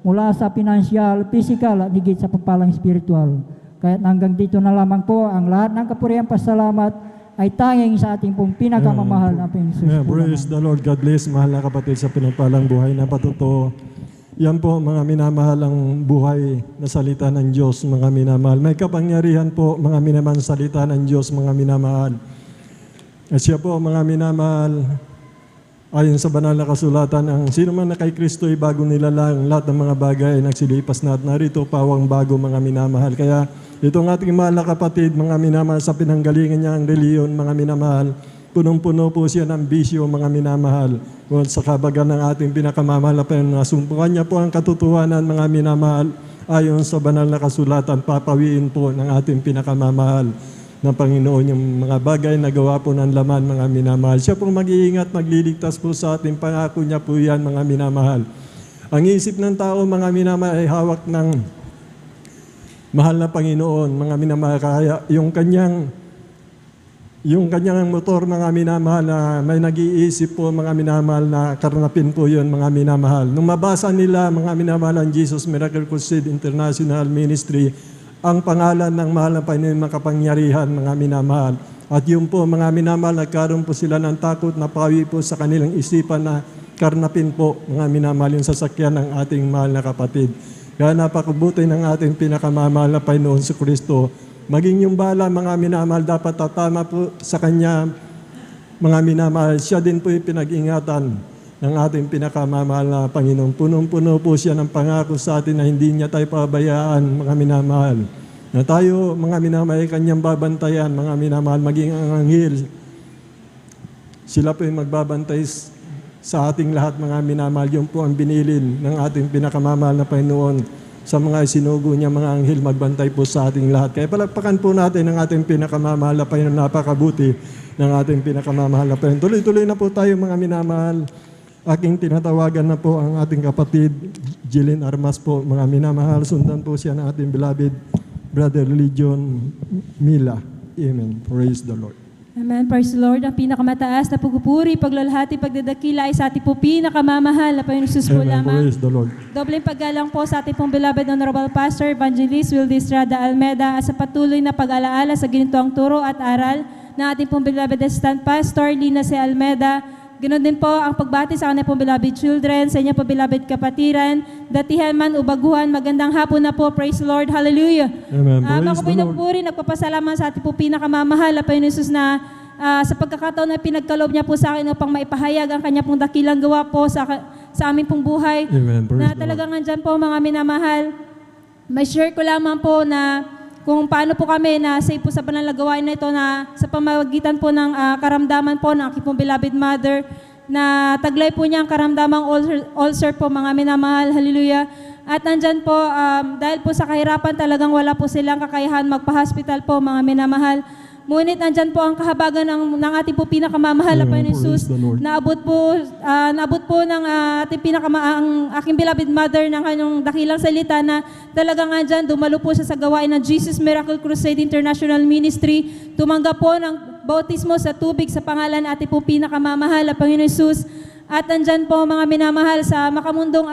mula sa pinansyal, physical at higit sa pagpalang spiritual. Kaya hanggang dito na lamang po ang lahat ng kapurihan pasalamat ay tanging sa ating pong pinakamamahal na Panginoon. Amen. Praise the Lord. God bless, mahal na kapatid, sa pinagpalang buhay na patuto. Yan po, mga minamahal, ang buhay na salita ng Diyos, mga minamahal. May kapangyarihan po, mga minamahal, salita ng Diyos, mga minamahal. At siya po, mga minamahal, ayon sa banal na kasulatan, ang sino man na kay Kristo ay bago nilalang, lahat ng mga bagay ay nagsilipas na at narito pawang bago, mga minamahal. Kaya itong ating mahal na kapatid, mga minamahal, sa pinanggalingan niya ang reliyon, mga minamahal, punong-puno po siya ng bisyo, mga minamahal. At sa kabagan ng ating pinakamamahal na Panginoon, nasumpungan niya po ang katotohanan, mga minamahal, ayon sa banal na kasulatan, papawiin po ng ating pinakamamahal ng Panginoon yung mga bagay na gawa po ng laman, mga minamahal. Siya pong mag-iingat, magliligtas po sa ating pangako niya po yan, mga minamahal. Ang isip ng tao, mga minamahal, ay hawak ng mahal na Panginoon, mga minamahal. Kaya yung kanyang motor, mga minamahal, na may nag-iisip po, mga minamahal, na karnapin po yun, mga minamahal. Nung mabasa nila, mga minamahal, ang Jesus Miracle Crusade International Ministry, ang pangalan ng mahal na Panginoon, makapangyarihan, mga minamahal. At yun po, mga minamahal, nagkaroon po sila ng takot na pawi po sa kanilang isipan na karnapin po, mga minamahal, yung sasakyan ng ating mahal na kapatid. Kaya napakabuti ng ating pinakamamahal na Panginoon si Kristo. Maging yung bala, mga minamahal, dapat tatama po sa Kanya, mga minamahal. Siya din po yung pinag-ingatan ng ating pinakamamahal na Panginoon. Punong-puno po siya ng pangako sa atin na hindi niya tayo pabayaan, mga minamahal. Na tayo, mga minamahal, Kanyang babantayan, mga minamahal, maging ang anghel. Sila po yung magbabantay sa ating lahat, mga minamahal. Yun po ang binilin ng ating pinakamamahal na Panginoon. Sa mga isinugo niya, mga anghel, magbantay po sa ating lahat. Kaya palagpakan po natin ang ating pinakamamahal na Panginoon. Napakabuti ng ating pinakamamahal na Panginoon. Tuloy-tuloy na po tayo, mga minamahal. Aking tinatawagan na po ang ating kapatid, Jillian Armas po, mga minamahal. Sundan po siya ng ating beloved Brother Legion Mila. Amen. Praise the Lord. Amen. Praise the Lord. Ang pinakamataas na pagpupuri, paglalahati, pagdadakila ay sa ating po pinakamamahal na Panginoon Jesus po Amen. lamang. Praise the Lord. Dobleng paggalang po sa ating pong beloved Honorable Pastor Evangelist Wildy Estrada Almeda at sa patuloy na pag-alaala sa ginitoang turo at aral ng ating pong beloved Assistant Pastor Lina C. Almeda. Ganoon din po ang pagbati sa kanilang pong beloved children, sa inyo po beloved kapatiran, datihan man o baguhan, magandang hapon na po. Praise the Lord. Hallelujah. Amen. Praise Ako po the Lord. nagpuri, nagpapasalamat sa ating po pinakamamahal na Panginoon Jesus na sa pagkakataon na pinagkaloob niya po sa akin upang maipahayag ang kanya pong dakilang gawa po sa aming pong buhay. Amen. Praise Na the talagang andyan po mga minamahal. May share ko lamang po na kung paano po kami na safe po sa banal na gawain na ito na sa pamamagitan po ng karamdaman po ng aking pong beloved mother na taglay po niya ang karamdamang ulcer po, mga minamahal. Hallelujah. At nandyan po, dahil po sa kahirapan talagang wala po silang kakayahan magpa-hospital po, mga minamahal. Ngunit nandyan po ang kahabagan ng ating po pinakamamahal na Panginoon Jesus. Naabot po ng ang aking beloved mother ng kanyang dakilang salita na talagang nandyan, dumalo po siya sa gawain ng Jesus Miracle Crusade International Ministry. Tumanggap po ng bautismo sa tubig sa pangalan ating po pinakamamahal na Panginoon Jesus. At nandyan po, mga minamahal, sa makamundong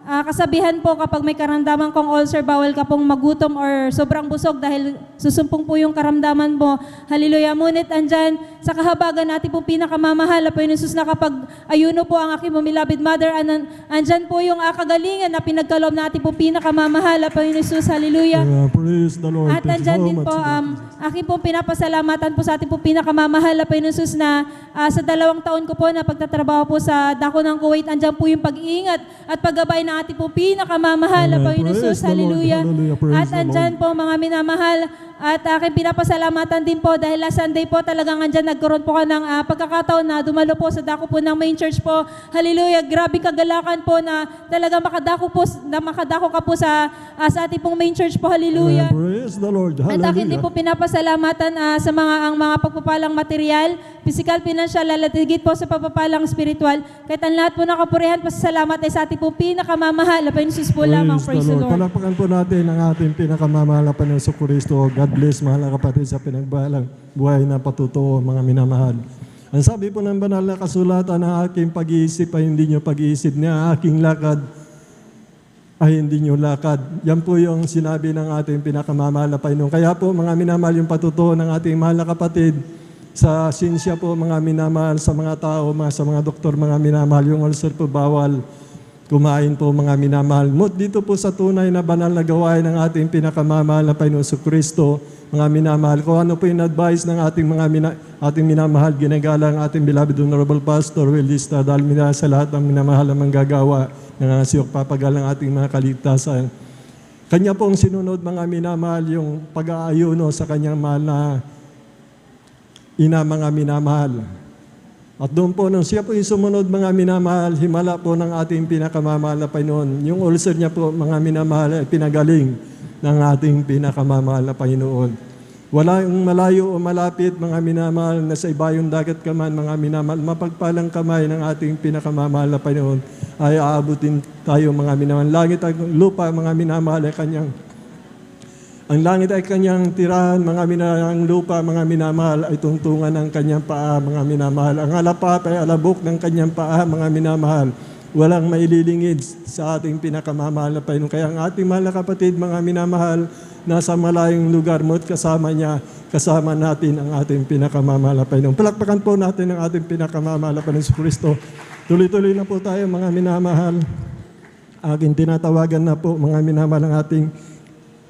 kasabihan po, kapag may karamdaman kong ulcer, bawal ka pong magutom or sobrang busog dahil susumpong po yung karamdaman mo. Hallelujah. Ngunit andyan sa kahabagan natin po pinakamamahal na Panginoon Jesus, na kapag ayuno po ang aking beloved mother, andyan po yung kagalingan na pinagkaloob natin po pinakamamahal na Panginoon Jesus. Hallelujah. Praise the Lord. At andyan din po, aking pong pinapasalamatan po sa ating po pinakamamahal na Panginoon Jesus, na sa 2 taon ko po na pagtatrabaho po sa dako ng Kuwait, andyan po yung pag-iingat at paggabay ng ating po pinakamamahal na Panginoon Jesus. Hallelujah. At andyan po, mga minamahal, at aking pinapasalamatan din po dahil last Sunday po talagang andyan nagkaroon po ka ng pagkakataon na dumalo po sa dako po ng main church po. Hallelujah. Grabe kagalakan po na talagang makadako ka po sa ating pong main church po. Hallelujah. Praise the Lord. At akin din po pinapasalamatan sa ang mga pagpapalang material, physical, financial, lalatigit po sa pagpapalang spiritual. Kahit ang lahat po ng kapurihan, pasasalamat ay sa ating po pinakamamahal na Panginoon Jesus po lamang. Praise the Lord. Palakpakan po natin ang ating pinakamamahal na Panginoon Kristo. God bless, mahal na kapatid, sa pinagbahalang buhay na patutuo, mga minamahal. Ang sabi po ng banal na kasulatan, ang aking pag-iisip ay hindi nyo pag-iisip niya, aking lakad ay hindi nyo lakad. Yan po yung sinabi ng ating pinakamamahal na Panginoon. Kaya po, mga minamahal, yung patutuo ng ating mahal na kapatid, sa sinsya po, mga minamahal, sa mga tao, sa mga doktor, mga minamahal, yung ulcer po bawal kumain po, mga minamahal. Dito po sa tunay na banal na gawain ng ating pinakamamahal na Panginoon Kristo, mga minamahal, kung ano po yung advice ng ating ating minamahal, ginagala ang ating beloved Honorable Pastor Will Estrada Almeida sa lahat ng minamahal na manggagawa ng siyok papagal ng ating mga kaligtasan. Kanya pong sinunod, mga minamahal, yung pag-aayuno sa kanyang mahal na ina, mga minamahal. At doon po, nung siya po yung sumunod, mga minamahal, himala po ng ating pinakamamahal na Panginoon. Yung ulcer niya po, mga minamahal, ay pinagaling ng ating pinakamamahal na Panginoon. Wala yung malayo o malapit, mga minamahal, na sa ibayong dagat ka man, mga minamahal, mapagpalang kamay ng ating pinakamamahal na Panginoon ay aabutin tayo, mga minamahal. Langit at lupa, mga minamahal, ay kanyang ang langit ay kanyang tirahan, mga minamahal. Ang lupa, mga minamahal, ay tungtungan ng kanyang paa, mga minamahal. Ang alapat ay alabok ng kanyang paa, mga minamahal. Walang maililingid sa ating pinakamamahal na Panginoon. Kaya ang ating mahal na kapatid, mga minamahal, nasa malayong lugar mo at kasama niya, kasama natin ang ating pinakamamahal na Panginoon. Palakpakan po natin ang ating pinakamamahal na Panginoon Kristo. Tuloy-tuloy na po tayo, mga minamahal. Aking tinatawagan na po, mga minamahal, ang ating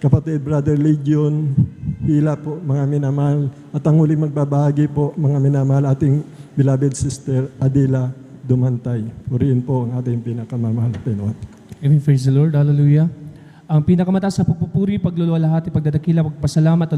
kapatid, Brother Legion Hila po, mga minamahal. At ang huling magbabahagi po, mga minamahal, ating beloved sister Adila Dumantay. Purihin po ang ating pinakamamahal na Panginoon. Amen. Praise the Lord. Hallelujah. Ang pinakamataas sa pagpupuri, pagluluwalhati, pagdadakila, pagpasalamat,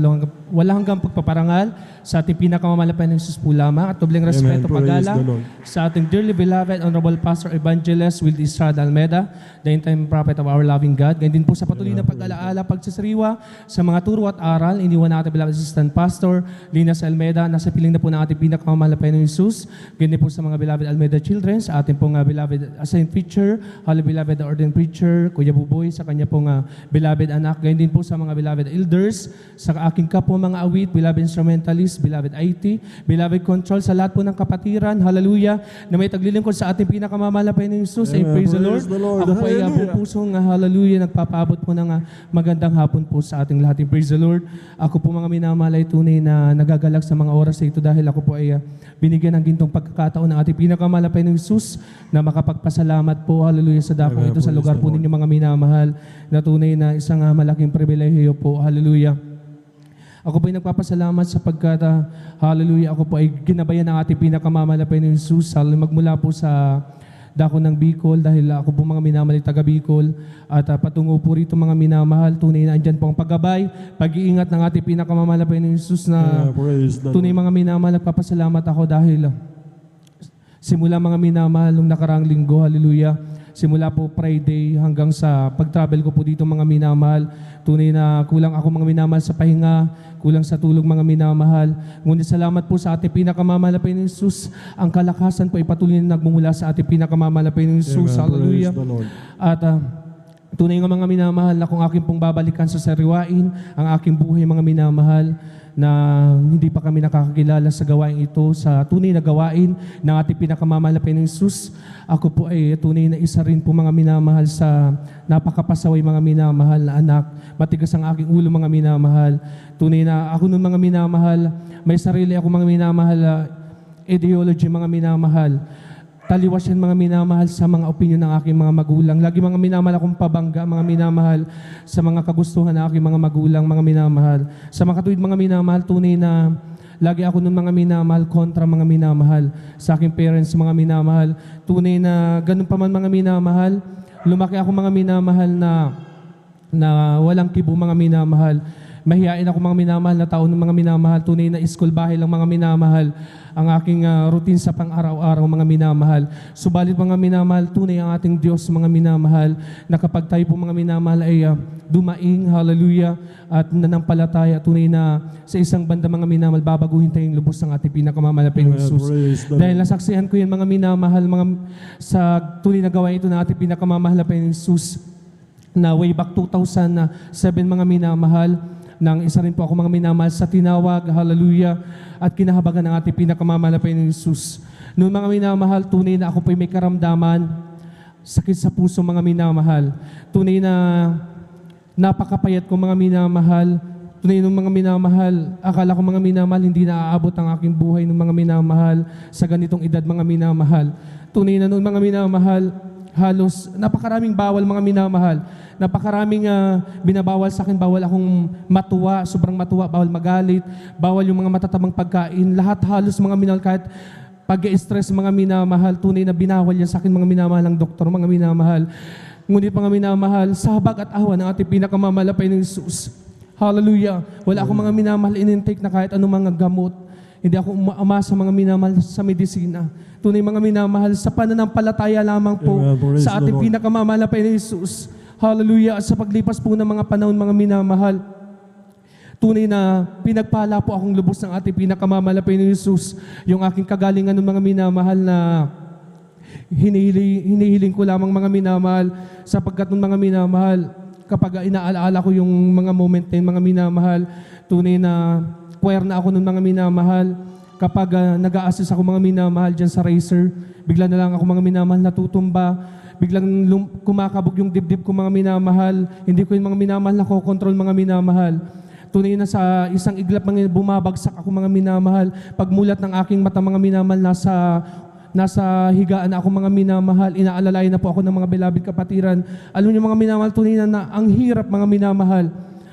wala hanggang pagpaparangal sa ating pinakamamahal na Panginoon Jesus po lamang at dobleng respeto, paggalang sa ating dearly beloved Honorable Pastor Evangelist Will Estrada Almeida, the end-time prophet of our loving God. Ganyan din po sa patuloy na pag-alaala, pagsasariwa sa mga turo at aral, iniwan natin beloved Assistant Pastor Linas Almeida, nasa piling na po ng ating pinakamamahal na Panginoon Jesus. Ganyan din po sa mga beloved Almeida children, sa ating pong beloved assigned preacher, holy beloved ordained preacher, Kuya Buboy, sa kanya pong beloved anak, gayon din po sa mga beloved elders, sa aking kapwa mga awit, beloved instrumentalist, beloved IT, beloved control, sa lahat po ng kapatiran, hallelujah, na may taglilingkod sa ating pinakamamahal na Panginoon Jesus. Amen. Praise the Lord. Ako po ay pusong hallelujah, nagpapaabot po ng magandang hapon po sa ating lahat. Praise the Lord. Ako po, mga minamahal, ay tunay na nagagalak sa mga oras na ito dahil ako po ay binigyan ng gintong pagkakataon ng ating pinakamamahal na Panginoon Jesus na makapagpasalamat po, hallelujah, sa dakong ito sa lugar po ninyo, mga minamahal, na tunay na isang malaking pribilehiyo po. Hallelujah. Ako po ay nagpapasalamat sapagkat, hallelujah, ako po ay ginabayan ng ating pinakamamahal na Panginoon Jesus magmula po sa dako ng Bicol dahil ako po, mga minamahal, taga Bicol at patungo po rito, mga minamahal, tunay na andyan po ang paggabay, pag-iingat ng ating pinakamamahal na Panginoon Jesus na tunay, mga minamahal, nagpapasalamat ako dahil Simula mga minamahal nung nakaraang linggo, hallelujah. Simula po Friday hanggang sa pag-travel ko po dito mga minamahal. Tunay na kulang ako mga minamahal sa pahinga, kulang sa tulog mga minamahal. Ngunit salamat po sa ating pinakamamahal na Panginoon Jesus. Ang kalakasan po ay patuloy na nagmumula sa ating pinakamamahal na Panginoon Jesus. Amen. Hallelujah. Praise the Lord. At tunay nga mga minamahal na kung aking pong babalikan sa sariwain, ang aking buhay mga minamahal, na hindi pa kami nakakakilala sa gawain ito, sa tunay na gawain ng ating pinakamamahal na Panginoong Jesus. Ako po ay tunay na isa rin po mga minamahal sa napakapasaway mga minamahal na anak. Matigas ang aking ulo mga minamahal. Tunay na ako nun mga minamahal, may sarili ako mga minamahal ideology mga minamahal. Taliwas yan mga minamahal sa mga opinion ng aking mga magulang. Lagi mga minamahal akong pabangga, mga minamahal sa mga kagustuhan ng aking mga magulang, mga minamahal. Sa mga katuwid mga minamahal, tunay na lagi ako nun mga minamahal kontra mga minamahal. Sa aking parents, mga minamahal. Tunay na ganun pa man mga minamahal. Lumaki ako mga minamahal na walang kibo mga minamahal. Mahihain ako mga minamahal na tao ng mga minamahal. Tunay na school bahay lang mga minamahal. Ang aking routine sa pang-araw-araw mga minamahal. Subalit mga minamahal, tunay ang ating Diyos mga minamahal, na kapag tayo po mga minamahal ay dumaing, hallelujah, at nanampalataya, tunay na sa isang banda mga minamahal, babaguhin tayong lubos ng ating pinakamamahal na Panginoon Jesus. Praise the Dahil nasaksihan ko yan mga minamahal, sa tunay na gawain ito na ating pinakamamahal na Panginoon Jesus, na way back 2007 mga minamahal, nang isa rin po ako mga minamahal sa tinawag, hallelujah, at kinahabagan ng ating pinakamamahal na Panginoon Jesus. Noon mga minamahal, tunay na ako po'y may karamdaman, sakit sa puso mga minamahal. Tunay na napakapayat ko mga minamahal. Tunay nung mga minamahal, akala ko mga minamahal, hindi na aabot ang aking buhay ng mga minamahal sa ganitong edad mga minamahal. Tunay na noon mga minamahal, halos napakaraming bawal mga minamahal. Napakaraming binabawal sa akin, bawal akong matuwa, sobrang matuwa, bawal magalit, bawal yung mga matatamang pagkain, lahat halos mga minamahal, kahit pag-stress mga minamahal, tunay na binawal yan sa akin mga minamahal ng doktor, mga minamahal. Ngunit mga minamahal, sabag at awa ng ating pinakamamahal na Panginoong Jesus. Hallelujah. Wala akong mga minamahal in-intake na kahit anong mga gamot. Hindi ako umasa mga minamahal sa medisina. Tunay mga minamahal, sa pananampalataya lamang po sa ating pinakamamahal na Panginoong Jesus. Hallelujah. At sa paglipas po ng mga panahon mga minamahal, tunay na pinagpala po akong lubos ng ating pinakamamahal na Panginoong Jesus. Yung aking kagalingan ng mga minamahal na hinihiling ko lamang mga minamahal, sapagkat ng mga minamahal, kapag inaalaala ko yung mga moment na yung mga minamahal, tunay na puwer na ako ng mga minamahal. Kapag nag-a-assist ako mga minamahal dyan sa racer, bigla na lang ako mga minamahal natutumba, biglang kumakabog yung dibdib ko mga minamahal, hindi ko yung mga minamahal na kontrol mga minamahal. Tunay na sa isang iglap mga bumabagsak ako mga minamahal, pagmulat ng aking mata mga minamahal, nasa higaan na ako mga minamahal, inaalalayan na po ako ng mga beloved kapatiran. Alam niyo mga minamahal, tunay na ang hirap mga minamahal.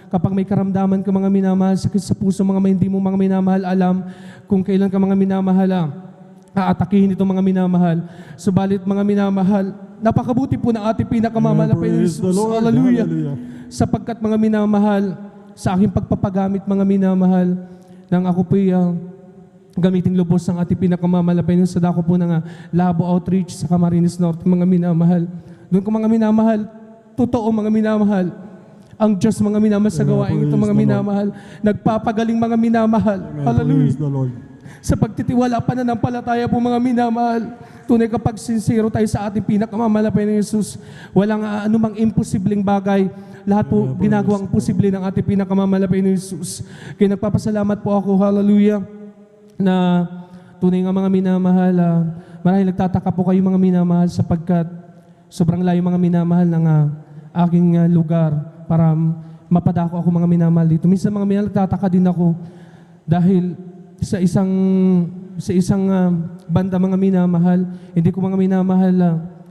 Kapag may karamdaman ka mga minamahal, sakit sa puso mga hindi mo mga minamahal alam kung kailan ka mga minamahal aatakihin ito mga minamahal. Subalit mga minamahal, napakabuti po ng ating pinakamamahal na Panginoon Jesus. Hallelujah. Sapagkat mga minamahal, sa aking pagpapagamit mga minamahal, nang ako po'y gamitin lubos ng ating pinakamamahal na Panginoon sa dako po ng Labo Outreach sa Camarines Norte mga minamahal. Doon ko mga minamahal, totoo mga minamahal, ang Diyos mga minamahal sa gawain ito mga minamahal, nagpapagaling mga minamahal. Hallelujah. Sa pagtitiwala, pananampalataya po mga minamahal, tunay kapag sincero tayo sa ating pinakamamahal na Panginoon Jesus, walang anumang imposibleng bagay, lahat po ginagawang posible ng ating pinakamamahal na Panginoon Jesus. Kaya nagpapasalamat po ako, hallelujah, na tunay nga mga minamahal, marahil nagtataka po kayo mga minamahal sapagkat sobrang layo mga minamahal ng aking lugar para mapadako ako mga minamahal dito. Minsan mga minamahal, nagtataka din ako dahil sa isang banda mga minamahal, hindi ko mga minamahal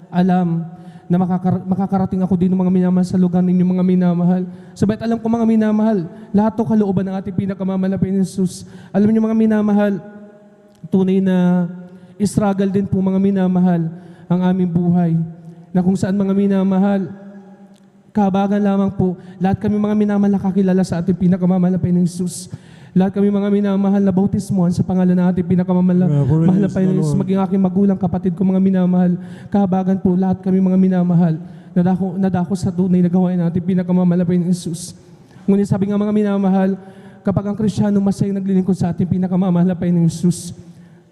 alam na makakarating ako din ng mga minamahal sa lugar ninyo mga minamahal. Saba't alam ko mga minamahal, lahat to kalooban ng ating pinakamamahal na Panginoon Jesus. Alam niyo mga minamahal, tunay na struggle din po mga minamahal ang aming buhay. Na kung saan mga minamahal, kahabagan lamang po, lahat kami mga minamahal nakakilala sa ating pinakamamahal na Panginoon Jesus. Lahat kami mga minamahal na bautismuhan sa pangalan ng ating pinakamamahal na Panginoon Jesus, maging aking magulang, kapatid ko mga minamahal, kahabagan po lahat kami mga minamahal, nadako sa tunay na gawain natin pinakamamahal na Panginoon Jesus. Ngunit sabi nga mga minamahal, kapag ang Kristiyano masayang naglilingkod sa ating pinakamamahal na Panginoon Jesus,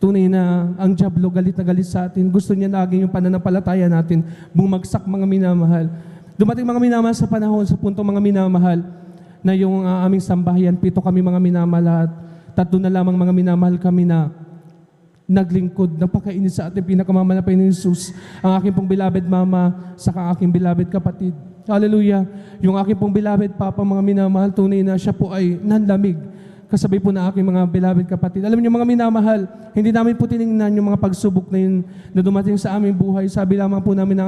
tunay na ang diablo galit na galit sa atin. Gusto niya naging yung pananampalataya natin bumagsak mga minamahal. Dumating mga minamahal sa panahon, sa punto mga minamahal, na yung aming sambahayan, 7 kami mga minamahal at 3 na lamang mga minamahal kami na naglingkod, napakainit sa ating pinakamamahal na Panginoon Jesus, ang aking pong beloved mama, saka aking beloved kapatid. Hallelujah. Yung aking pong beloved papa, mga minamahal, tunay na siya po ay nanlamig. Kasabay po na aking mga beloved kapatid. Alam niyo mga minamahal, hindi namin po tinignan yung mga pagsubok na yun na dumating sa aming buhay. Sabi lamang po namin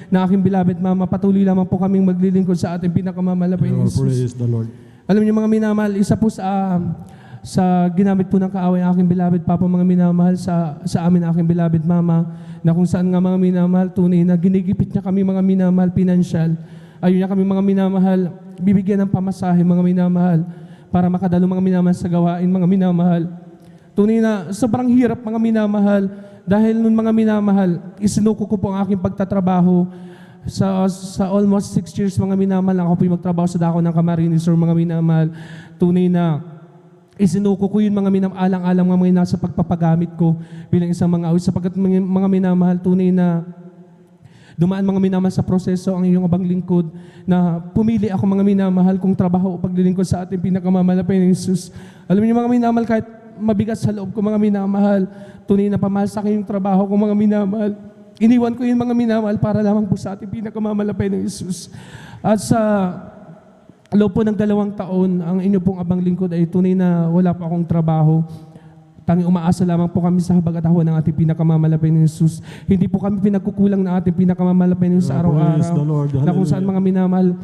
na aking beloved mama, patuloy lamang po kaming maglilingkod sa ating pinakamamahal na Panginoon Jesus. Praise the Lord. Alam niyo mga minamahal, isa po sa ginamit po ng kaaway ang aking beloved papa, mga minamahal, sa amin aking beloved mama, na kung saan nga mga minamahal, tunay na ginigipit niya kami mga minamahal, pinansyal. Ayun niya kami mga minamahal, bibigyan ng pamasahe mga minamahal, para makadalo mga minamahal sa gawain mga minamahal. Tunay na sobrang hirap mga minamahal, dahil nun mga minamahal, isinuko ko po ang aking pagtatrabaho sa almost 6 years mga minamahal. Ako po yung magtrabaho sa dako ng Camarines Sur mga minamahal. Tunay na isinuko ko yun mga minamahal, alang-alang mga nasa pagpapagamit ko bilang isang mga awit, sapagkat mga minamahal, tunay na dumaan mga minamahal sa proseso ang iyong abang lingkod, na pumili ako mga minamahal kung trabaho o paglilingkod sa ating pinakamamahal na Panginoon Jesus. Alam niyo mga minamahal, kahit mabigat sa loob ko mga minamahal, tunay na pamahal sa akin yung trabaho ko mga minamahal, iniwan ko yung mga minamahal para lamang po sa ating pinakamamahal na Panginoon Jesus. At sa loob po ng 2 taon, ang inyo pong abang lingkod ay tunay na wala pa akong trabaho. Tanging umaasa lamang po kami sa habag at hawa ng ating pinakamamahal na Panginoon Jesus. Hindi po kami pinagkukulang ng ating pinakamamahal na Panginoon sa araw-araw. Na kung saan mga minamahal,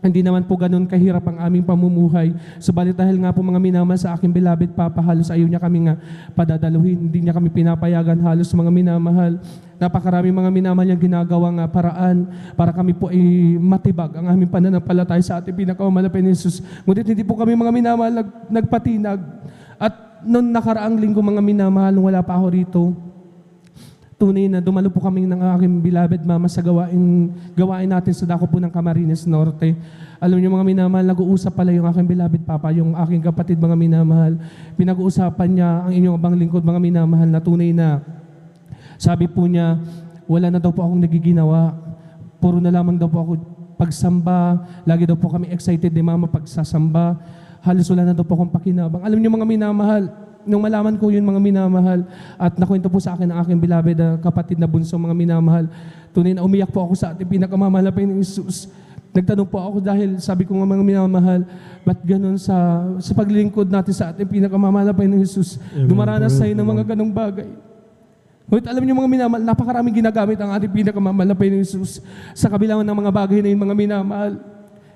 hindi naman po ganun kahirap ang aming pamumuhay. Subalit dahil nga po mga minamahal sa aking beloved papa, halos ayaw niya kami nga padadaluhin. Hindi niya kami pinapayagan halos mga minamahal. Napakarami mga minamahal niyang ginagawang paraan para kami po ay matibag ang aming pananampalataya sa ating pinakamamahal na Panginoon Jesus. Ngunit hindi po kami mga minamahal nagpatinag. At noon nakaraang linggo mga minamahal, nung wala pa ako rito, tunay na dumalo po kami ng aking beloved mama sa gawain natin sa dako po ng Camarines Norte. Alam niyo mga minamahal, nag-uusap pala yung aking beloved papa, yung aking kapatid mga minamahal. Pinag-uusapan niya ang inyong abang lingkod mga minamahal, na tunay na sabi po niya, wala na daw po akong nagiginawa. Puro na lamang daw po ako pagsamba. Lagi daw po kami excited ni mama pagsasamba. Halos wala na daw po akong pakinabang. Alam niyo mga minamahal, nung malaman ko yun mga minamahal, at nakwento po sa akin ang aking beloved kapatid na bunso mga minamahal, tunay na umiyak po ako sa ating pinakamamahal na Panginoon Jesus. Nagtanong po ako dahil sabi ko nga mga minamahal, ba't ganun sa paglilingkod natin sa ating pinakamamahal na Panginoon Jesus, dumaranas tayo ng mga ganong bagay. Ngunit alam niyo mga minamahal, napakaraming ginagamit ang ating pinakamamahal na Panginoon Jesus sa kabilang ng mga bagay na yun mga minamahal.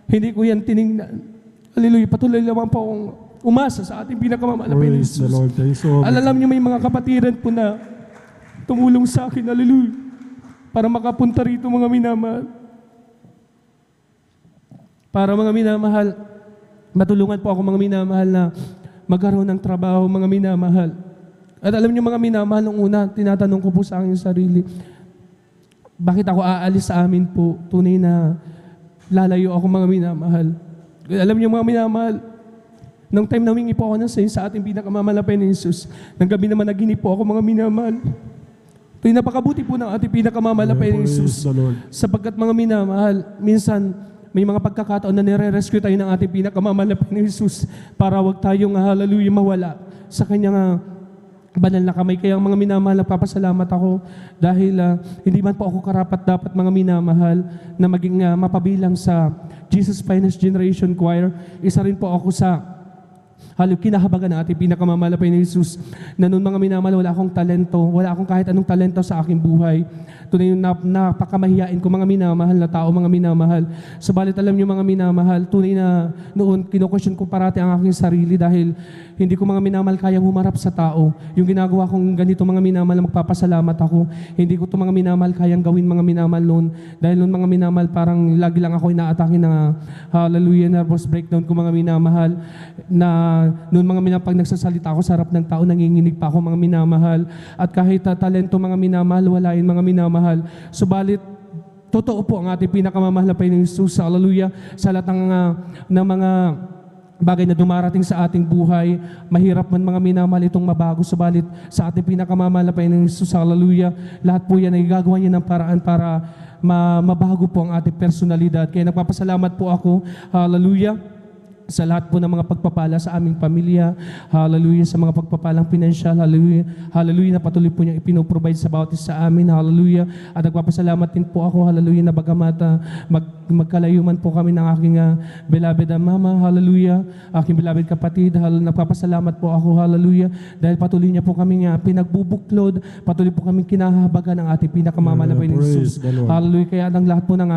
Hindi ko yan tinignan. Hallelujah. Patuloy lamang po akong umasa sa ating pinakamamahal na Panginoon Jesus. Alam niyo may mga kapatiran po na tumulong sa akin, hallelujah, para makapunta rito mga minamahal. Para mga minamahal, matulungan po ako mga minamahal na magkaroon ng trabaho mga minamahal. At alam niyo mga minamahal, nung una, tinatanong ko po sa aking sarili, bakit ako aalis sa amin po? Tunay na lalayo ako mga minamahal. Alam niyo mga minamahal, nung time na humingi po ako ng sayo sa ating pinakamamahal na Panginoon Jesus, ng gabi naman naginip po ako mga minamahal. Ito'y napakabuti po ng ating pinakamamahal na Panginoon Jesus. Sapagkat mga minamahal, minsan may mga pagkakataon na nire-rescue tayo ng ating pinakamamahal na Panginoon Jesus para wag tayong hallelujah mawala sa kanyang banal na kamay. Kaya mga minamahal, nagpapasalamat ako dahil hindi man po ako karapat-dapat mga minamahal na maging mapabilang sa Jesus Finest Generation Choir. Isa rin po ako sa kinahabagan na ating pinakamamahal na Panginoon Jesus, na noon mga minamahal, wala akong talento, wala akong kahit anong talento sa aking buhay. Tunay yung napakamahiyain ko mga minamahal na tao, mga minamahal. Subalit alam niyo mga minamahal, tunay na noon kino-question ko parati ang aking sarili dahil hindi ko mga minamahal kayang humarap sa tao. Yung ginagawa kong ganito mga minamahal, magpapasalamat ako. Hindi ko ito mga minamahal kayang gawin mga minamahal noon. Dahil noon mga minamahal, parang lagi lang ako inaatake na hallelujah, nervous breakdown ko mga minamahal, na noon mga minamahal, pag nagsasalita ako sa harap ng tao, nanginginig pa ako mga minamahal. At kahit talento mga minamahal, walain mga minamahal. Subalit, totoo po ang ating pinakamamahal na Panginoong Hesus, hallelujah, sa lahat ng mga bagay na dumarating sa ating buhay. Mahirap man mga minamahal itong mabago, subalit sa ating pinakamamahal na Panginoong Hesus, hallelujah, lahat po yan ay gagawa niya ng paraan para mabago po ang ating personalidad. Kaya nagpapasalamat po ako, hallelujah, sa lahat po ng mga pagpapala sa aming pamilya, hallelujah, sa mga pagpapalang pinansyal, hallelujah, hallelujah, na patuloy po niyang ipinoprovide sa bawat isa sa amin, hallelujah, at nagpapasalamat din po ako, hallelujah, na bagamat magkalayuman po kami ng aking beloved mama, hallelujah, aking beloved kapatid, nagpapasalamat po ako, hallelujah, dahil patuloy niya po kami pinagbubuklod, patuloy po kami kinahabagan ng ating pinakamamahal na Panginoong Hesus, hallelujah, kaya ang lahat po ng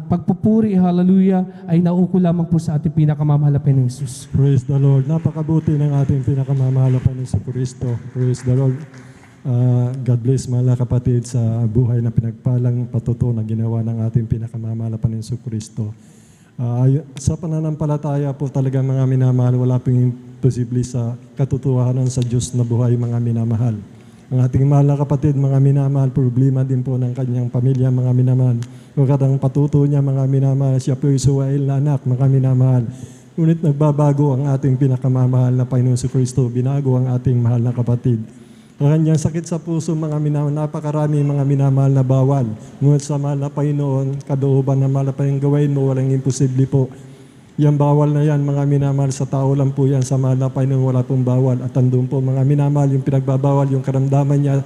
pagpupuri, hallelujah, ay nauuko lamang po sa ating pinakamamahal na Panginoong Hesus. Praise the Lord. Napakabuti ng ating pinakamamahal na Panginoong Kristo. Praise the Lord. God bless mga kapatid sa buhay na pinagpalang patuto na ginawa ng ating pinakamamahal na Panginoong Kristo. Sa pananampalataya po talaga mga minamahal, wala pong imposible sa katotohanan sa Diyos na buhay mga minamahal. Ang ating mahal na kapatid, mga minamahal, problema din po ng kanyang pamilya, mga minamahal. Kadang patuto niya, mga minamahal, siya po Israel na anak, mga minamahal. Ngunit nagbabago ang ating pinakamamahal na Panginoon Kristo, binago ang ating mahal na kapatid. Ang kanyang sakit sa puso, mga minamahal, napakarami mga minamahal na bawal. Ngunit sa mahal na Panginoon, kadooban na mahal na Panginoon gawin mo, walang imposible po. Yan bawal na yan, mga minamahal, sa tao lang po yan, sa mahal na Panginoon wala pong bawal. At andun po mga minamahal, yung pinagbabawal, yung karamdaman niya,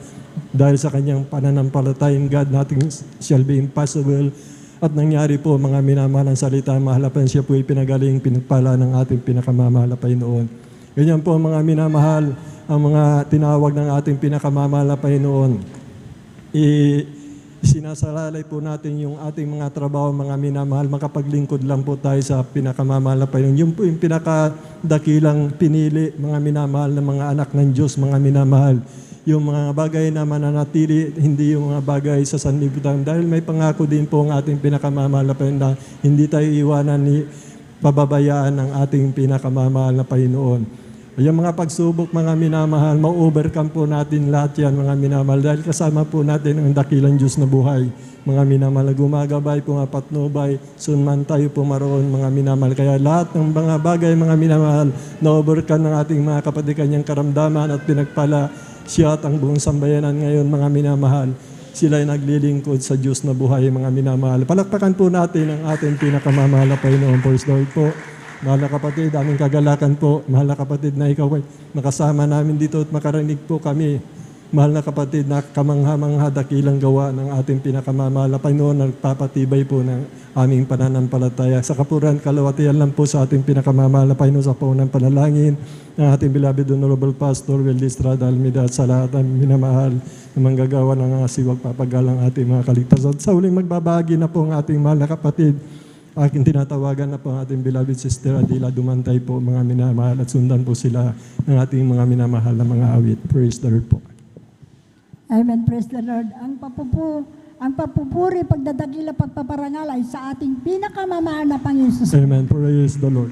dahil sa kanyang pananampalatayang God, nothing shall be impossible. At nangyari po, mga minamahal, ang salita, mahal na Panginoon, siya po ipinagaling, pinagpala ng ating pinakamamahal na Panginoon. Ganyan po, mga minamahal, ang mga tinawag ng ating pinakamamahal na Panginoon. Sinasalalay po natin yung ating mga trabaho, mga minamahal, makapaglingkod lang po tayo sa pinakamamahal na Panginoon. Yung po yung pinakadakilang pinili, mga minamahal na mga anak ng Diyos, mga minamahal. Yung mga bagay na mananatili, hindi yung mga bagay sa sanlibutan. Dahil may pangako din po ang ating pinakamamahal na Panginoon na hindi tayo iwanan ni pababayaan ng ating pinakamamahal na Panginoon. Yung mga pagsubok, mga minamahal, ma-overcome po natin lahat yan, mga minamahal, dahil kasama po natin ang dakilang Diyos na buhay. Mga minamahal, gumagabay po nga patnubay, sunman tayo po maroon, mga minamahal. Kaya lahat ng mga bagay, mga minamahal, na-overcome ng ating mga kapatid kanyang karamdaman at pinagpala siya at ang buong sambayanan ngayon, mga minamahal. Sila ay naglilingkod sa Diyos na buhay, mga minamahal. Palakpakan po natin ang ating pinakamamahal na Panginoon. Praise the Lord po. Mahal na kapatid, aming kagalakan po. Mahal na kapatid na ikaw ay nakasama namin dito at makarinig po kami. Mahal na kapatid na kamangha-mangha dakilang gawa ng ating pinakamamahal na Panginoon, nagpapatibay po ng aming pananampalataya. Sa kapuran, kalawatian lang po sa ating pinakamamahal na Panginoon sa paunang panalangin ng ating beloved Honorable Pastor Will Estrada Almeida at sa lahat ng minamahal na manggagawa ng siwag papagalang ating mga kaligtasan. Sa huling magbabahagi na po ang ating mahal na kapatid, aking tinatawagan na po ang ating beloved Sister Adila Dumantay po, mga minamahal, at sundan po sila ng ating mga minamahal na mga awit. Praise the Lord po. Amen. Praise the Lord. Ang papupuri, pagdadakila, pagpaparangal ay sa ating pinakamamahal na Panginoon Jesus. Amen. Praise the Lord.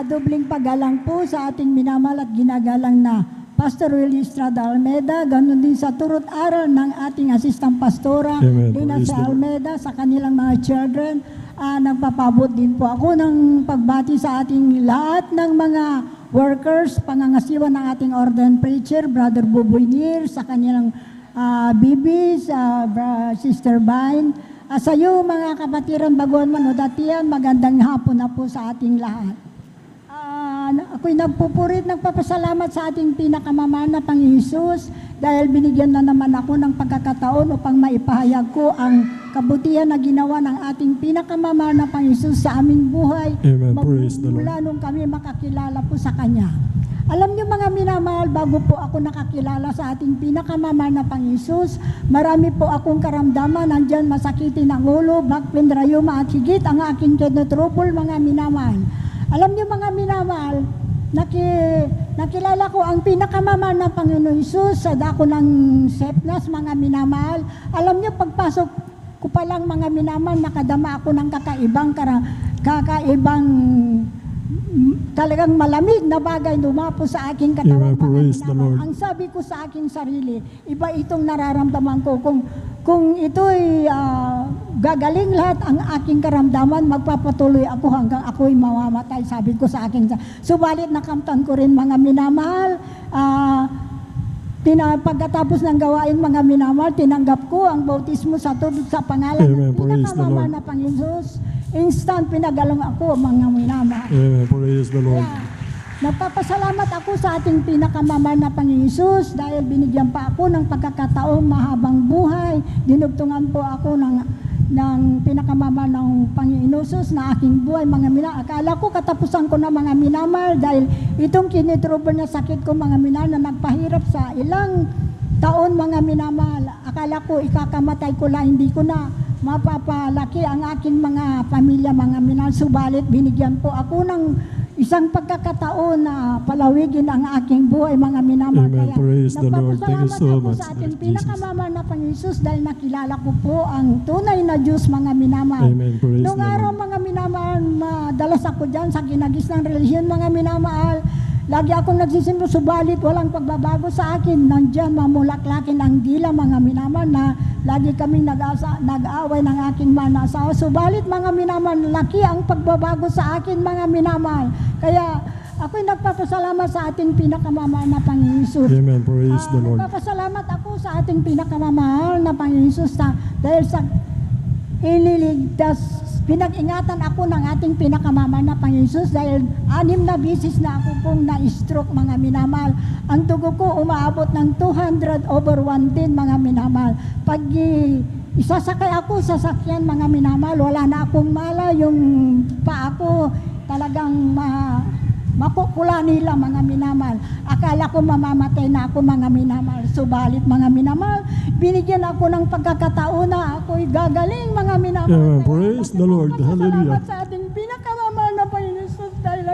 Dobling paggalang po sa ating minamahal at ginagalang na Pastor Will Estrada Almeida, ganun din sa turut aral ng ating assistant pastora, Amen. Lina Praise the Lord. Almeida, sa kanilang mga children. Nagpapabot din po ako ng pagbati sa ating lahat ng mga workers, pangangasiwa ng ating ordained preacher, Brother Buboy Nir, sa kanilang bibis, Sister Vine. Sa iyo mga kapatiran, baguhan man o datian, magandang hapon na po sa ating lahat. Ako'y nagpupurit, nagpapasalamat sa ating pinakamamahal na Panginoon Hesus dahil binigyan na naman ako ng pagkakataon upang maipahayag ko ang kabutihan na ginawa ng ating pinakamamahal na Panginoon Hesus sa aming buhay. Amen. Praise the Lord. Mula nung kami makakilala po sa Kanya. Alam niyo mga minamahal, bago po ako nakakilala sa ating pinakamamahal na Panginoon Hesus, marami po akong karamdaman, nandyan masakitin ang ulo, back pain, rayuma at higit ang aking kidney trouble, mga minamahal. Alam niyo mga minamahal, nakilala ko ang pinakamamahal na Panginoon Hesus sa dako ng Sepnas, mga minamahal. Alam niyo, pagpasok ko pa lang mga minamahal, nakadama ako ng kakaibang talagang malamig na bagay dumapo sa aking katawan. Amen. Praise the Lord. Ang sabi ko sa aking sarili, iba itong nararamdaman ko. Kung ito'y gagaling lahat ang aking karamdaman, magpapatuloy ako hanggang ako'y mamamatay, sabi ko sa aking. Subalit nakamtan ko rin mga minamahal, pagkatapos ng gawain mga minamahal, tinanggap ko ang bautismo sa pangalan Amen. ng Praise the pinakamamahal Lord. na Panginoon Jesus. Instant pinagalong ako mga minamahal. Amen. Praise the Lord. Kaya, nagpapasalamat ako sa ating pinakamamahal na Panginoon Jesus dahil binigyan pa ako ng pagkakataong mahabang buhay. Dinugtungan po ako ng pinakamamahal ng Panginoon Jesus na aking buhay, mga minamahal. Akala ko katapusan ko na mga minamahal dahil itong kinitrouble na sakit ko mga minamahal na nagpahirap sa ilang taon mga minamahal. Akala ko ikakamatay ko lang, hindi ko na mapapalaki ang aking mga pamilya mga minamahal. Subalit binigyan po ako ng isang pagkakataon na palawigin ang aking buhay mga minamahal. Amen. Praise the Lord. Thank you so nagpapasalamat ako much, sa ating Lord Jesus. pinakamamahal na Panginoon Jesus dahil nakilala ko po ang tunay na Diyos mga minamahal. Amen. Praise Noong the araw Lord. mga minamahal, madalas ako dyan sa ginagisnang relihiyon mga minamahal. Lagi akong nagsisimbo, subalit walang pagbabago sa akin. Nandyan mamulaklakin ang dila mga minamahal na lagi kaming nag-away ng aking manasawa. Subalit mga minamahal, laki ang pagbabago sa akin mga minamahal. Kaya ako'y nagpapasalamat sa ating pinakamamahal na Panginoon Jesus. Amen. Praise the Lord. Nagpapasalamat ako sa ating pinakamamahal na Panginoon Jesus dahil sa ililigtas. Pinag-ingatan ako ng ating pinakamamahal na Panginoon Jesus dahil 6 na bisis na ako pong na-stroke mga minamahal. Ang tugo ko umaabot ng 200/110 mga minamahal. Pag isasakay ako sa sakyan mga minamahal, wala na akong mala, yung paa ko talagang makukula nila mga minamahal. Akala ko mamamatay na ako mga minamahal. Subalit mga minamahal, binigyan ako ng pagkakataon na ako'y gagaling mga minamahal. Amen. Praise the Lord. Hallelujah. Salamat sa ating pinakamamahal na Panginoon Jesus dahil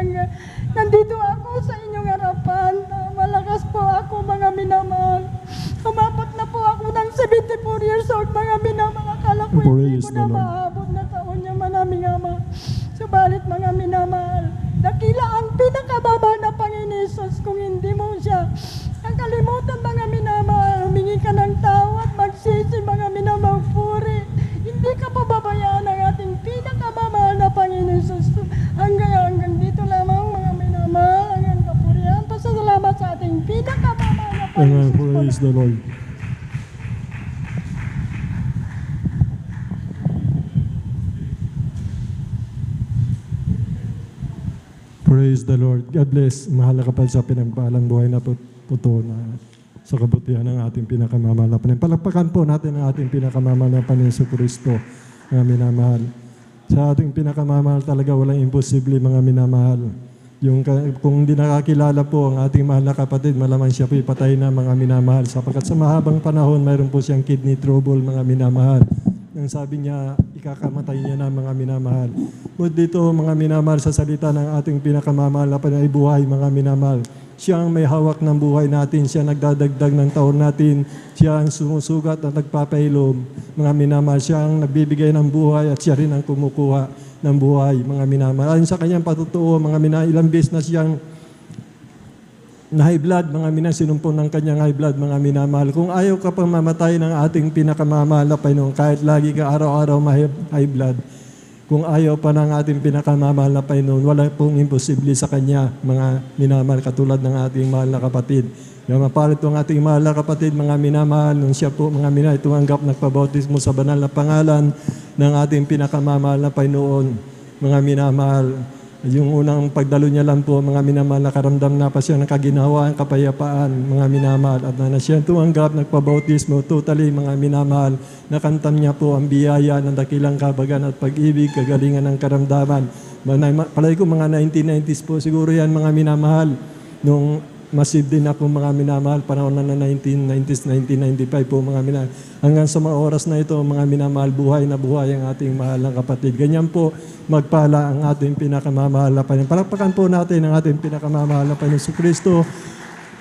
nandito ako sa inyong harapan. Malakas po ako mga minamahal. Umabot na po ako ng 74 years old mga minamahal. Akala ko hindi Praise ko the na Lord. maabot na taon niya manaming ama. Subalit mga minamahal, dakila ang pinakamamahal na Panginoon Jesus kung hindi mo siya ang kalimutan mga minamahal. Humingi ka ng tawad, magsisi mga minamahal, puri. Hindi ka pababayaan ng ating pinakamamahal na Panginoon Jesus. Hanggang dito lamang mga minamahal, hanggang kapurihan. Pasasalamat sa ating pinakamamahal na Amen. Panginoon Jesus. Praise the Lord. Praise the Lord. God bless. Mahal ka pa sa pinagpalang buhay na puto na sa kabutihan ng ating pinakamamahal na Panginoon. Palakpakan po natin ang ating pinakamamahal na Panginoon sa Kristo, mga minamahal. Sa ating pinakamamahal talaga walang imposible mga minamahal. Kung hindi nakakilala po ang ating mahal na kapatid, malamang siya po ipatay na mga minamahal. Sapagkat sa mahabang panahon, mayroon po siyang kidney trouble mga minamahal. Ang sabi niya, ikakamatay niya na mga minamahal. But dito mga minamahal sa salita ng ating pinakamamahal na Panginoon ay buhay mga minamahal. Siya ang may hawak ng buhay natin. Siya nagdadagdag ng taon natin. Siya ang sumusugat at nagpapahilom. Mga minamahal, siya ang nagbibigay ng buhay at siya rin ang kumukuha ng buhay. Mga minamahal. Ayon sa kanyang patutuo, mga minamahal, ilang beses na siyang na high blood, mga minamahal, sinumpong ng kanyang high blood, mga minamahal. Kung ayaw ka pang mamatay ng ating pinakamamahal na Panginoon, kahit lagi ka araw-araw high blood, kung ayaw pa ng ating pinakamamahal na Panginoon, wala pong imposible sa Kanya, mga minamahal, katulad ng ating mahal na kapatid. Yung mapalit ang ating mahal na kapatid, mga minamahal, nung siya po, mga minamahal, tumanggap nagpabautismo sa banal na pangalan ng ating pinakamamahal na Panginoon, mga minamahal. Yung unang pagdalo niya lang po, mga minamahal, nakaramdam na pa siya ng kaginhawaan, kapayapaan, mga minamahal. At na siya tumanggap, nagpabautismo, totally, mga minamahal, nakantam niya po ang biyaya ng dakilang kabagan at pag-ibig, kagalingan ng karamdaman. Palagi ko mga 1990s po, siguro yan mga minamahal. Nung massive din ako mga minamahal, panahon na 1990s, 1995 po mga minamahal. Hanggang sa mga oras na ito, mga minamahal, buhay na buhay ang ating mahal ng kapatid. Ganyan po, magpala ang ating pinakamamahal na Panginoon. Palakpakan po natin ang ating pinakamamahal na Panginoon sa Kristo.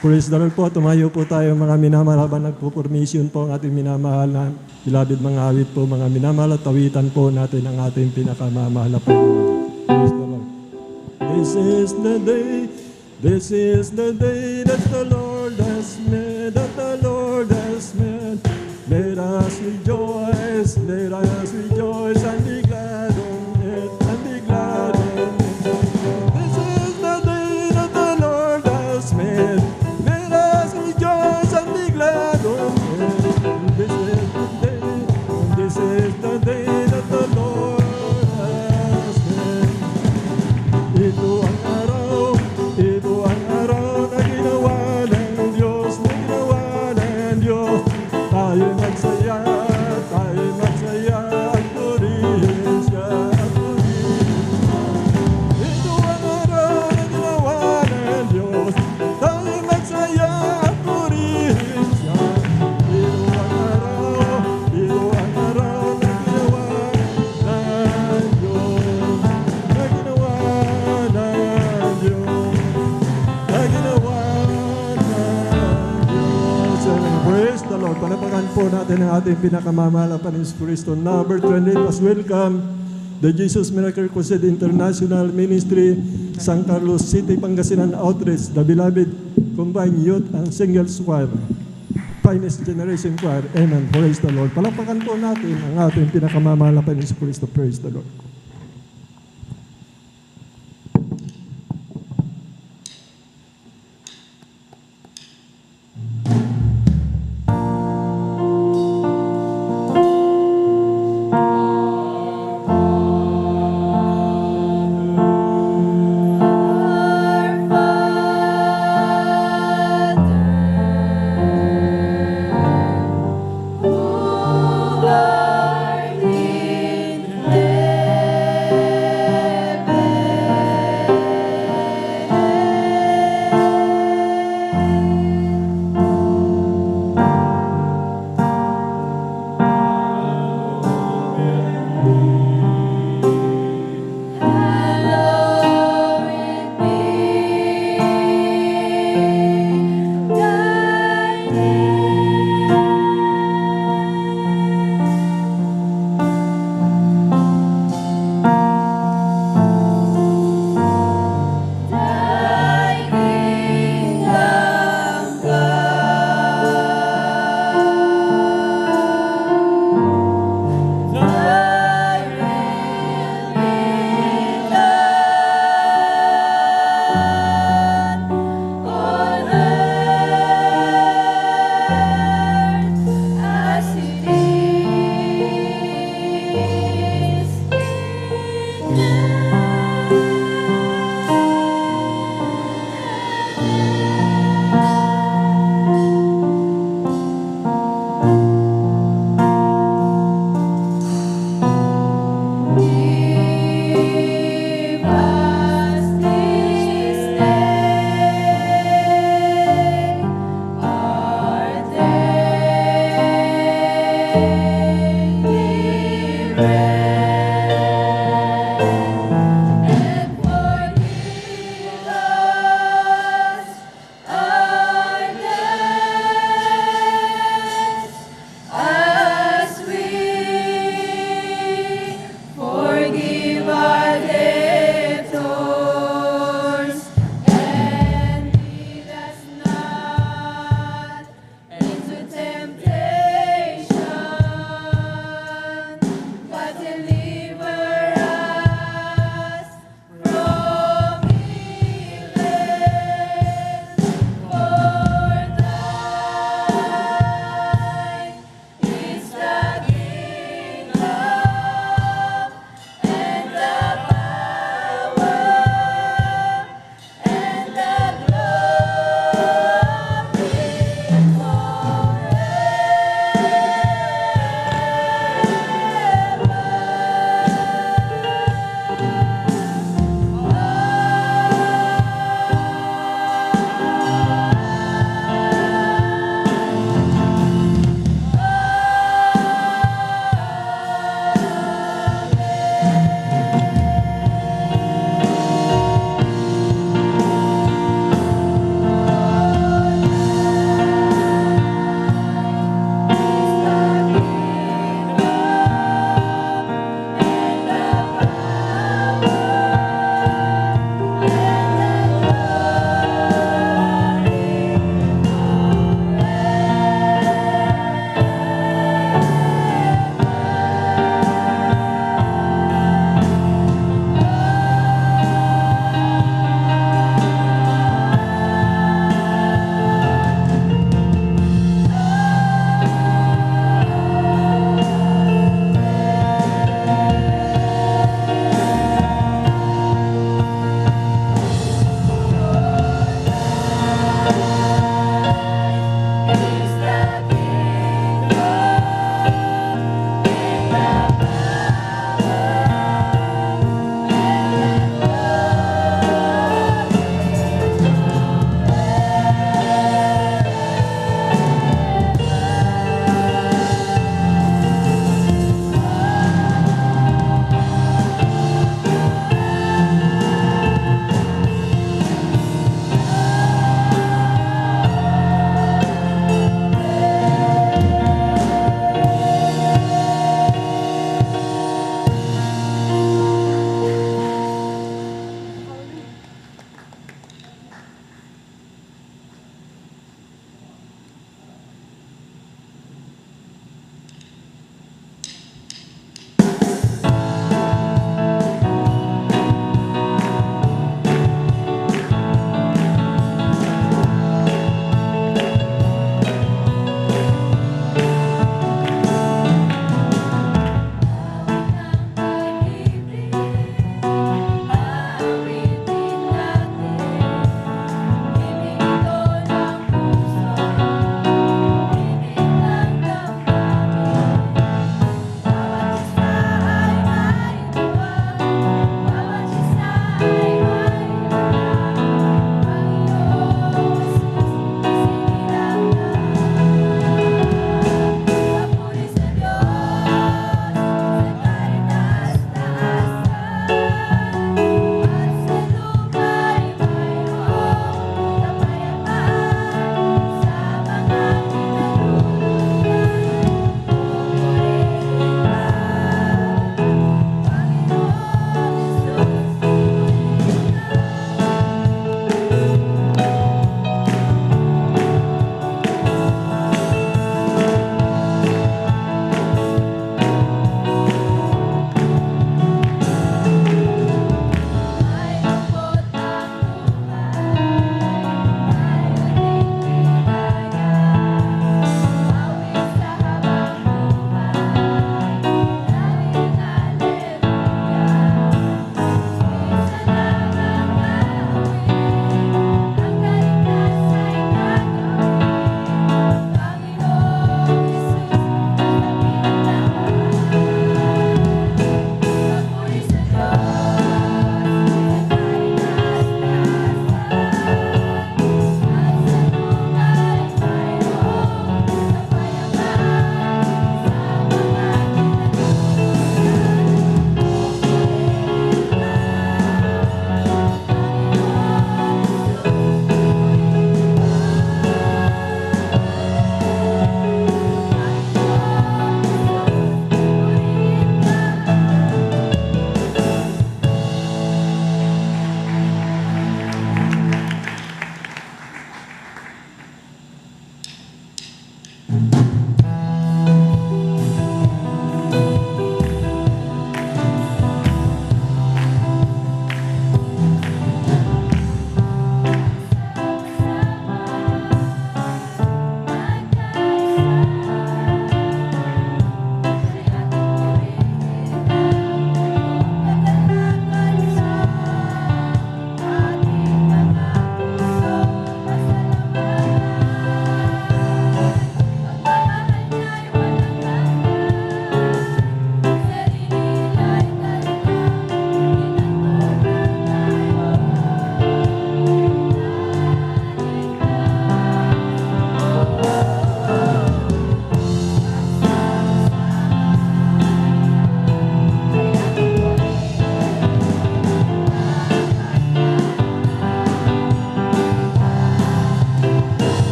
Praise the Lord po, tumayo po tayo mga minamahal habang nagpo-formation po ang ating minamahal na bilabid mga awit po, mga minamahal at tawitan po natin ang ating pinakamamahal na Panginoon. Praise the Lord. This is the day, this is the day that the Lord has made, that the Lord has made. Let us rejoice and be glad on it, and be glad on it. This is the day that the Lord has made. Let us rejoice and be glad on it. This is the day, this is the day that the Lord has made. Ito ang araw na ginawa ng Diyos, na ginawa ng Diyos. Tayo magsaya at purihin siya, at purihin siya. Ito ang araw na ginawa ng Diyos. Tayo magsaya at purihin siya. Ito ang araw na ginawa ng Diyos. Na ginawa ng Diyos. Na ginawa ng Diyos. Amen. Praise the Lord. Panapakan po natin ang ating pinakamamahal na Panginoon Kristo. Number 28, let's welcome the Jesus Miracle Crusade International Ministry, San Carlos City, Pangasinan Outreach, the beloved combined youth and singles choir, finest generation choir. Amen. Praise the Lord. Palapakan po natin ang ating pinakamamahal na Panginoon Kristo. Praise the Lord. Who art in heaven,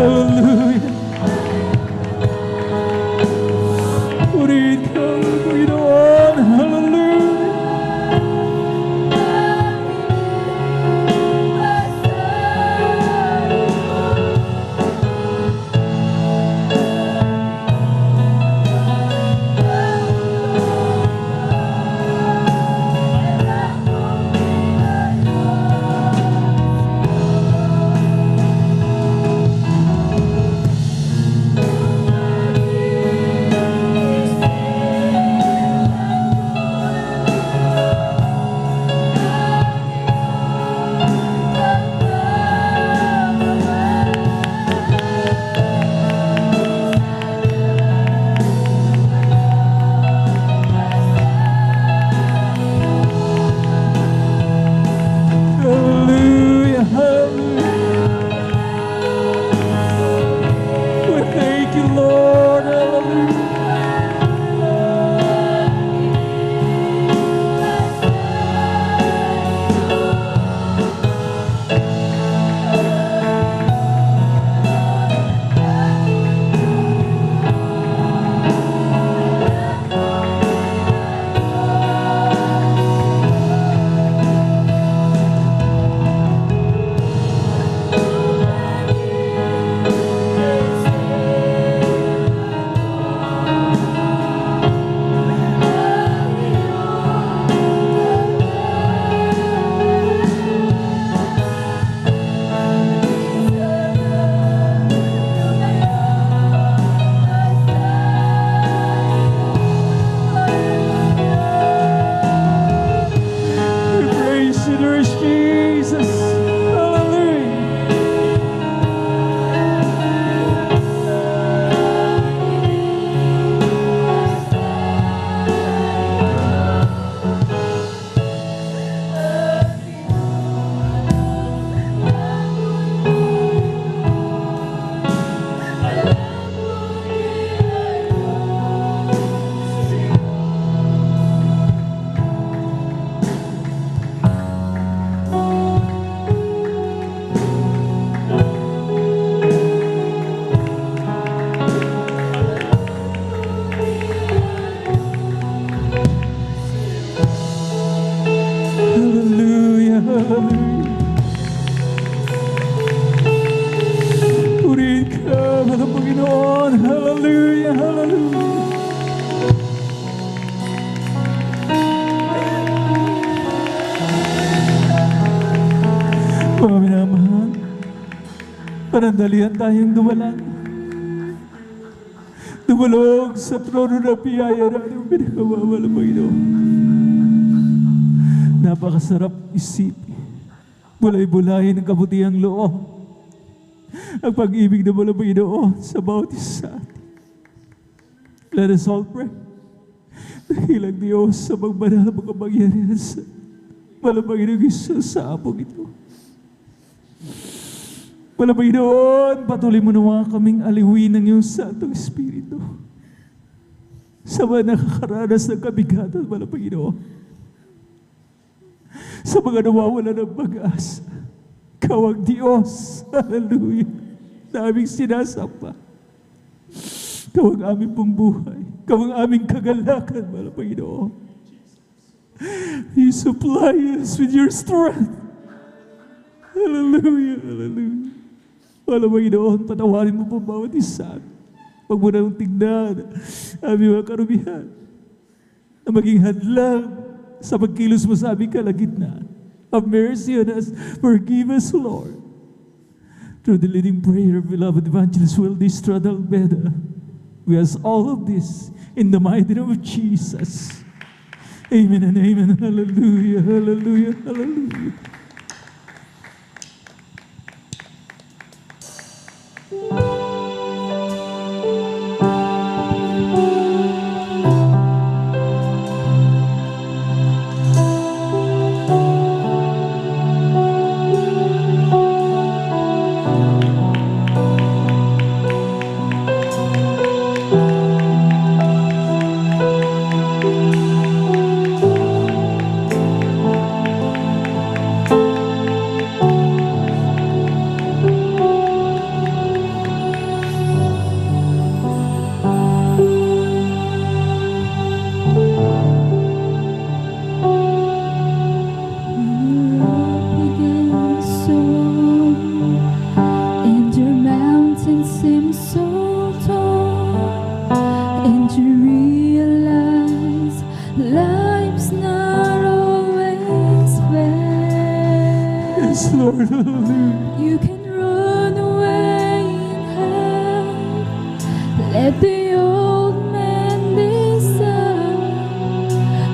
Hallelujah. Purihin ka, Panginoon. Hallelujah. Hallelujah, hallelujah. We thank you, Lord. Hallelujah. We praise you, Lord Jesus. Hallelujah. Hallelujah, hallelujah. Purihin ka, mga Panginoon. Hallelujah, hallelujah. Mga minamahal, panandalian tayong dumalang. Dumalog sa trono na piyaya natin pinakawawala, Panginoon. Napakasarap isipin. Bulay-bulayin ang kabutihang loob. Ang pag-ibig na walang Panginoon sa bawat isa atin. Let us all pray. Dahilang Diyos sa magbanal na makapangyarihan sa walang Panginoon isa sa apong ito. Walang Panginoon, patuloy mo nawa kaming aliwin ng iyong Santong Espiritu. Sa mga nakakaranas ng kabigatan, walang Panginoon. Sa mga nawawala ng pag-asa, Ikaw ang Diyos. Hallelujah. Na aming sinasamba. Ikaw ang aming pong buhay. Ikaw ang aming kagalakan, mahal na Panginoon. You supply us with your strength. Hallelujah, hallelujah. Mahal na Panginoon, patawarin mo po bawat isa. Huwag mo nang tignan aming mga karumihan na maging hadlang sa pagkilos mo sa aming kalagitnaan. Have mercy on us. Forgive us, Lord. Through the leading prayer of beloved evangelist Wildy Stradal Beda, we ask all of this in the mighty name of Jesus. Amen and amen. Hallelujah, hallelujah, hallelujah. Let the old man decide.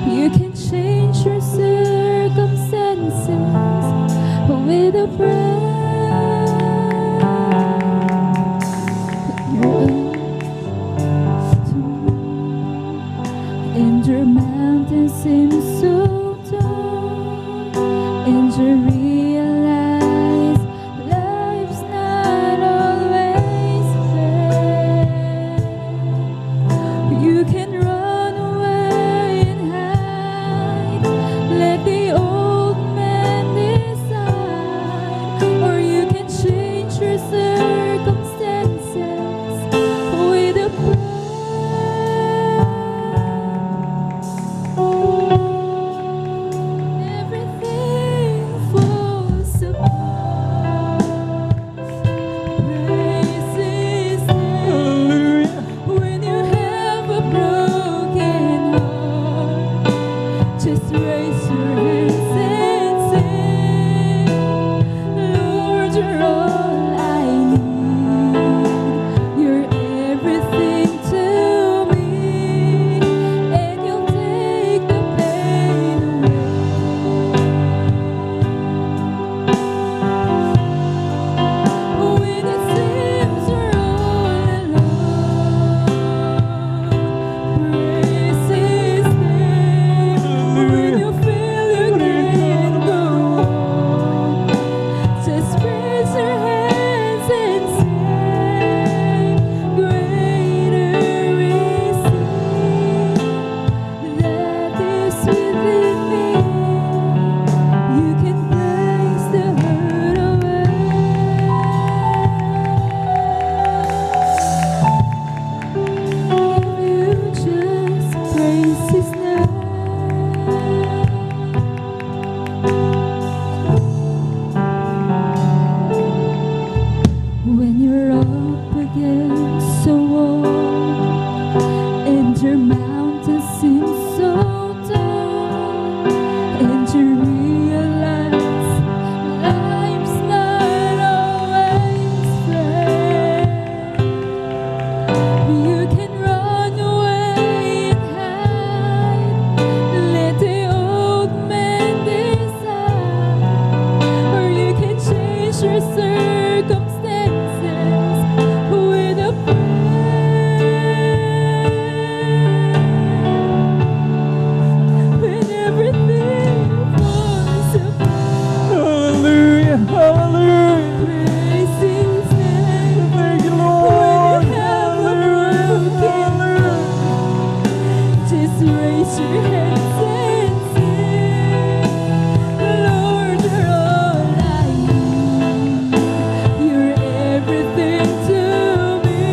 You can change your circumstances with a breath. And your mountain seems so tall, and you realize life's not always fair. You can run away and hide, let the old man decide, or you can change your circumstances with a prayer. Everything falls apart. Praise His name. When you have a broken heart, just raise your hands and sing. Lord, you're all I need. You're everything to me, and you'll take the pain away. When it seems you're all alone, praise His name. When you feel you can't go on, just raise your hands and sing. Greater is He that is within me. You can place the hurt away. If you just praise His name. When you're up against a wall and your mountain seems so tall, and you realize life's not always fair, you can run away and hide, let the old man decide, or you can change your circumstances with a prayer. When everything falls apart, Hallelujah, hallelujah. praise His name. Thank you, When Lord. you have a broken heart, just raise your hands and sing. Lord, you're all I need. You're everything to me,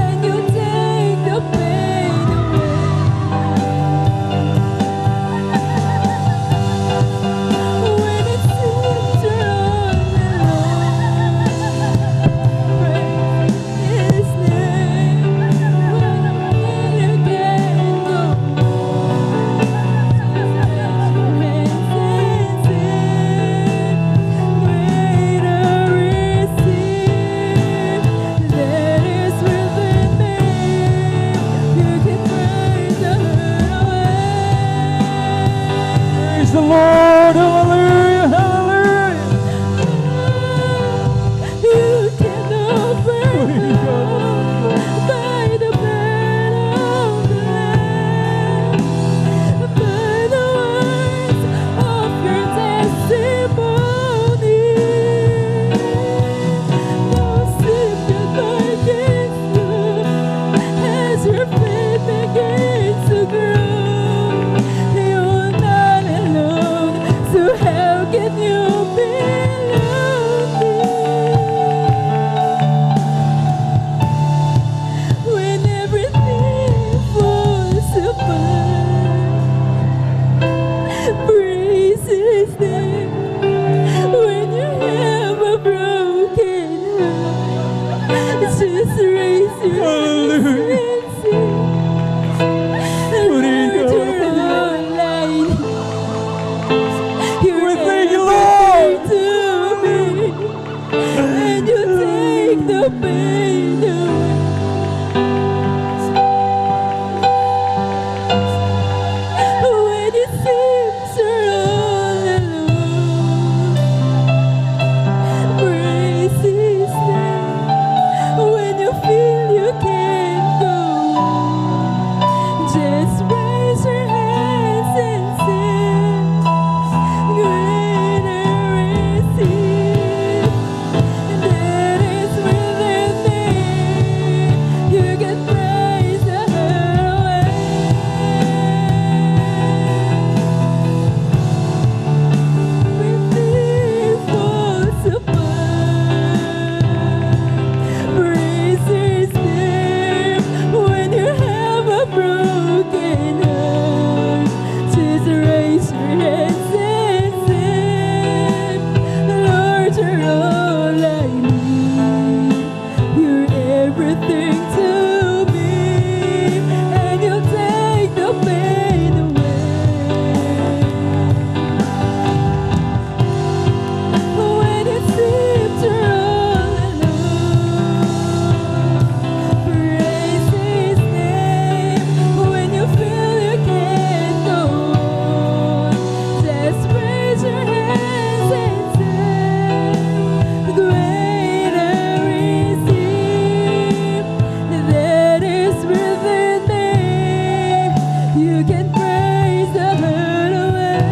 and you take the pain away. When it seems you're all alone, praise His name. When you can't go on, just raise your hands and sing. Greater is He that is within me. You can praise the hurt away. Praise the Lord, hallelujah, hallelujah. You can overcome by the blood of the Lamb, by the words of your testimony. No sickness against you as your faith begins to grow. You're not alone, so how can you be lonely? When everything falls apart, praise His name. When you have a broken heart, just raise your hands and sing. Lord, you're all I need. You're everything to me, and you take the pain away. feel you can't go on, just raise your hands and sing. Greater is He that is within me. You can praise the hurt away. When fear falls apart, praise His name. When you have a broken heart, just raise your hands and sing. Lord, you're all I need. You're everything to me, and you'll take the pain away. When it seems you're all alone, praise His name. When you feel you can't go on, just raise your hands and sing. Greater is He that is within me. You can praise the hurt away.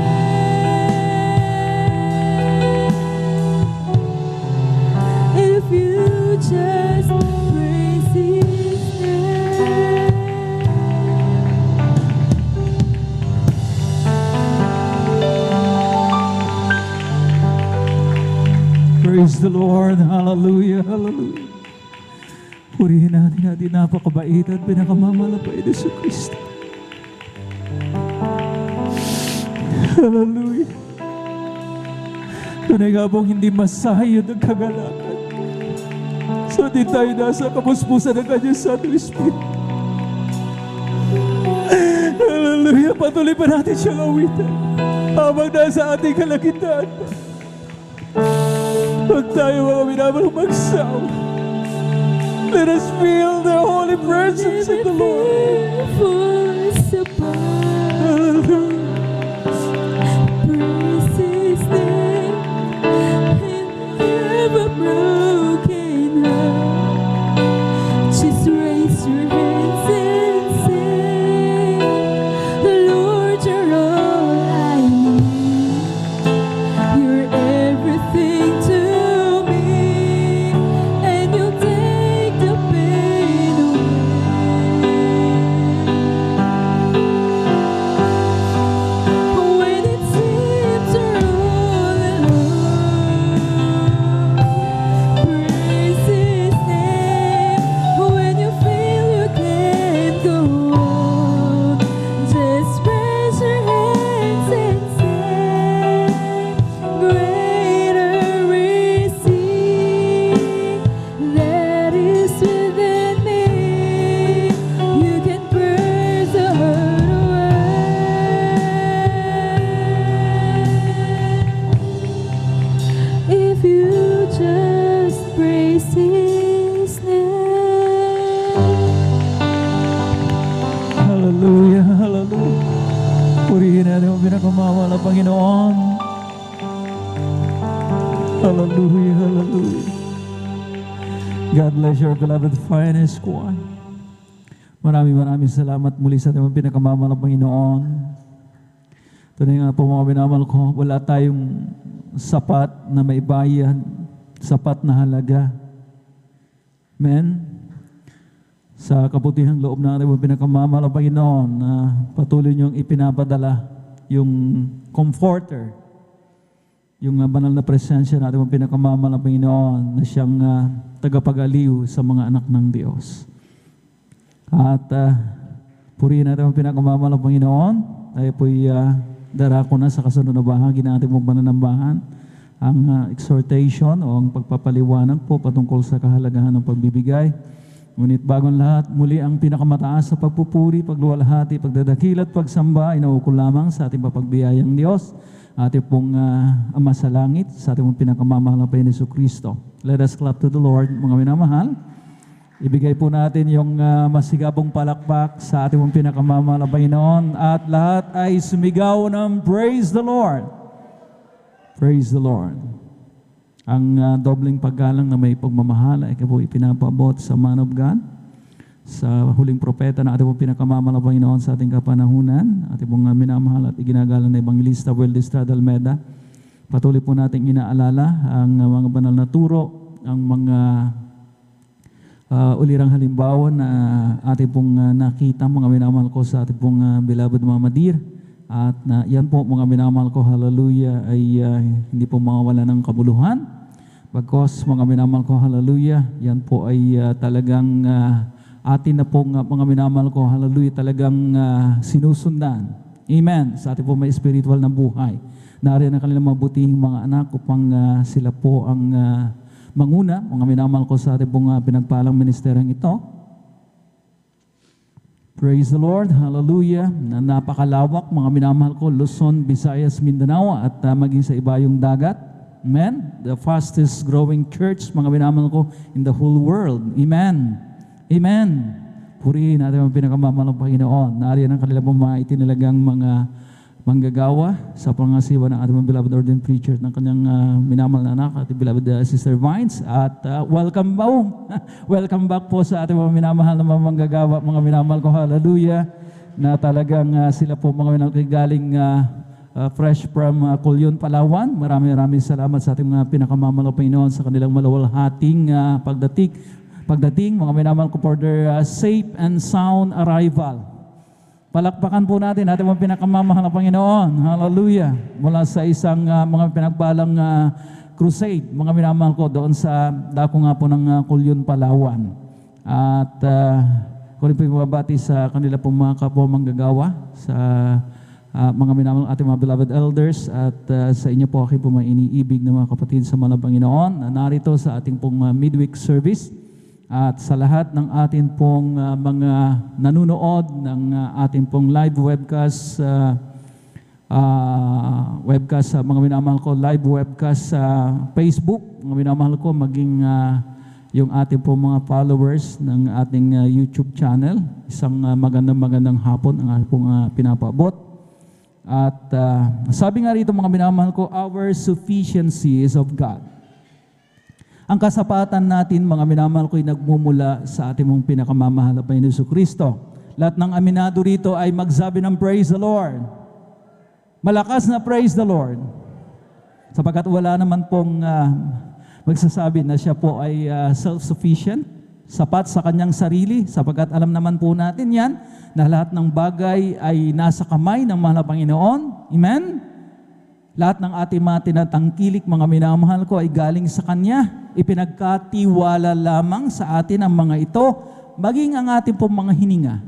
If you just praise His name. Praise the Lord. Hallelujah. Hallelujah. Purihin natin ating napakabait at pinakamamalapait na si Kristo. Hallelujah. Tunay nga pong hindi masayod ang kagalakan. So di tayo nasa kapuspusan ng Kanyang Santo Espiritu. Hallelujah. Patuloy pa natin siyang awitan habang nasa ating kalagitnaan pa. Huwag tayo mga minamahal magsawa. Let us feel the holy presence of the Lord. Falls apart, Hallelujah. praise His name. And have a broken heart, just raise your hands and sing. Lord, you're all I need. You're everything to me, and you'll take the pain away. When it seems you're all alone, praise His name. When you feel you can't go on, just raise your hands and sing. Greater is He that is within me. You can praise the hurt away. If you just praise His name. Hallelujah, hallelujah. Purihin natin ang pinakamamahal na Panginoon. Hallelujah, hallelujah. God bless your beloved finest squad. Maraming salamat muli sa ating pinakamamahal na Panginoon. Tunay nga po mga minamahal ko, wala tayong sapat na maibayad, sapat na halaga. Amen? Sa kabutihang loob natin ang pinakamamahal na Panginoon na patuloy niyong ipinapadala yung comforter, yung banal na presensya natin ang pinakamamahal na Panginoon na siyang tagapag-aliw sa mga anak ng Diyos. At purihin natin ang pinakamamahal na Panginoon. Tayo po'y darako na sa kasunod na bahagi ng ating pananambahan. Ang exhortation o ang pagpapaliwanag po patungkol sa kahalagahan ng pagbibigay. Ngunit bagong lahat, muli ang pinakamataas sa pagpupuri, pagluwalhati, pagdadakil at pagsamba ay naukol lamang sa ating papagbiyayang Diyos, ating pong Ama sa Langit, sa ating pong pinakamamahal na Panginoon Jesucristo. Let us clap to the Lord, mga minamahal. Ibigay po natin yung masigabong palakpak sa ating pong pinakamamahal na Panginoon at lahat ay sumigaw ng Praise the Lord. Praise the Lord. Ang dobleng paggalang na may pagmamahal ay po ipinapaabot sa man of God, sa huling propeta na ating pong pinakamamahal na Panginoon sa ating kapanahunan, ating pong minamahal at iginagalang na Evangelista Will Estrada Almeda. Patuloy po nating inaalala ang mga banal na turo, ang mga ulirang halimbawa na ating pong nakita, mga minamahal ko sa ating pong beloved Mama Dear. At yan po mga minamahal ko, hallelujah, ay hindi po mawawala ng kabuluhan. Bagkos mga minamahal ko, hallelujah, yan po ay talagang atin na pong mga minamahal ko, hallelujah, talagang sinusundan. Amen. Sa ating po may spiritual na buhay. Nariyan ang kanilang mabutihing mga anak upang sila po ang manguna, mga minamahal ko sa ating pong pinagpalang ministeryong ito. Praise the Lord, hallelujah. Napakalawak mga minamahal ko, Luzon, Visayas, Mindanao at maging sa iba yung dagat. Amen. The fastest growing church, mga minamahal ko, in the whole world. Amen. Amen. Purihin natin ang pinakamamahal ng Panginoon. Nariyan ang kanilang mga itinilagang mga manggagawa sa pangasiwa ng ating beloved ordained preacher ng kanyang minamahal na anak, ating beloved Sister Vines. At welcome back po sa ating mga minamahal na mga manggagawa, mga minamahal ko, hallelujah, na talagang sila po mga minamahal galing fresh from Kulyon, Palawan. Maraming salamat sa ating mga pinakamamahal na Panginoon sa kanilang malawalhating pagdating, mga minamahal ko, for their safe and sound arrival. Palakpakan po natin ating mga pinakamamahal na Panginoon. Hallelujah. Mula sa isang mga pinagbalang crusade, mga minamahal ko, doon sa dako nga po ng Kulyon, Palawan. At kung rin po ibabati sa kanila pong mga kapwa manggagawa, sa mga minamahal ating mga beloved elders, at sa inyo po aking po may iniibig na mga kapatid sa mga Panginoon, na narito sa ating pong midweek service. At sa lahat ng atin pong mga nanunood ng ating pong live webcast, mga minamahal ko, live webcast sa Facebook, mga minamahal ko, maging yung ating pong mga followers ng ating YouTube channel. Isang magandang hapon ang ating pong pinapaabot. At sabi nga rito mga minamahal ko, our sufficiency is of God. Ang kasapatan natin, mga minamahal ko, ay nagmumula sa ating mong pinakamamahal na Panginoon Jesucristo. Lahat ng aminado rito ay magsabi ng praise the Lord. Malakas na praise the Lord. Sapagkat wala naman pong magsasabi na siya po ay self-sufficient, sapat sa kanyang sarili, sapagkat alam naman po natin yan, na lahat ng bagay ay nasa kamay ng mahal na Panginoon. Amen? Lahat ng ating mga tinatangkilik, mga minamahal ko, ay galing sa Kanya. Ipinagkatiwala lamang sa atin ang mga ito, maging ang ating pong mga hininga.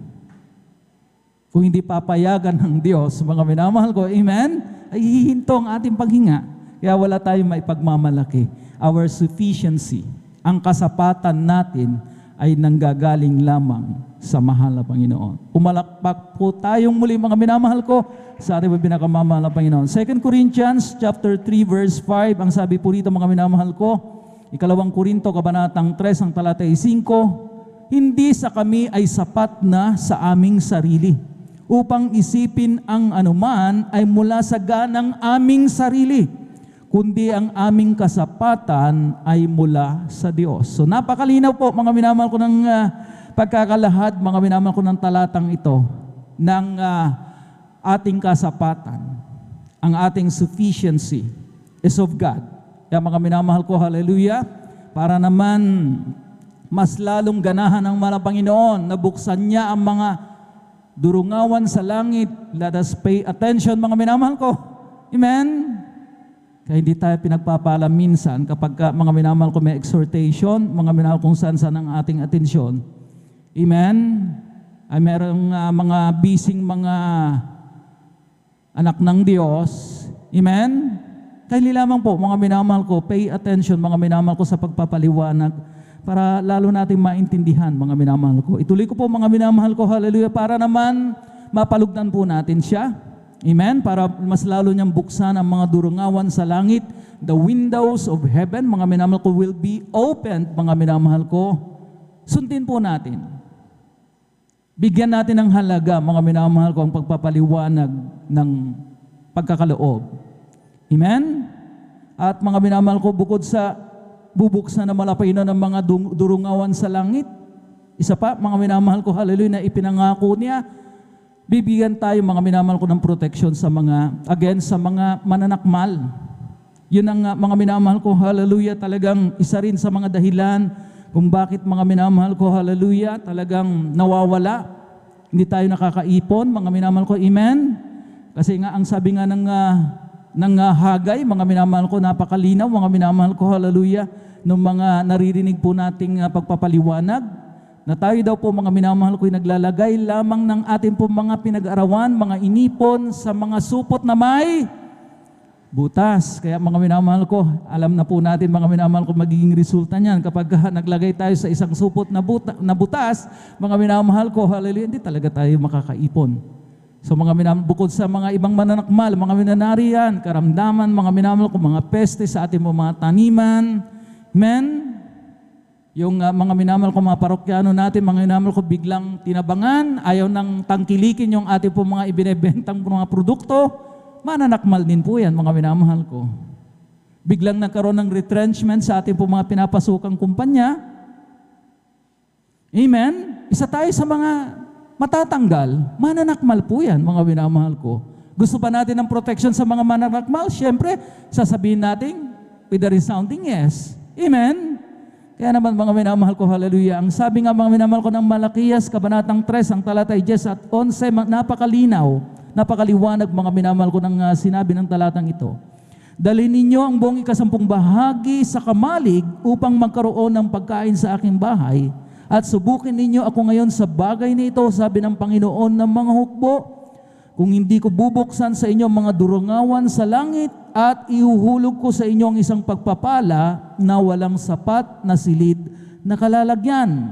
Kung hindi papayagan ng Diyos, mga minamahal ko, amen, ay hihinto ang ating paghinga. Kaya wala tayong maipagmamalaki. Our sufficiency, ang kasapatan natin, ay nanggagaling lamang sa mahal na Panginoon. Umalakpak po tayong muli, mga minamahal ko, sa ating pinakamamahal na Panginoon. 2 Corinthians chapter 3 verse 5, ang sabi po rito mga minamahal ko, 2 Korinto kabanatang 3 ang talatay 5, hindi sa kami ay sapat na sa aming sarili, upang isipin ang anuman ay mula sa ganang aming sarili, kundi ang aming kasapatan ay mula sa Diyos. So napakalinaw po mga minamahal ko ng pagkakalahad, mga minamahal ko ng talatang ito, ng ating kasapatan, ang ating sufficiency is of God. Kaya mga minamahal ko, hallelujah, para naman mas lalong ganahan ng mga Panginoon na buksan niya ang mga durungawan sa langit. Let us pay attention, mga minamahal ko. Amen? Kaya hindi tayo pinagpapala minsan kapag mga minamahal ko may exhortation, mga minamahal kung saan ang ating atensyon. Amen? Ay merong mga bising mga anak ng Diyos. Amen? Kaya lamang po, mga minamahal ko, pay attention, mga minamahal ko, sa pagpapaliwanag para lalo natin maintindihan, mga minamahal ko. Ituloy ko po, mga minamahal ko, hallelujah, para naman mapalugdan po natin siya. Amen? Para mas lalo niyang buksan ang mga durungawan sa langit. The windows of heaven, mga minamahal ko, will be opened, mga minamahal ko. Sundin po natin. Bigyan natin ng halaga, mga minamahal ko, ang pagpapaliwanag ng pagkakaloob. Amen? At mga minamahal ko, bukod sa bubuksan na malapainan ng mga durungawan sa langit, isa pa, mga minamahal ko, hallelujah, na ipinangako niya, bibigyan tayo, mga minamahal ko, ng protection sa mga, again, sa mga mananakmal. Yun ang mga minamahal ko, hallelujah, talagang isa rin sa mga dahilan kung bakit, mga minamahal ko, hallelujah, talagang nawawala. Hindi tayo nakakaipon, mga minamahal ko, amen? Kasi nga, ang sabi nga ng Hagay, mga minamahal ko, napakalinaw, mga minamahal ko, hallelujah, ng mga naririnig po nating pagpapaliwanag, na tayo daw po, mga minamahal ko, naglalagay lamang ng ating po mga pinag-arawan, mga inipon sa mga supot na may butas. Kaya mga minamahal ko, alam na po natin, mga minamahal ko, magiging resulta niyan kapag naglagay tayo sa isang supot na butas, mga minamahal ko, hallelujah, hindi talaga tayo makakaipon. So mga minamahal, bukod sa mga ibang mananakmal, mga minanarian, karamdaman, mga minamahal ko, mga peste sa ating mga taniman, amen? Yung mga minamahal ko, mga parokyano natin, mga minamahal ko, biglang tinabangan, ayaw nang tangkilikin yung ating po mga ibinebentang mga produkto, mananakmal din po yan, mga minamahal ko. Biglang nagkaroon ng retrenchment sa ating po mga pinapasukang kumpanya. Amen? Isa tayo sa mga matatanggal, mananakmal po yan, mga minamahal ko. Gusto pa natin ng protection sa mga mananakmal? Siyempre, sasabihin natin with a resounding yes. Amen? Kaya naman, mga minamahal ko, hallelujah, ang sabi nga, mga minamahal ko, ng Malakias, Kabanatang 3, ang talatay 10 at 11, napakalinaw, napakaliwanag, mga minamahal ko, ng sinabi ng talatang ito. Dalhin ninyo ang buong 10 bahagi sa kamalig upang magkaroon ng pagkain sa aking bahay, at subukin ninyo ako ngayon sa bagay na ito, sabi ng Panginoon ng mga hukbo, kung hindi ko bubuksan sa inyo mga durungawan sa langit at ihuhulog ko sa inyo ang isang pagpapala na walang sapat na silid na kalalagyan.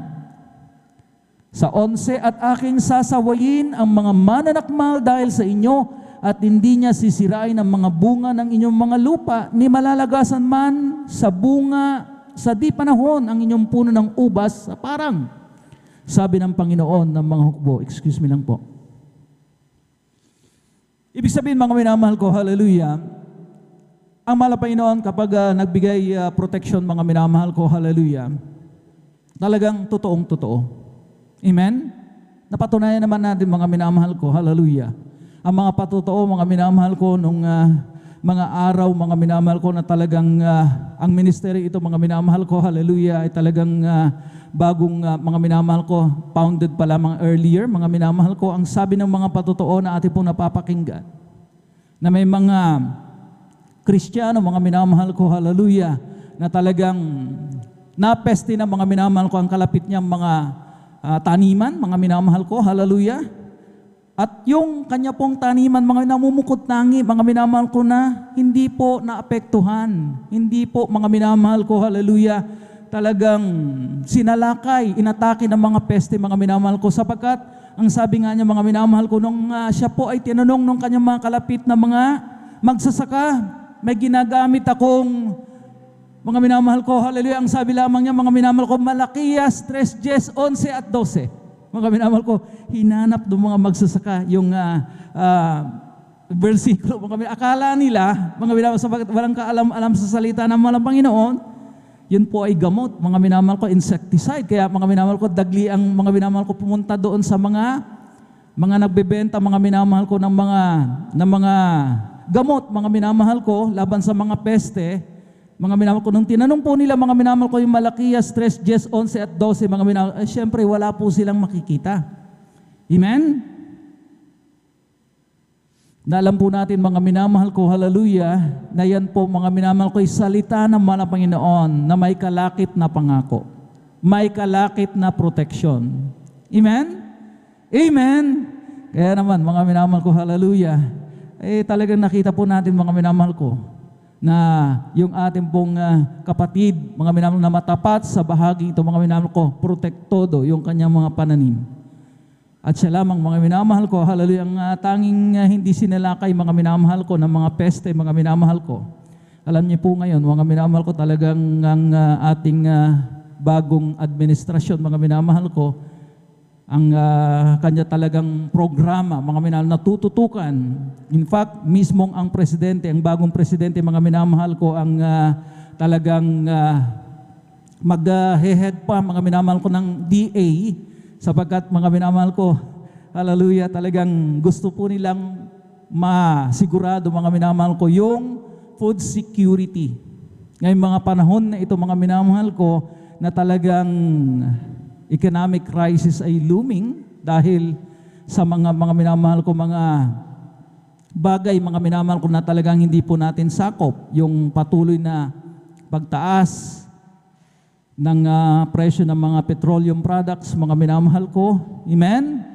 Sa 11, at aking sasawayin ang mga mananakmal dahil sa inyo, at hindi niya sisirain ang mga bunga ng inyong mga lupa, ni malalagasan man sa bunga sa di panahon ang inyong puno ng ubas sa parang. Sabi ng Panginoon ng mga hukbo. Excuse me lang po. Ibig sabihin, mga minamahal ko, hallelujah, ang mahal na Panginoon kapag nagbigay protection, mga minamahal ko, hallelujah, talagang totoong totoo. Amen? Napatunayan naman natin, mga minamahal ko, hallelujah, ang mga patotoo, mga minamahal ko, nung mga araw, mga minamahal ko, na talagang ang ministry ito, mga minamahal ko, hallelujah, ay talagang bagong mga minamahal ko, founded pa lamang earlier, mga minamahal ko, ang sabi ng mga patotoo na ating po napapakinggan, na may mga Kristiyano, mga minamahal ko, hallelujah, na talagang napeste na, mga minamahal ko, ang kalapit niyang mga taniman, mga minamahal ko, hallelujah. At yung kanya pong taniman, mga namumukot tangi, mga minamahal ko, na hindi po naapektuhan. Hindi po, mga minamahal ko, hallelujah, talagang sinalakay, inatake ng mga peste, mga minamahal ko, sapagkat ang sabi nga niya, mga minamahal ko, nung siya po ay tinanong ng kanyang mga kalapit na mga magsasaka, may ginagamit akong, mga minamahal ko, hallelujah, ang sabi lamang niya, mga minamahal ko, Malakias 3, 11 at 12. Mga minamahal ko, hinanap ng mga magsasaka yung versikulo. Akala nila, mga minamahal, sabagat walang kaalam-alam sa salita ng mga Panginoon, yun po ay gamot. Mga minamahal ko, insecticide. Kaya mga minamahal ko, dagli ang mga minamahal ko pumunta doon sa mga nagbebenta, mga minamahal ko, ng mga gamot, mga minamahal ko, laban sa mga peste. Mga minamahal ko, nung tinanong po nila, mga minamahal ko, yung Malakias 3, 11 at 12, mga minamahal, syempre wala po silang makikita. Amen? Naalam po natin, mga minamahal ko, hallelujah, na yan po, mga minamahal ko, salita ng mga Panginoon na may kalakip na pangako. May kalakip na protection. Amen? Amen? Kaya naman, mga minamahal ko, hallelujah, talagang nakita po natin, mga minamahal ko, na yung ating pong kapatid, mga minamahal, na matapat sa bahagi ito, mga minamahal ko, protektodo yung kanyang mga pananim. At siya lamang, mga minamahal ko, hallelujah, ang tanging hindi sinalakay, mga minamahal ko, ng mga peste, mga minamahal ko. Alam niyo po ngayon, mga minamahal ko, talagang ang ating bagong administrasyon, mga minamahal ko, ang kanya talagang programa, mga minamahal, natututukan. In fact, mismong ang presidente, ang bagong presidente, mga minamahal ko, ang talagang mag-head pa, mga minamahal ko, ng DA, sapagkat mga minamahal ko, hallelujah, talagang gusto po nilang masigurado, mga minamahal ko, yung food security. Ngayong mga panahon na ito, mga minamahal ko, na talagang economic crisis ay looming dahil sa mga minamahal ko, mga bagay, mga minamahal ko, na talagang hindi po natin sakop. Yung patuloy na pagtaas ng presyo ng mga petroleum products, mga minamahal ko. Amen?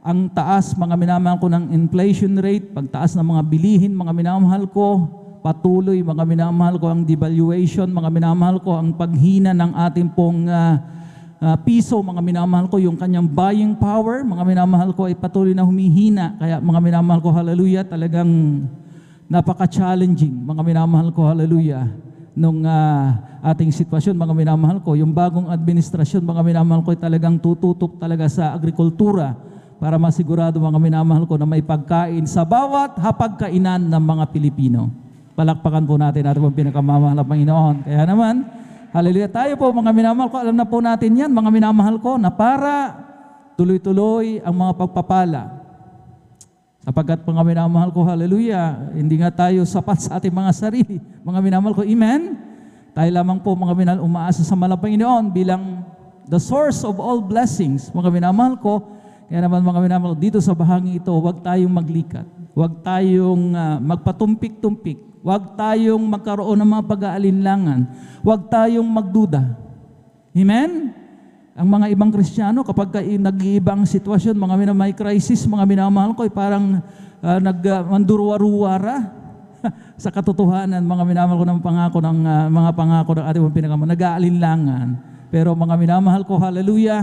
Ang taas, mga minamahal ko, ng inflation rate, pagtaas ng mga bilihin, mga minamahal ko, patuloy, mga minamahal ko, ang devaluation, mga minamahal ko, ang paghina ng ating pong piso, mga minamahal ko, yung kanyang buying power, mga minamahal ko, ay patuloy na humihina. Kaya mga minamahal ko, hallelujah, talagang napaka-challenging, mga minamahal ko, hallelujah, nung ating sitwasyon, mga minamahal ko. Yung bagong administrasyon, mga minamahal ko, ay talagang tututok talaga sa agrikultura para masigurado, mga minamahal ko, na may pagkain sa bawat hapagkainan ng mga Pilipino. Palakpakan po natin ating pong pinakamamahal na Panginoon. Kaya naman, hallelujah, tayo po, mga minamahal ko, alam na po natin yan, mga minamahal ko, na para tuloy-tuloy ang mga pagpapala. Sapagkat, mga minamahal ko, hallelujah, hindi nga tayo sapat sa ating mga sarili. Mga minamahal ko, amen? Tayo lamang po, mga minamahal, umaasa sa mahal na Panginoon bilang the source of all blessings. Mga minamahal ko, kaya naman, mga minamahal ko, dito sa bahagi ito, huwag tayong maglikat. Huwag tayong magpatumpik-tumpik. Huwag tayong magkaroon ng mga pag-aalinlangan. Huwag tayong magduda. Amen? Ang mga ibang Kristiyano, kapag nag-iibang sitwasyon, mga may crisis, mga minamahal ko, ay parang mandurwa-ruwara sa katotohanan, mga minamahal ko, ng pangako ng mga pangako ng ating pinakamahal, nag-aalinlangan. Pero mga minamahal ko, hallelujah,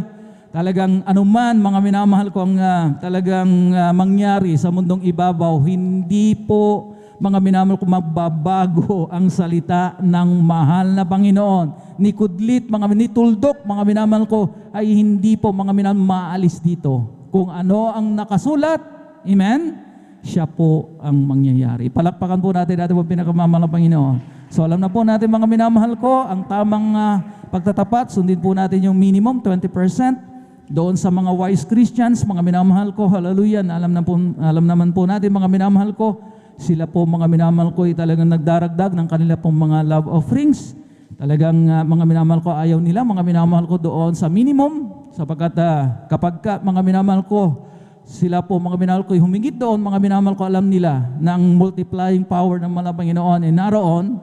talagang anuman, mga minamahal ko, ang talagang mangyari sa mundong ibabaw, hindi po, mga minamahal ko, magbabago ang salita ng mahal na Panginoon. Ni kudlit, mga nituldok, mga minamahal ko, ay hindi po, mga minamahal, maalis dito. Kung ano ang nakasulat, amen, siya po ang mangyayari. Palakpakan po natin po pinakamamahal na Panginoon. So alam na po natin, mga minamahal ko, ang tamang pagtatapat, sundin po natin yung minimum, 20%. Doon sa mga wise Christians, mga minamahal ko, hallelujah, na alam naman po natin, mga minamahal ko, sila po, mga minamahal ko, ay talagang nagdaragdag ng kanila pong mga love offerings. Talagang mga minamahal ko, ayaw nila, mga minamahal ko, doon sa minimum, sapagkat kapag mga minamahal ko, sila po, mga minamahal ko, humingit doon, mga minamahal ko, alam nila na ang multiplying power ng mga Panginoon ay naroon.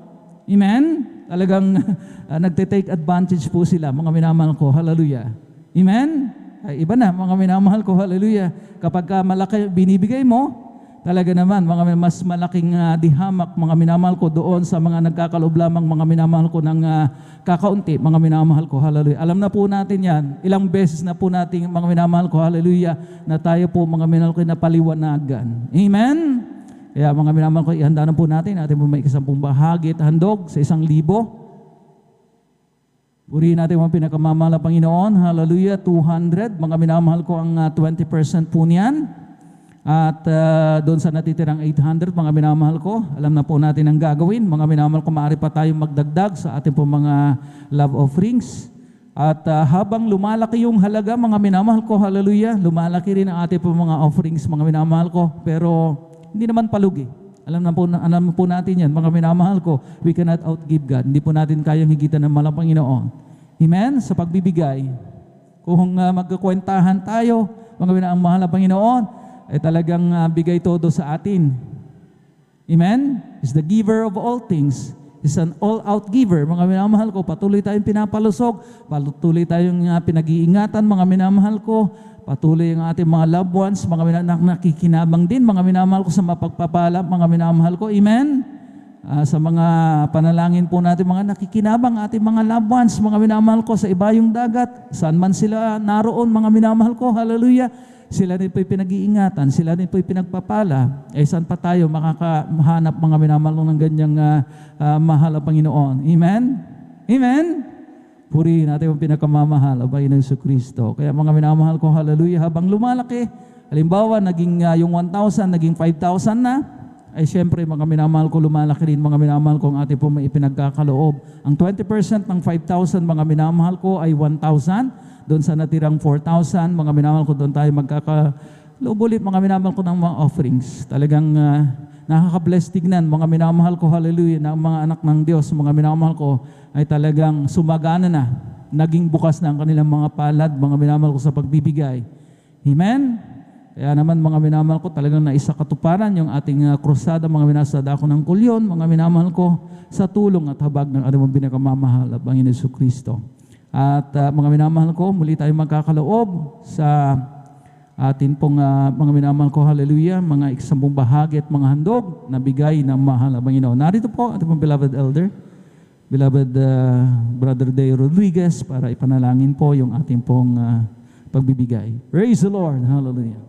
Amen? Talagang nagte-take advantage po sila, mga minamahal ko, hallelujah. Amen? Ay, iba na, mga minamahal ko, hallelujah. Kapag malaki binibigay mo, talaga naman, mga mas malaking dihamak, mga minamahal ko, doon sa mga nagkakaloob lamang, mga minamahal ko, ng kakaunti, mga minamahal ko, hallelujah. Alam na po natin yan, ilang beses na po natin, mga minamahal ko, hallelujah, na tayo po, mga minamahal ko, napaliwanagan. Amen? Kaya mga minamahal ko, ihanda na po natin po may 10 bahagi at handog sa 1,000. Purihin natin mga pinakamamahal na Panginoon, hallelujah, 200, mga minamahal ko, ang 20% po niyan. At doon sa natitirang 800, mga minamahal ko, alam na po natin ang gagawin. Mga minamahal ko, maaari pa tayong magdagdag sa ating po mga love offerings. At habang lumalaki yung halaga, mga minamahal ko, hallelujah, lumalaki rin ang ating po mga offerings, mga minamahal ko. Pero hindi naman palugi. Alam po natin yan, mga minamahal ko, we cannot outgive God. Hindi po natin kayang higitan ng mahal na Panginoon. Amen? Sa pagbibigay. Kung magkakwentahan tayo, mga mahal na Panginoon, ay talagang bigay todo sa atin. Amen? Is the giver of all things. Is an all-out giver. Mga minamahal ko, patuloy tayong pinapalusog, patuloy tayong pinag-iingatan, mga minamahal ko, patuloy ang ating mga loved ones, mga nakikinabang din, mga minamahal ko, sa mapagpapala, mga minamahal ko. Amen? Sa mga panalangin po natin, mga nakikinabang ating mga loved ones, mga minamahal ko, sa ibayong dagat, saan man sila naroon, mga minamahal ko, hallelujah, sila rin po'y pinag-iingatan, sila rin po'y pinagpapala. Eh, saan pa tayo makakahanap, mga minamahal ng ganyang mahal na Panginoon? Amen? Amen? Purihin natin ang pinakamamahal, ang Panginoon Jesucristo. Kaya mga minamahal ko, hallelujah, habang lumalaki, halimbawa, naging yung 1,000, naging 5,000 na, ay siyempre, mga minamahal ko, lumalaki rin, mga minamahal ko, ang ating po may ipinagkakaloob. Ang 20% ng 5,000, mga minamahal ko, ay 1,000. Doon sa natirang 4,000, mga minamahal ko, doon tayo magkakaloob ulit, mga minamahal ko, ng mga offerings. Talagang nakaka-bless tignan, mga minamahal ko, hallelujah, na ang mga anak ng Diyos, mga minamahal ko, ay talagang sumagana na, naging bukas na ang kanilang mga palad, mga minamahal ko sa pagbibigay. Amen? Kaya naman mga minamahal ko, talagang naisa katuparan yung ating krusada, mga minasada ko ng kulyon, mga minamahal ko, sa tulong at habag ng ating pinakamamahal, ang Panginoon Jesucristo. At mga minamahal ko, muli tayo magkakaloob sa atin pong mga minamahal ko, hallelujah, mga iksampung bahagi at mga handog na bigay ng mahal ang Panginoon. Narito po ating pong beloved elder, beloved Brother Day Rodriguez, para ipanalangin po yung ating pong pagbibigay. Praise the Lord. Hallelujah.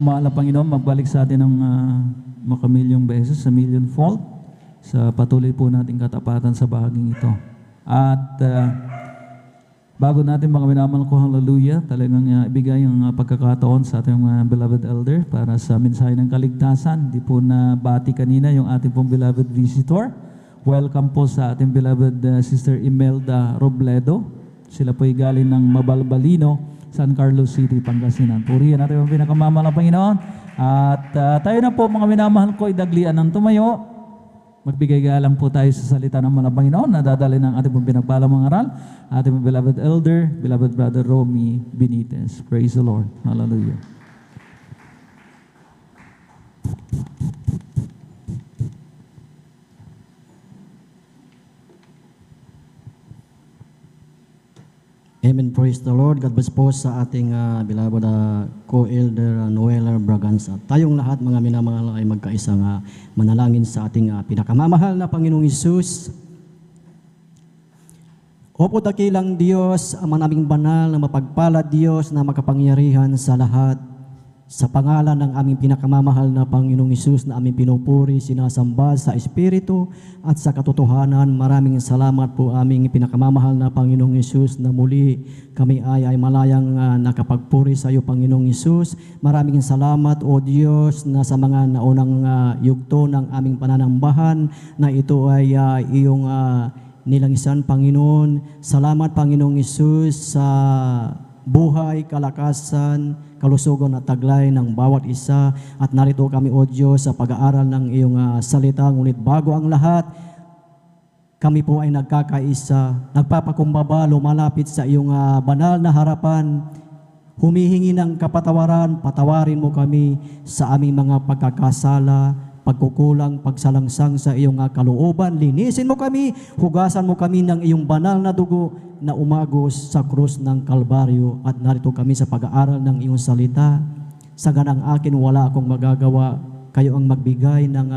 Mahal na Panginoon, magbalik sa atin ng makamilyong beses sa millionfold sa patuloy po nating katapatan sa bahaging ito. At bago natin mga minamahal ko, hallelujah, talagang ibigay ang pagkakataon sa ating beloved elder para sa mensahe ng kaligtasan. Di po na bati kanina yung ating pong beloved visitor. Welcome po sa ating beloved Sister Imelda Robledo. Sila po ay galing ng Mabalbalino San Carlos City, Pangasinan. Purihan natin ang pinakamamahal na Panginoon. At tayo na po mga minamahal ko, idaglian ng tumayo. Magbigay galang po tayo sa salita ng mga Panginoon na dadali ng ating pong pinagpalang mga aral. Ating beloved elder, beloved brother Romy Benitez. Praise the Lord. Hallelujah. Amen. Praise the Lord. God bless po sa ating beloved co-elder Noel Braganza. Tayong lahat mga minamahal ay magkaisang manalangin sa ating pinakamamahal na Panginoong Hesus. Opo dakilang Diyos, ang naming banal na mapagpalad Diyos na makapangyarihan sa lahat. Sa pangalan ng aming pinakamamahal na Panginoong Hesus na aming pinupuri, sinasamba sa Espiritu at sa katotohanan, maraming salamat po aming pinakamamahal na Panginoong Hesus na muli kami ay malayang nakapagpuri sa iyo, Panginoong Hesus. Maraming salamat o Diyos na sa mga naunang yugto ng aming pananambahan na ito ay iyong nilangisan, Panginoon. Salamat, Panginoong Hesus, sa buhay, kalakasan, kalusugan at taglay ng bawat isa. At narito kami, O Diyos, sa pag-aaral ng iyong salita. Ngunit bago ang lahat, kami po ay nagkakaisa, nagpapakumbaba, lumalapit sa iyong banal na harapan, humihingi ng kapatawaran. Patawarin mo kami sa aming mga pagkakasala, pagkukulang, pagsalangsang sa iyong kalooban. Linisin mo kami, hugasan mo kami ng iyong banal na dugo na umagos sa krus ng Kalbaryo. At narito kami sa pag-aaral ng iyong salita. Sa ganang akin, wala akong magagawa. Kayo ang magbigay ng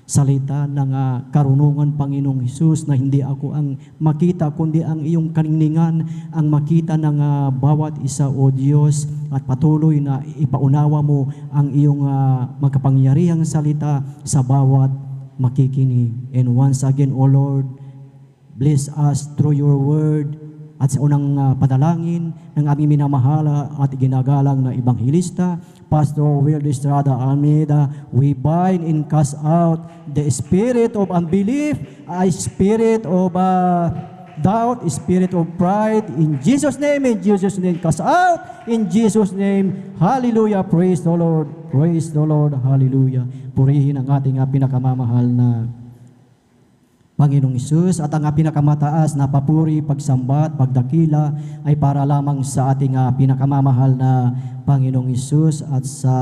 salita ng karunungan, Panginoong Hesus, na hindi ako ang makita, kundi ang iyong kaningningan ang makita ng bawat isa, O Diyos. At patuloy na ipaunawa mo ang iyong magkapangyarihang salita sa bawat makikinig. And once again, O Lord, bless us through your word. At sa unang padalangin ng aming minamahala at ginagalang na Ibanghilista, Pastor Will Estrada Almeida, we bind and cast out the spirit of unbelief, a spirit of doubt, a spirit of pride. In Jesus' name, cast out. In Jesus' name, hallelujah. Praise the Lord, praise the Lord, hallelujah. Purihin ang ating pinakamamahal na Panginoong Hesus, at ang pinakamataas na papuri, pagsamba at pagdakila ay para lamang sa ating pinakamamahal na Panginoong Hesus at sa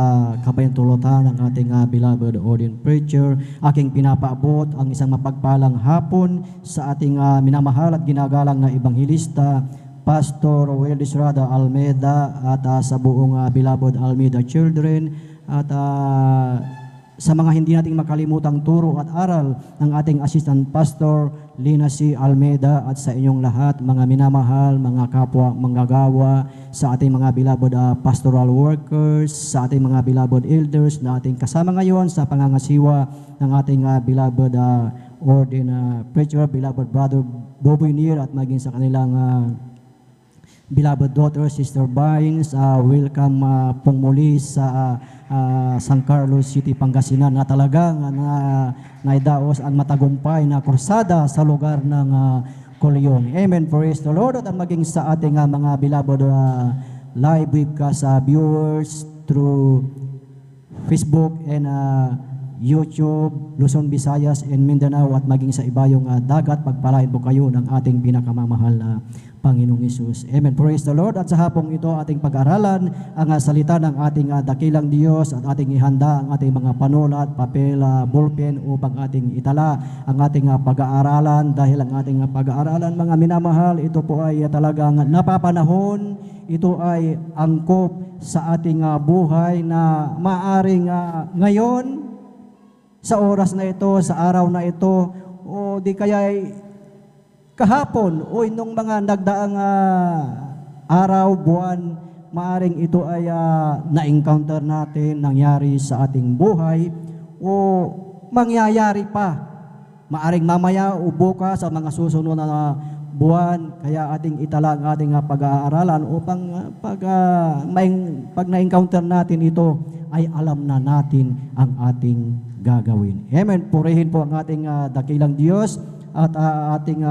kapahintulutan ng ating beloved ordained preacher. Aking pinapaabot ang isang mapagpalang hapon sa ating minamahal at ginagalang na Ibanghilista, Pastor Will Estrada Almeida, at sa buong beloved Almeida children, at sa mga hindi nating makalimutang turo at aral ng ating Assistant Pastor Lina C. Almeida, at sa inyong lahat, mga minamahal, mga kapwa manggagawa, sa ating mga beloved pastoral workers, sa ating mga beloved elders na ating kasama ngayon sa pangangasiwa ng ating beloved ordained preacher, beloved brother Boboy Nier, at maging sa kanilang beloved daughter, Sister Bynes. Welcome pong muli sa San Carlos City, Pangasinan, na talagang naidaos ang matagumpay na kursada sa lugar ng Coleon. Amen. Praise the Lord. At maging sa ating mga beloved live webcast viewers through Facebook and YouTube, Luzon, Visayas, and Mindanao, at maging sa ibayong dagat, pagpalain po kayo ng ating pinakamamahal na Panginoong Hesus. Amen. Praise the Lord. At sa hapong ito, ating pag-aralan ang salita ng ating dakilang Diyos, at ating ihanda ang ating mga panulat, papel, ballpen upang ating itala ang ating pag-aaralan. Dahil ang ating pag-aaralan, mga minamahal, ito po ay talagang napapanahon. Ito ay angkop sa ating buhay na maaring ngayon, sa oras na ito, sa araw na ito, o di kaya kahapon o nung mga nagdaang araw, buwan, maaring ito ay na-encounter natin, nangyari sa ating buhay o mangyayari pa. Maaring mamaya o bukas sa mga susunod na buwan, kaya ating itala ang ating pag-aaralan upang pag na-encounter natin ito, ay alam na natin ang ating gagawin. Amen. Purihin po ang ating dakilang Diyos, at ating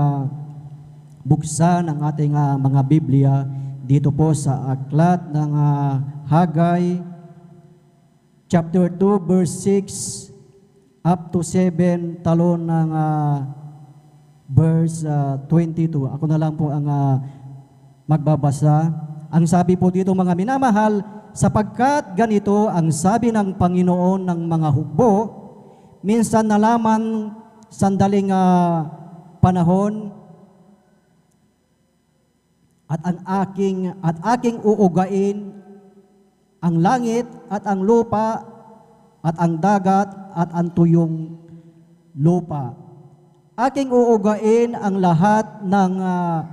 buksan ang ating mga Biblia dito po sa aklat ng Hagay chapter 2 verse 6 up to 7 talon ng verse 22. Ako na lang po ang magbabasa. Ang sabi po dito, mga minamahal, sapagkat ganito ang sabi ng Panginoon ng mga hukbo, minsan na lamang sandaling panahon at aking uugain ang langit at ang lupa at ang dagat at ang tuyong lupa. Aking uugain ang lahat ng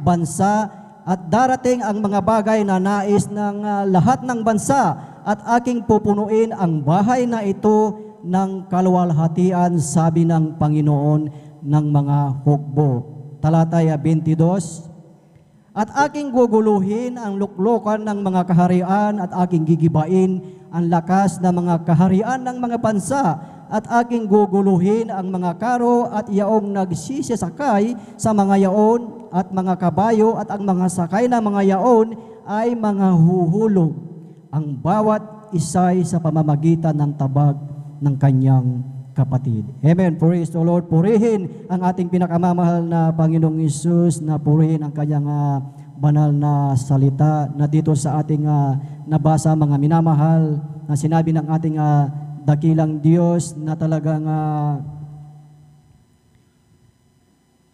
bansa at darating ang mga bagay na nais ng lahat ng bansa at aking pupunuin ang bahay na ito ng kaluwalhatian, sabi ng Panginoon ng mga hukbo. Talataya 22. At aking guguluhin ang luklukan ng mga kaharian at aking gigibain ang lakas ng mga kaharian ng mga bansa at aking guguluhin ang mga karo at yaong nagsisisakay sa mga yaon at mga kabayo at ang mga sakay na mga yaon ay mga huhulog, ang bawat isay sa pamamagitan ng tabag ng kanyang kapatid. Amen. Praise the Lord. Purihin ang ating pinakamamahal na Panginoong Hesus, na purihin ang kanyang banal na salita na dito sa ating nabasa, mga minamahal, na sinabi ng ating dakilang Diyos na talagang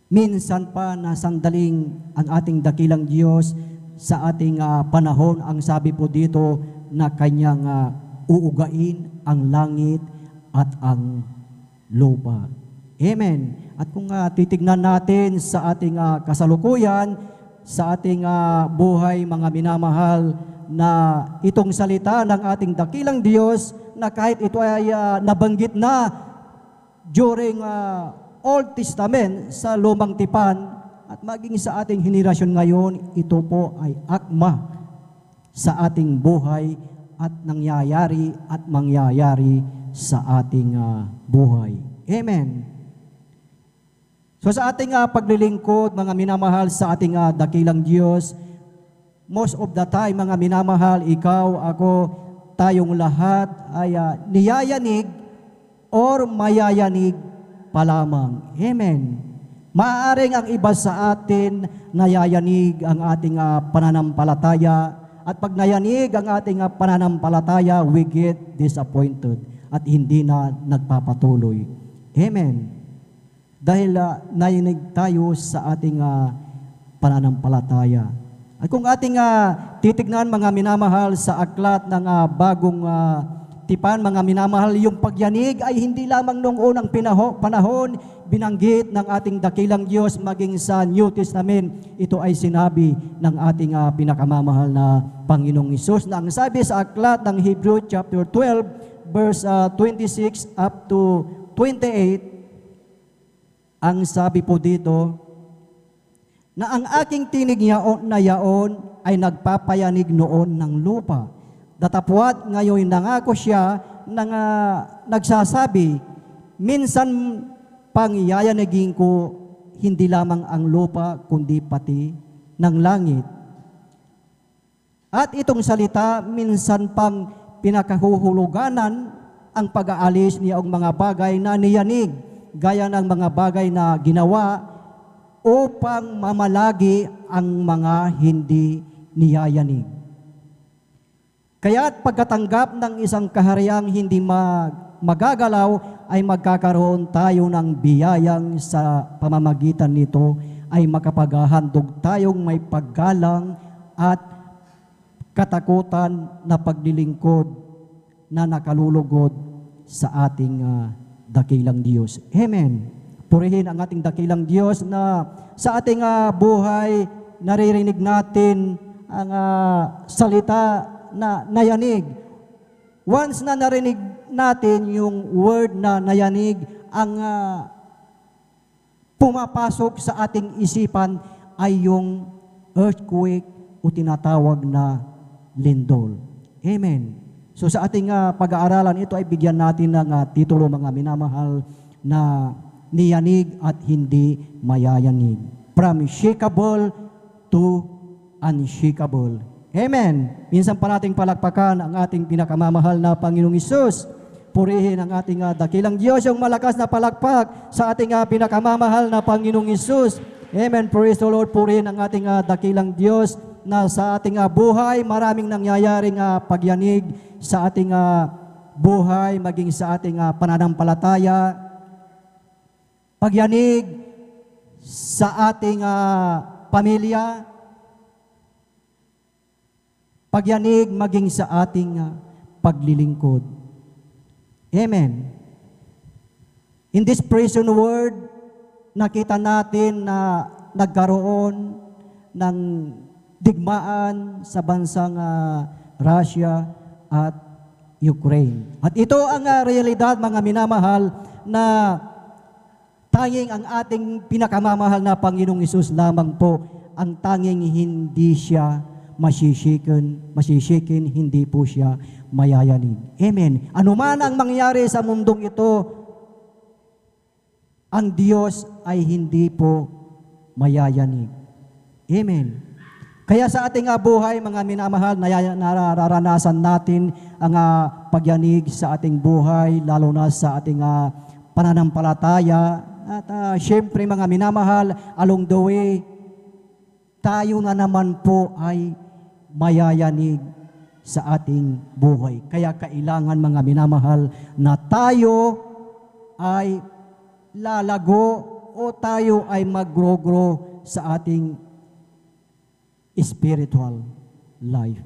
minsan pa na sandaling ang ating dakilang Diyos sa ating panahon, ang sabi po dito na kanyang uugain ang langit at ang lupa. Amen. At kung titignan natin sa ating kasalukuyan, sa ating buhay, mga minamahal, na itong salita ng ating dakilang Diyos, na kahit ito ay nabanggit na during Old Testament sa Lumang Tipan, at maging sa ating henerasyon ngayon, ito po ay akma sa ating buhay at nangyayari at mangyayari sa ating buhay. Amen. So sa ating paglilingkod, mga minamahal, sa ating dakilang Diyos, most of the time, mga minamahal, ikaw, ako, tayong lahat ay niyayanig or mayayanig pa lamang. Amen. Maaaring ang iba sa atin nayayanig ang ating pananampalataya, at pag nayanig ang ating pananampalataya, we get disappointed at hindi na nagpapatuloy. Amen. Dahil nayanig tayo sa ating pananampalataya. At kung ating titignan, mga minamahal, sa aklat ng bagong tipan, mga minamahal, yung pagyanig ay hindi lamang noong unang panahon binanggit ng ating dakilang Diyos, maging sa New Testament, ito ay sinabi ng ating pinakamamahal na Panginoong Hesus, na ang sabi sa aklat ng Hebrew chapter 12 verse 26 up to 28, ang sabi po dito, na ang aking tinig na yaon ay nagpapayanig noon ng lupa. Datapwat ngayon nangako siya na nagsasabi, minsan pang yayanigin ko hindi lamang ang lupa kundi pati ng langit. At itong salita, minsan pang pinakahuhuluganan ang pag-aalis niyang mga bagay na niyanig, gaya ng mga bagay na ginawa upang mamalagi ang mga hindi niyayanig. Kaya't pagkatanggap ng isang kahariang hindi magagalaw, ay magkakaroon tayo ng biyayang sa pamamagitan nito ay makapaghahandog tayong may paggalang at katakutan na paglilingkod na nakalulugod sa ating dakilang Diyos. Amen. Purihin ang ating dakilang Diyos na sa ating buhay naririnig natin ang salita na nayanig. Once na narinig natin yung word na nayanig, ang pumapasok sa ating isipan ay yung earthquake o tinatawag na lindol. Amen. So sa ating pag-aaralan, ito ay bigyan natin ng titulo, mga minamahal, na niyanig at hindi mayayanig. From shakable to unshakable. Amen. Minsan pa nating palakpakan ang ating pinakamamahal na Panginoong Hesus. Purihin ang ating dakilang Diyos, yung malakas na palakpak sa ating pinakamamahal na Panginoong Hesus. Amen. Praise the Lord. Purihin ang ating dakilang Diyos na sa ating buhay, maraming nangyayaring pagyanig sa ating buhay, maging sa ating pananampalataya, pagyanig sa ating pamilya, pagyanig maging sa ating paglilingkod. Amen. In this prison word, nakita natin na nagkaroon ng digmaan sa bansang Russia at Ukraine. At ito ang realidad, mga minamahal, na tanging ang ating pinakamamahal na Panginoong Hesus lamang po ang tanging hindi siya masisikin, hindi po siya mayayanig. Amen. Ano man ang mangyari sa mundong ito, ang Diyos ay hindi po mayayanig. Amen. Kaya sa ating buhay, mga minamahal, nararanasan natin ang pagyanig sa ating buhay, lalo na sa ating pananampalataya. At syempre, mga minamahal, along the way, tayo na naman po ay mayayanig sa ating buhay. Kaya kailangan, mga minamahal, na tayo ay lalago o tayo ay mag-grow sa ating spiritual life.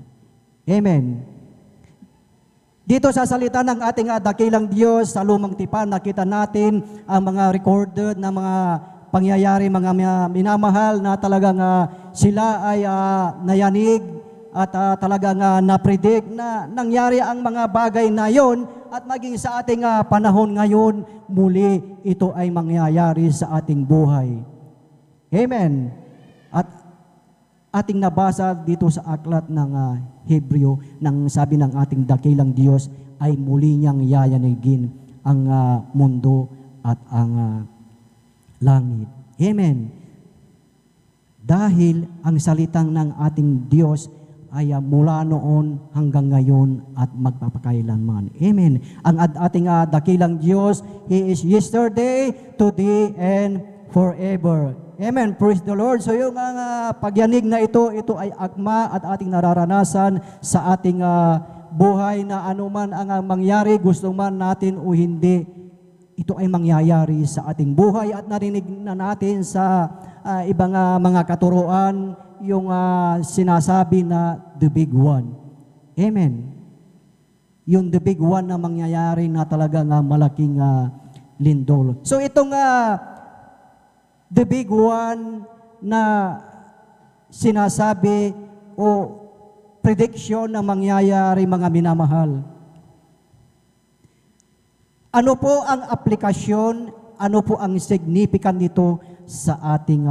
Amen. Dito sa salita ng ating dakilang Diyos, sa lumang tipan, nakita natin ang mga recorded na mga pangyayari, mga minamahal, na talagang sila ay nayanig at talagang napredict na nangyari ang mga bagay na yon, at maging sa ating panahon ngayon, muli ito ay mangyayari sa ating buhay. Amen. At ating nabasa dito sa aklat ng Hebreo, nang sabi ng ating dakilang Diyos ay muli niyang yayanigin ang mundo at ang langit. Amen. Dahil ang salitang ng ating Diyos ay mula noon hanggang ngayon at magpapakailanman. Amen. Ang ating dakilang Diyos, He is yesterday, today, and forever. Amen. Praise the Lord. So yung pagyanig na ito ay akma at ating nararanasan sa ating buhay, na anuman ang mangyari, gusto man natin o hindi, ito ay mangyayari sa ating buhay. At narinig na natin sa ibang mga katuruan yung sinasabi na the big one. Amen. Yung the big one na mangyayari na talagang malaking lindol. So itong the big one na sinasabi o prediction na mangyayari, mga minamahal. Ano po ang aplikasyon, ano po ang significant nito sa ating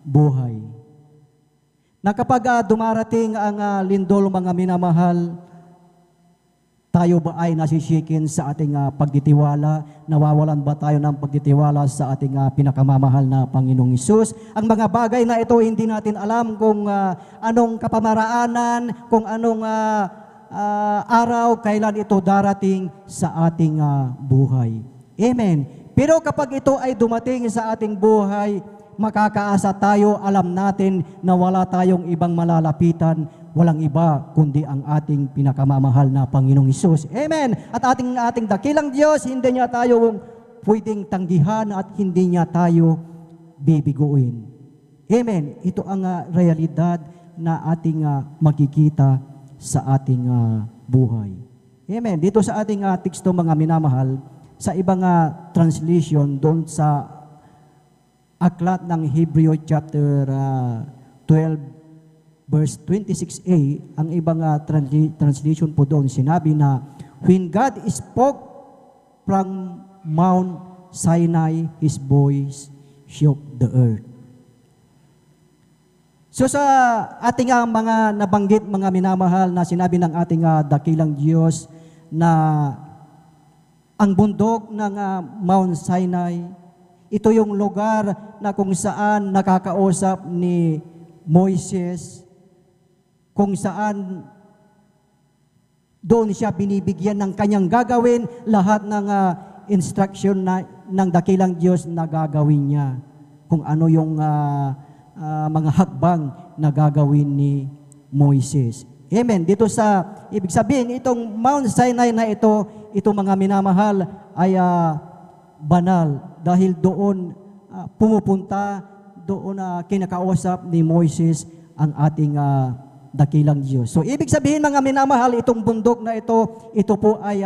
buhay? Na kapag dumarating ang lindol, mga minamahal, tayo ba ay nasisikin sa ating pagtitiwala? Nawawalan ba tayo ng pagtitiwala sa ating pinakamamahal na Panginoong Hesus? Ang mga bagay na ito, hindi natin alam kung anong kapamaraanan, kung anong araw, kailan ito darating sa ating buhay. Amen. Pero kapag ito ay dumating sa ating buhay, makakaasa tayo, alam natin na wala tayong ibang malalapitan, walang iba kundi ang ating pinakamamahal na Panginoong Hesus. Amen. At ating dakilang Diyos, hindi niya tayo pwedeng tanggihan at hindi niya tayo bibiguin. Amen. Ito ang realidad na ating makikita sa ating buhay. Amen. Dito sa ating teksto, mga minamahal, sa ibang translation doon sa aklat ng Hebreo chapter 12 verse 26a, ang ibang translation po doon, sinabi na, when God spoke from Mount Sinai, His voice shook the earth. So sa ating mga nabanggit, mga minamahal, na sinabi ng ating dakilang Diyos na ang bundok ng Mount Sinai, ito yung lugar na kung saan nakakausap ni Moises kung saan doon siya binibigyan ng kanyang gagawin, lahat ng instruction ng dakilang Diyos na gagawin niya. Kung ano yung mga hakbang na gagawin ni Moises. Amen. Dito sa, ibig sabihin, itong Mount Sinai na ito mga minamahal, ay banal. Dahil doon pumupunta, doon kinakausap ni Moises ang ating dakilang Diyos. So, ibig sabihin mga minamahal, itong bundok na ito po ay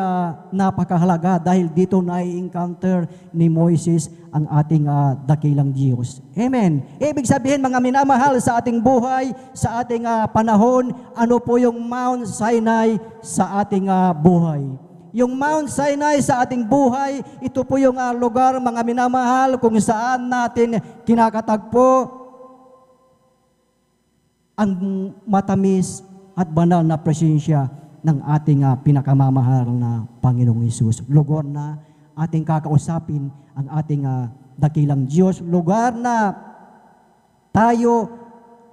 napakahalaga dahil dito na-encounter ni Moises ang ating dakilang Diyos. Amen. Ibig sabihin mga minamahal, sa ating buhay, sa ating panahon, ano po yung Mount Sinai sa ating buhay? Yung Mount Sinai sa ating buhay, ito po yung lugar mga minamahal kung saan natin kinakatagpo ang matamis at banal na presensya ng ating pinakamamahal na Panginoong Hesus. Lugar na ating kakausapin ang ating dakilang Diyos. Lugar na tayo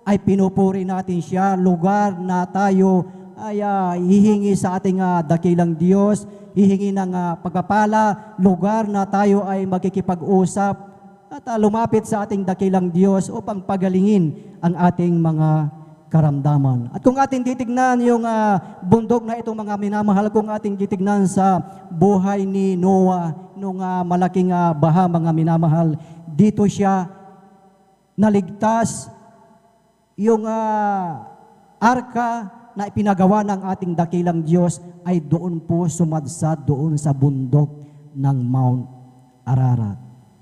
ay pinupuri natin siya. Lugar na tayo ay hihingi sa ating dakilang Diyos, hihingi ng pagpapala. Lugar na tayo ay makikipag-usap at lumapit sa ating dakilang Diyos upang pagalingin ang ating mga karamdaman. At kung ating titignan yung bundok na itong mga minamahal, kung ating titignan sa buhay ni Noah, nung malaking baha mga minamahal, dito siya naligtas. Yung arka na ipinagawa ng ating dakilang Diyos ay doon po sumadsad doon sa bundok ng Mount Ararat.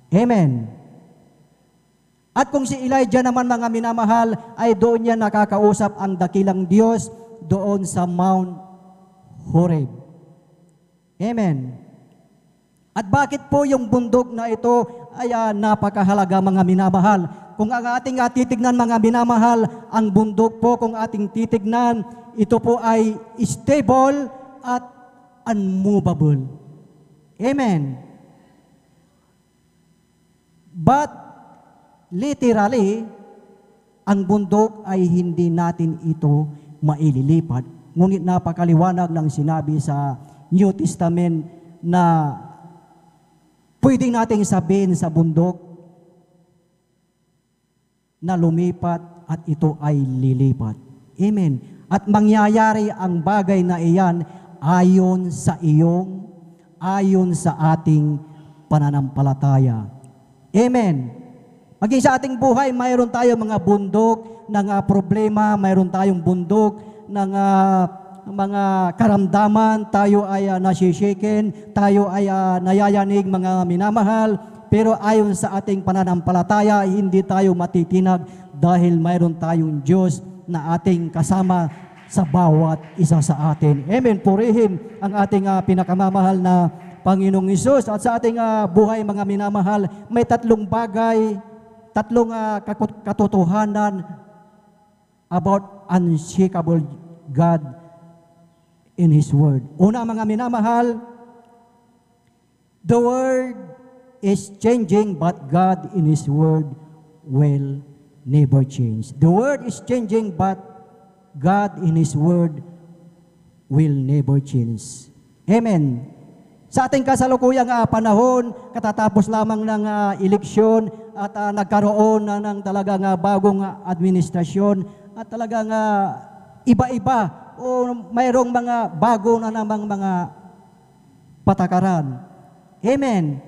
Amen. At kung si Elijah naman mga minamahal, ay doon niya nakakausap ang dakilang Diyos doon sa Mount Horeb. Amen. At bakit po yung bundok na ito ay napakahalaga mga minamahal? Kung ang ating titignan mga minamahal, ang bundok po kung ating titignan, ito po ay stable at unmovable. Amen. But literally, ang bundok ay hindi natin ito maililipat. Ngunit napakaliwanag ng sinabi sa New Testament na pwedeng nating sabihin sa bundok na lumipat at ito ay lilipat. Amen. At mangyayari ang bagay na iyan ayon sa ating pananampalataya. Amen. Maging sa ating buhay, mayroon tayo mga bundok ng problema, mayroon tayong bundok ng mga karamdaman, tayo ay nasishaken, tayo ay nayayanig mga minamahal, pero ayon sa ating pananampalataya, hindi tayo matitinag dahil mayroon tayong Diyos na ating kasama sa bawat isa sa atin. Amen. Purihin ang ating pinakamamahal na Panginoong Hesus. At sa ating buhay mga minamahal, may tatlong bagay, tatlong katotohanan about unshakable God in His Word. Una mga minamahal, the Word is changing but God in His Word will never change. The Word is changing but God in His Word will never change. Amen. Sa ating kasalukuyang panahon, katatapos lamang ng eleksyon at nagkaroon na ng talagang bagong administrasyon at talagang iba-iba o mayroong mga bago na namang mga patakaran. Amen.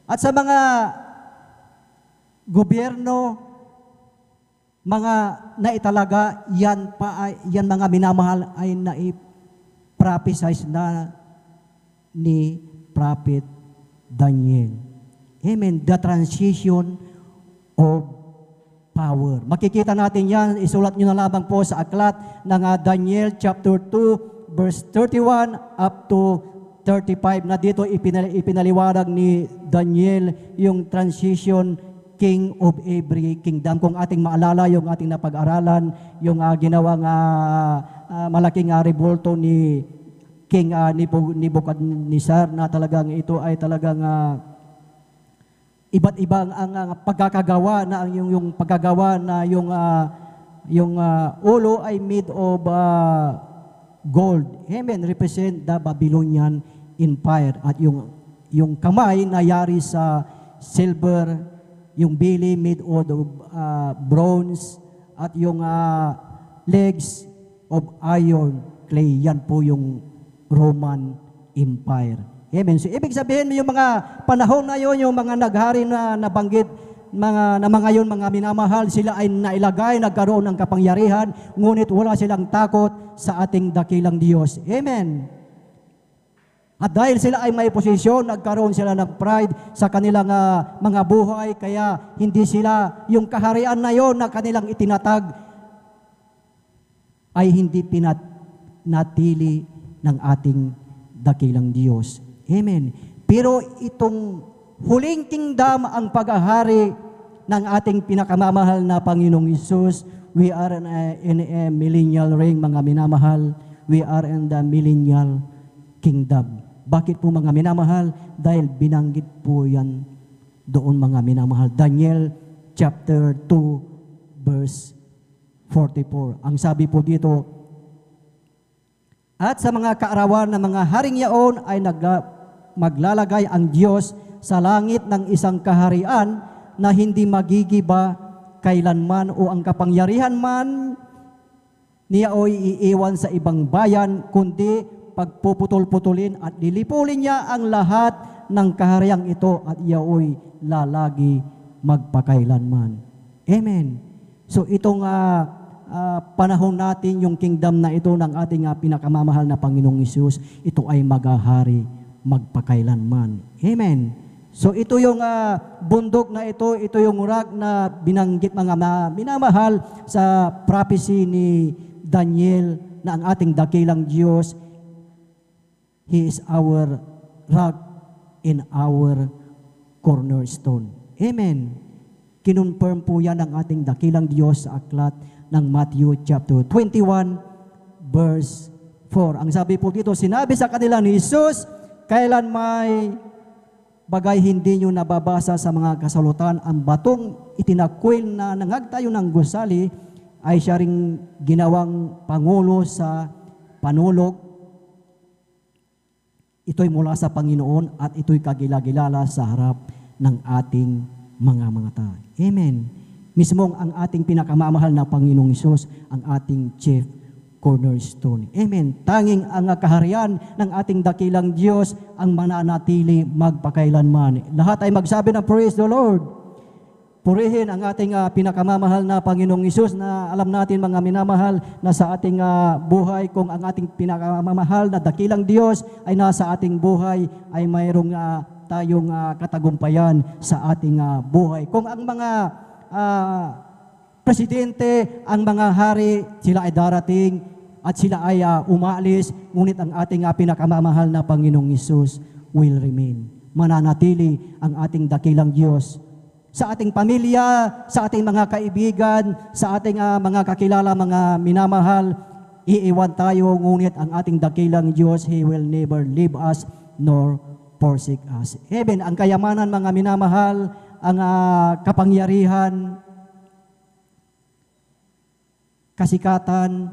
At sa mga gobyerno, mga naitalaga, yan mga minamahal ay nai-prophesize na ni Prophet Daniel. Amen. The transition of power. Makikita natin yan, isulat nyo na lamang po sa aklat ng Daniel chapter 2 verse 31 up to 35 na dito ipinaliwanag ni Daniel yung transition king of every kingdom. Kung ating maalala yung ating napag-aralan, yung ginawang malaking revolto ni King Nebuchadnezzar na talagang ito ay talagang iba't ibang ang pagkakagawa na yung paggagawa na yung yung ulo ay made of gold. Amen. Represent the Babylonian Empire. At yung kamay na yari sa silver, yung belly made of bronze, at yung legs of iron clay. Yan po yung Roman Empire. Amen. So, ibig sabihin, yung mga panahon na yon, yung mga naghari na nabanggit, mga yon, mga minamahal, sila ay nailagay, nagkaroon ng kapangyarihan, ngunit wala silang takot sa ating dakilang Diyos. Amen. At dahil sila ay may posisyon, nagkaroon sila ng pride sa kanilang mga buhay, kaya hindi sila, yung kaharian na yon na kanilang itinatag, ay hindi pinatili ng ating dakilang Diyos. Amen. Pero itong huling kingdom, ang paghahari ng ating pinakamamahal na Panginoong Hesus, we are in a millennial reign, mga minamahal. We are in the millennial kingdom. Bakit po mga minamahal? Dahil binanggit po yan doon mga minamahal. Daniel chapter 2 verse 44. Ang sabi po dito, at sa mga kaarawan ng mga haring yaon ay maglalagay ang Diyos sa langit ng isang kaharian na hindi magigiba kailanman, o ang kapangyarihan man niya o iiwan sa ibang bayan, kundi pagpuputol-putulin at lilipulin niya ang lahat ng kahariang ito, at iyaoy lalagi magpakailanman. Amen. So itong panahon natin, yung kingdom na ito ng ating pinakamamahal na Panginoong Hesus, ito ay maghahari magpakailanman. Amen. So ito yung bundok na ito yung rock na binanggit mga minamahal sa prophecy ni Daniel, na ang ating dakilang Diyos, He is our rock and our cornerstone. Amen. Kinonfirm po yan ng ating dakilang Diyos sa aklat ng Matthew chapter 21 verse 4. Ang sabi po dito, sinabi sa kanila ni Jesus, kailan may bagay hindi nyo nababasa sa mga kasalutan, ang batong itinakwil na nangagtayo ng gusali ay siya ring ginawang pangulo sa panulog. Ito'y mula sa Panginoon at ito'y kagilagilala sa harap ng ating mga mata. Amen. Mismong ang ating pinakamamahal na Panginoong Hesus, ang ating chief cornerstone. Amen. Tanging ang kaharian ng ating dakilang Diyos ang mananatili magpakailanman. Lahat ay magsabi ng praise the Lord. Purihin ang ating pinakamamahal na Panginoong Hesus, na alam natin mga minamahal na sa ating buhay, kung ang ating pinakamamahal na dakilang Diyos ay nasa ating buhay, ay mayroong tayong katagumpayan sa ating buhay. Kung ang mga presidente, ang mga hari, sila ay darating at sila ay umalis, ngunit ang ating pinakamamahal na Panginoong Hesus will remain. Mananatili ang ating dakilang Diyos sa ating pamilya, sa ating mga kaibigan, sa ating mga kakilala, mga minamahal. Iiwan tayo, ngunit ang ating dakilang Diyos, He will never leave us nor forsake us. Even ang kayamanan, mga minamahal, ang kapangyarihan, kasikatan,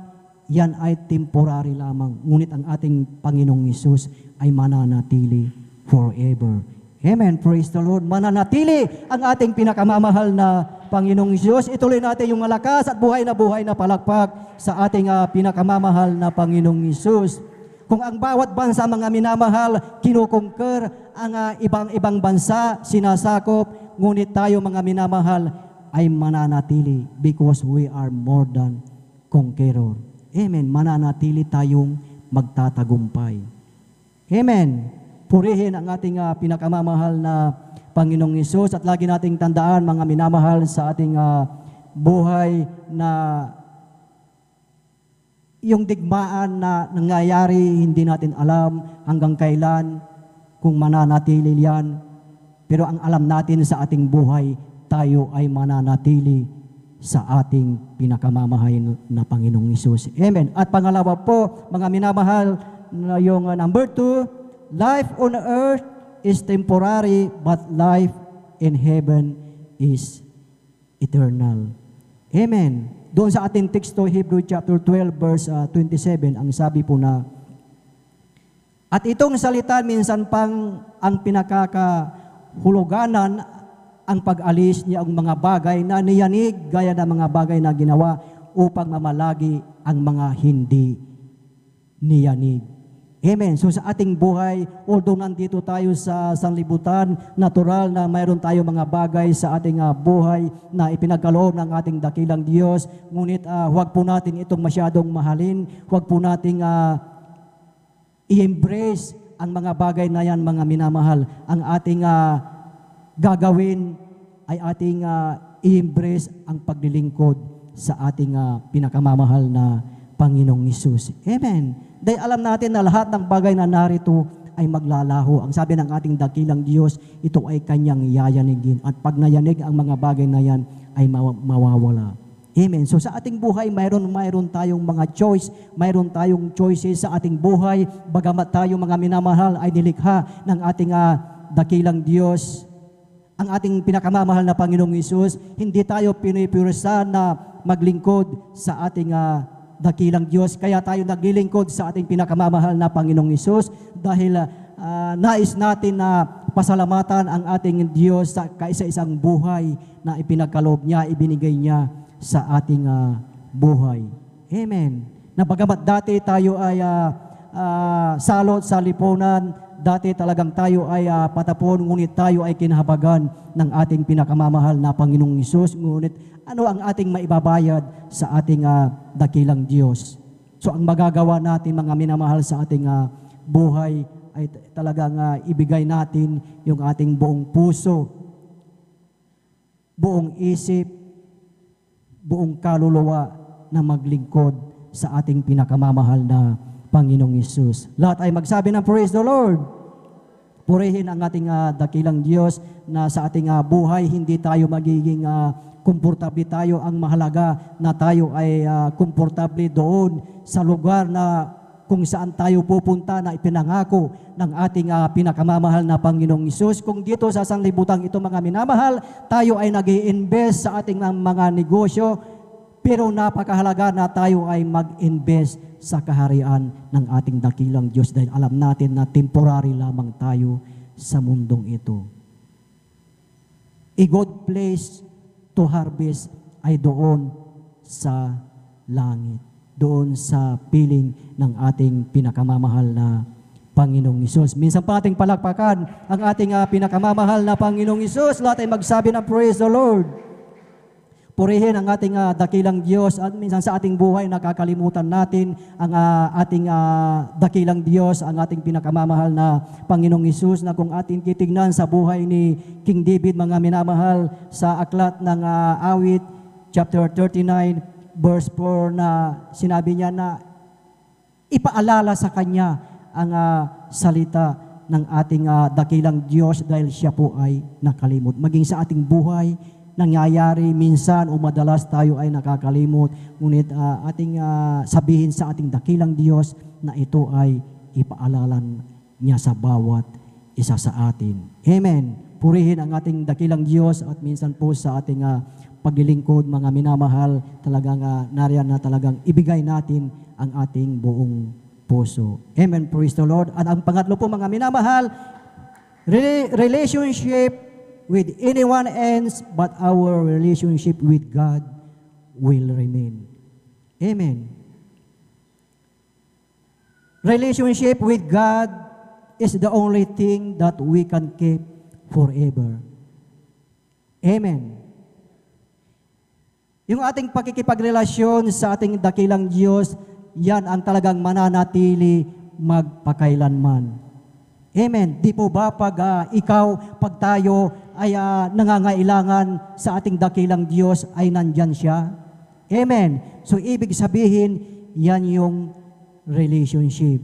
yan ay temporary lamang. Ngunit ang ating Panginoong Hesus ay mananatili forever. Amen. Praise the Lord. Mananatili ang ating pinakamamahal na Panginoong Hesus. Ituloy natin yung malakas at buhay na palakpak sa ating pinakamamahal na Panginoong Hesus. Kung ang bawat bansa, mga minamahal, kinukongker ang ibang bansa, sinasakop, ngunit tayo, mga minamahal, ay mananatili because we are more than conqueror. Amen. Mananatili tayong magtatagumpay. Amen. Purihin ang ating pinakamamahal na Panginoong Hesus, at lagi nating tandaan, mga minamahal, sa ating buhay na yung digmaan na nangyayari, hindi natin alam hanggang kailan kung mananatili yan. Pero ang alam natin sa ating buhay, tayo ay mananatili sa ating pinakamamahal na Panginoong Hesus. Amen. At pangalawa po, mga minamahal, na yung number 2, life on earth is temporary, but life in heaven is eternal. Amen. Doon sa ating teksto, Hebrew chapter 12, verse 27, ang sabi po na, at itong salita minsan pang ang pinakakahuluganan ang pag-alis niya ang mga bagay na niyanig gaya ng mga bagay na ginawa upang mamalagi ang mga hindi niyanig. Amen. So sa ating buhay, although nandito tayo sa sanlibutan, natural na mayroon tayo mga bagay sa ating buhay na ipinagkaloob ng ating dakilang Diyos. Ngunit huwag po natin itong masyadong mahalin. Huwag po nating i-embrace ang mga bagay na yan, mga minamahal. Ang ating gagawin ay ating i-embrace ang paglilingkod sa ating pinakamamahal na Panginoong Hesus. Amen. Dahil alam natin na lahat ng bagay na narito ay maglalaho. Ang sabi ng ating dakilang Diyos, ito ay kanyang yayanigin. At pag nayanig ang mga bagay na yan, ay mawawala. Amen. So sa ating buhay, mayroon tayong mga choice, mayroon tayong choices sa ating buhay. Bagamat tayo mga minamahal ay nilikha ng ating dakilang Diyos, ang ating pinakamamahal na Panginoong Hesus, hindi tayo pinipursa na maglingkod sa ating dakilang Diyos. Kaya tayo naglilingkod sa ating pinakamamahal na Panginoong Hesus dahil nais natin na pasalamatan ang ating Diyos sa kaisa-isang buhay na ipinagkaloob niya, ibinigay niya sa ating buhay. Amen. Na bagamat dati tayo ay salot sa lipunan, dati talagang tayo ay patapon, ngunit tayo ay kinahabagan ng ating pinakamamahal na Panginoong Hesus. Ngunit ano ang ating maibabayad sa ating dakilang Diyos? So ang magagawa natin mga minamahal sa ating buhay ay talagang ibigay natin yung ating buong puso, buong isip, buong kaluluwa na maglingkod sa ating pinakamamahal na Panginoong Hesus. Lahat ay magsabi ng praise the Lord. Purihin ang ating dakilang Diyos na sa ating buhay hindi tayo magiging komportable tayo. Ang mahalaga na tayo ay komportable doon sa lugar na kung saan tayo pupunta na ipinangako ng ating pinakamamahal na Panginoong Hesus. Kung dito sa sanlibutan ito mga minamahal, tayo ay nag-i-invest sa ating mga negosyo, pero napakahalaga na tayo ay mag-invest sa kaharian ng ating dakilang Diyos dahil alam natin na temporary lamang tayo sa mundong ito. A good place to harvest ay doon sa langit, doon sa piling ng ating pinakamamahal na Panginoong Hesus. Minsan pa ating palakpakan ang ating pinakamamahal na Panginoong Hesus. Lahat ay magsabi ng praise the Lord. Purihin ang ating dakilang Diyos at minsan sa ating buhay nakakalimutan natin ang ating dakilang Diyos, ang ating pinakamamahal na Panginoong Hesus na kung ating titignan sa buhay ni King David mga minamahal sa aklat ng awit chapter 39 verse 4 na sinabi niya na ipaalala sa kanya ang salita ng ating dakilang Diyos dahil siya po ay nakalimot. Maging sa ating buhay, nangyayari minsan o madalas tayo ay nakakalimot, ngunit ating sabihin sa ating dakilang Diyos na ito ay ipaalala niya sa bawat isa sa atin. Amen. Purihin ang ating dakilang Diyos at minsan po sa ating paglilingkod mga minamahal, talagang nariyan na talagang ibigay natin ang ating buong puso. Amen. Praise the Lord. At ang pangatlo po mga minamahal, relationship with anyone else but our relationship with God will remain. Amen. Relationship with God is the only thing that we can keep forever. Amen. Yung ating pakikipagrelasyon sa ating dakilang Diyos, yan ang talagang mananatili magpakailanman. Amen. Di po ba pag pag tayo ay nangangailangan sa ating dakilang Diyos ay nandyan siya? Amen. So ibig sabihin, yan yung relationship.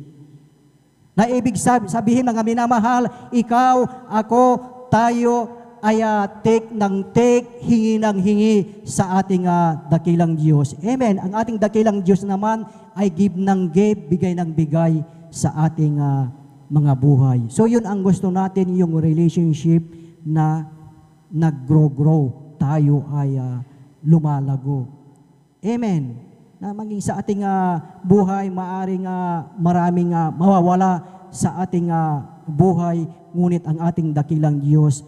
Na ibig sabihin mga minamahal, ikaw, ako, tayo ay take ng take, hingi ng hingi sa ating dakilang Diyos. Amen. Ang ating dakilang Diyos naman ay give ng give, bigay ng bigay sa ating mga buhay. So yun ang gusto natin, yung relationship na nag-grow. Tayo ay lumalago. Amen. Na maging sa ating buhay, maaring maraming mawawala sa ating buhay, ngunit ang ating dakilang Diyos,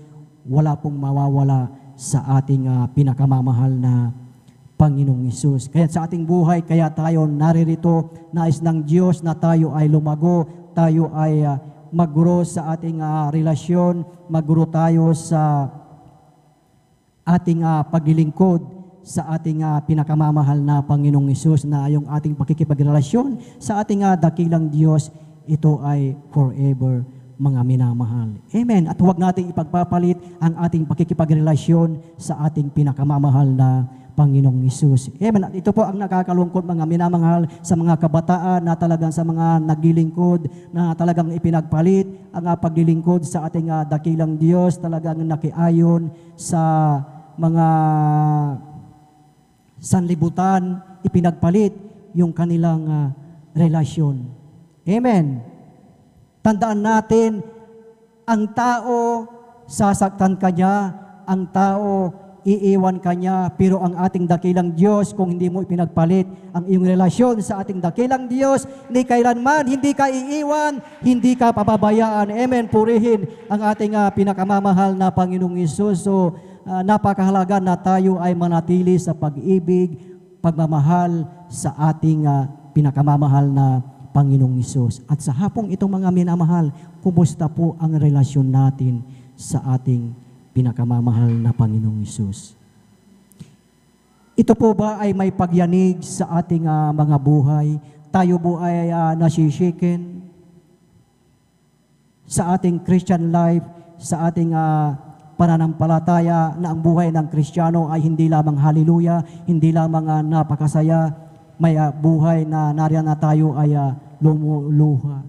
wala pong mawawala sa ating pinakamamahal na Panginoong Hesus. Kaya sa ating buhay, kaya tayo naririto, nais ng Diyos na tayo ay lumago, tayo ay mag-grow sa ating relasyon, mag-grow tayo sa ating paglilingkod sa ating pinakamamahal na Panginoong Hesus, na yung ating pakikipagrelasyon sa ating dakilang Diyos, ito ay forever, mga minamahal. Amen. At huwag nating ipagpapalit ang ating pakikipagrelasyon sa ating pinakamamahal na Panginoong Hesus. Amen. At ito po ang nakakalungkot, mga minamahal, sa mga kabataan na talagang sa mga naglilingkod, na talagang ipinagpalit ang paglilingkod sa ating dakilang Diyos, talagang nakiayon sa mga sanlibutan, ipinagpalit yung kanilang relasyon. Amen. Tandaan natin, ang tao, sasaktan ka niya, ang tao, iiwan ka niya, pero ang ating dakilang Diyos, kung hindi mo ipinagpalit ang iyong relasyon sa ating dakilang Diyos, ni kailanman, hindi ka iiwan, hindi ka pababayaan. Amen. Purihin ang ating pinakamamahal na Panginoong Hesus. So, napakahalaga na tayo ay manatili sa pag-ibig, pagmamahal sa ating pinakamamahal na Panginoong Hesus. At sa hapong itong mga minamahal, kumusta po ang relasyon natin sa ating pinakamamahal na Panginoong Hesus? Ito po ba ay may pagyanig sa ating mga buhay? Tayo po ay nasisikin sa ating Christian life, sa ating pananampalataya, na ang buhay ng Kristiyano ay hindi lamang haleluya, hindi lamang napakasaya, may buhay na nariyan na tayo ay lumuluha.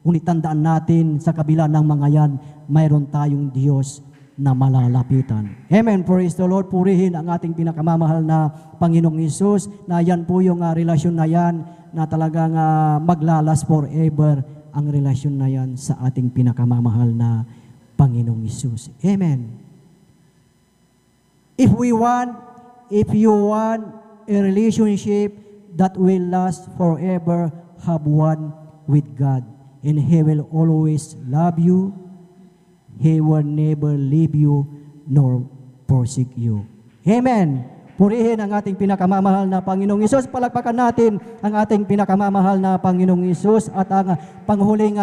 Ngunit tandaan natin, sa kabila ng mga yan, mayroon tayong Diyos na malalapitan. Amen. Praise the Lord. Purihin ang ating pinakamamahal na Panginoong Hesus, na yan po yung relasyon na yan, na talagang maglalas forever ang relasyon na yan sa ating pinakamamahal na Panginoong Hesus. Amen. If you want a relationship that will last forever, have one with God, and He will always love you. He will never leave you nor forsake you. Amen. Purihin ang ating pinakamamahal na Panginoong Hesus. Palakpakan natin ang ating pinakamamahal na Panginoong Hesus. At ang panghuling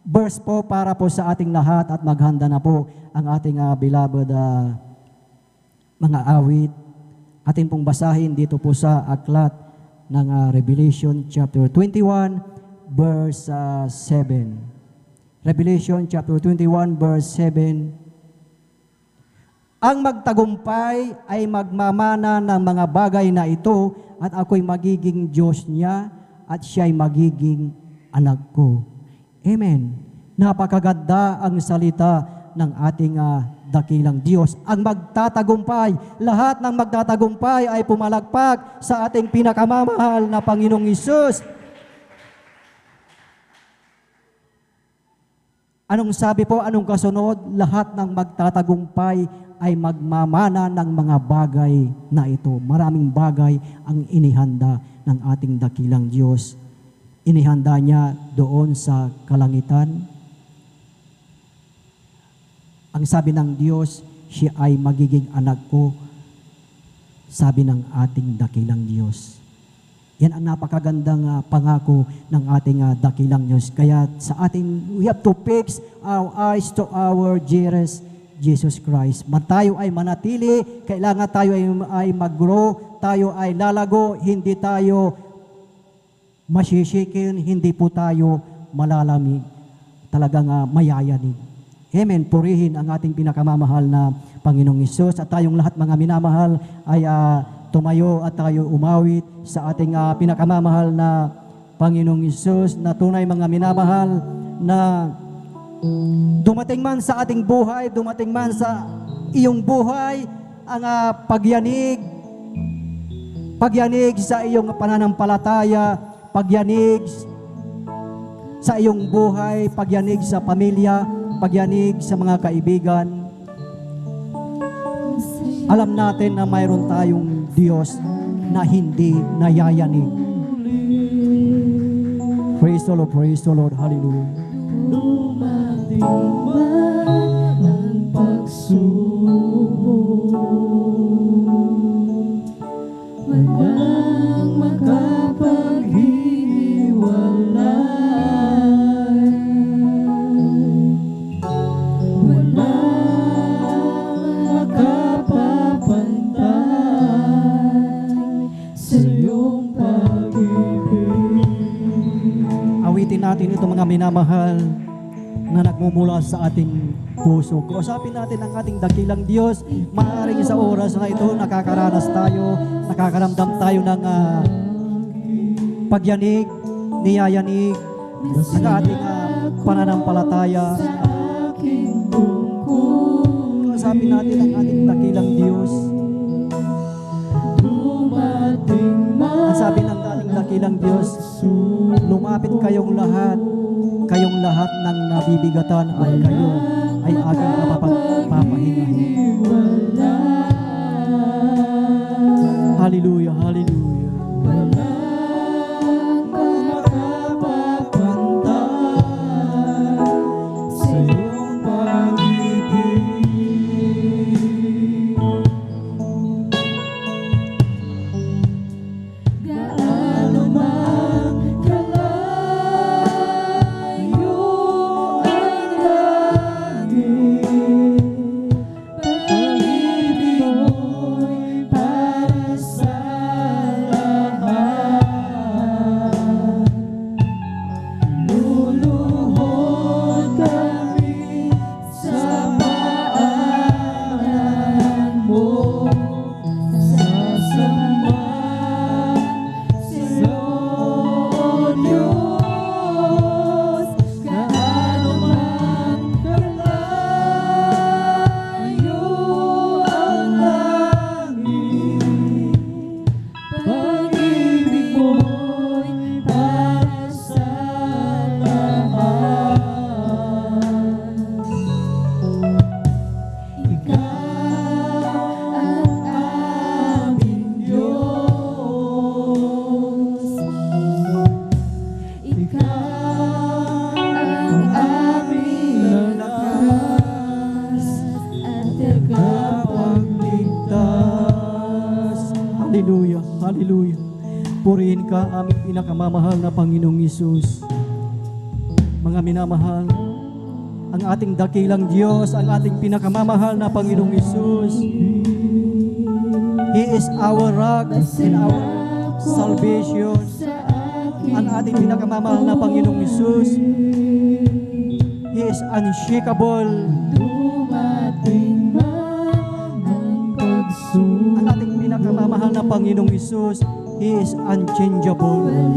verse po para po sa ating lahat, at maghanda na po ang ating beloved mga awit. Atin pong basahin dito po sa aklat ng Revelation chapter 21 verse 7. Revelation chapter 21 verse 7. Ang magtagumpay ay magmamana ng mga bagay na ito, at ako'y magiging Diyos niya, at siya'y magiging anak ko. Amen. Napakaganda ang salita ng ating dakilang Diyos. Ang magtatagumpay, lahat ng magtatagumpay ay pumalagpak sa ating pinakamamahal na Panginoong Hesus. Anong sabi po, anong kasunod? Lahat ng magtatagumpay ay magmamana ng mga bagay na ito. Maraming bagay ang inihanda ng ating dakilang Diyos. Inihanda niya doon sa kalangitan. Ang sabi ng Diyos, siya ay magiging anak ko, sabi ng ating dakilang Diyos. Yan ang napakagandang pangako ng ating dakilang Diyos. Kaya sa ating, we have to fix our eyes to our dearest Jesus Christ. Tayo ay manatili, kailangan tayo ay mag-grow, tayo ay lalago, hindi tayo masisikin, hindi po tayo malalamig, talagang mayayanig. Amen. Purihin ang ating pinakamamahal na Panginoong Hesus, at tayong lahat mga minamahal ay tumayo at tayo umawit sa ating pinakamamahal na Panginoong Hesus, na tunay mga minamahal, na dumating man sa ating buhay, dumating man sa iyong buhay ang pagyanig sa iyong pananampalataya, pagyanig sa iyong buhay, pagyanig sa pamilya, pagyanig sa mga kaibigan. Alam natin na mayroon tayong Diyos na hindi nayayanig. Praise the Lord, praise the Lord, hallelujah. Dumating man ang pagsubok, walang makapaghiwalay, walang makapapantay sa iyong pag-ibig. Awitin natin ito mga minamahal na nagmumula sa ating puso. Kausapin natin ang ating dakilang Diyos. Maaaring sa oras na ito, nakakaranas tayo, nakakaramdam tayo ng pagyanig, niyayanig ng ating pananampalataya. Kausapin natin ang ating dakilang Diyos. Ang sabi ng ating dakilang Diyos, lumapit kayong lahat ng nabibigatan at kayo ay aking papahingahin. Hallelujah, hallelujah. Sa iyong pag-ibig, gaano man kalayo ang langit, pag-ibig mo'y para sa lahat. Luluhod kami sa paanan mo, sasamba sa iyo, Diyos. Gaano man kalayo ang langit, pag-ibig mo'y para sa lahat. Ikaw ang aming Diyos. Ikaw ang aming lakas at Tagapagligtas. Hallelujah, hallelujah. Purihin ka aming pinakamamahal na Panginoong Hesus. Mga minamahal, ang ating dakilang Diyos, ang ating pinakamamahal na Panginoong Hesus. He is our rock and our salvation. Ang ating pinakamamahal na Panginoong Hesus. He is unshakable. dumating man ang pagsubok, Ang ating pinakamamahal na Panginoong Hesus. He is unchangeable. walang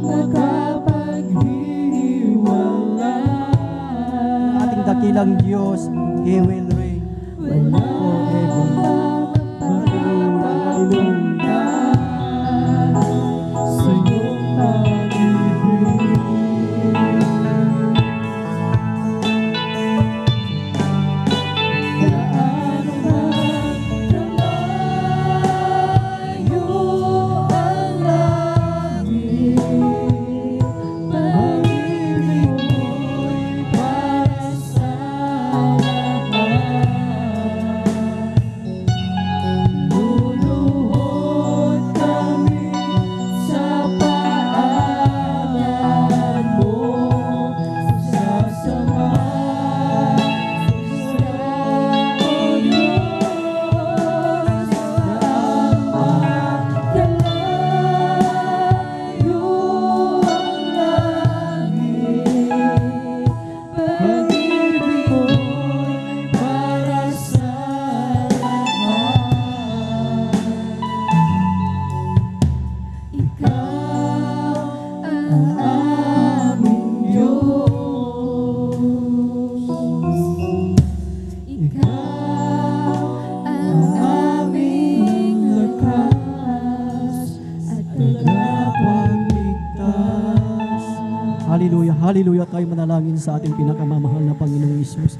makapaghiwalay, Ang ating dakilang Diyos, He will reign forever. Hallelujah. sa iyong pag-ibig. Gaano man kalayo ang langit, pag-ibig mo'y para sa lahat. Luluhod kami sa paanan mo, sasama sa iyo, Diyos. Gaano man kalayo ang langit, pag-ibig mo'y para sa lahat. Ikaw ang aming Diyos. Ikaw ang aming lakas at tagapagligtas. Hallelujah, hallelujah. Tayo manalangin sa ating pinakamamahal na Panginoong Hesus.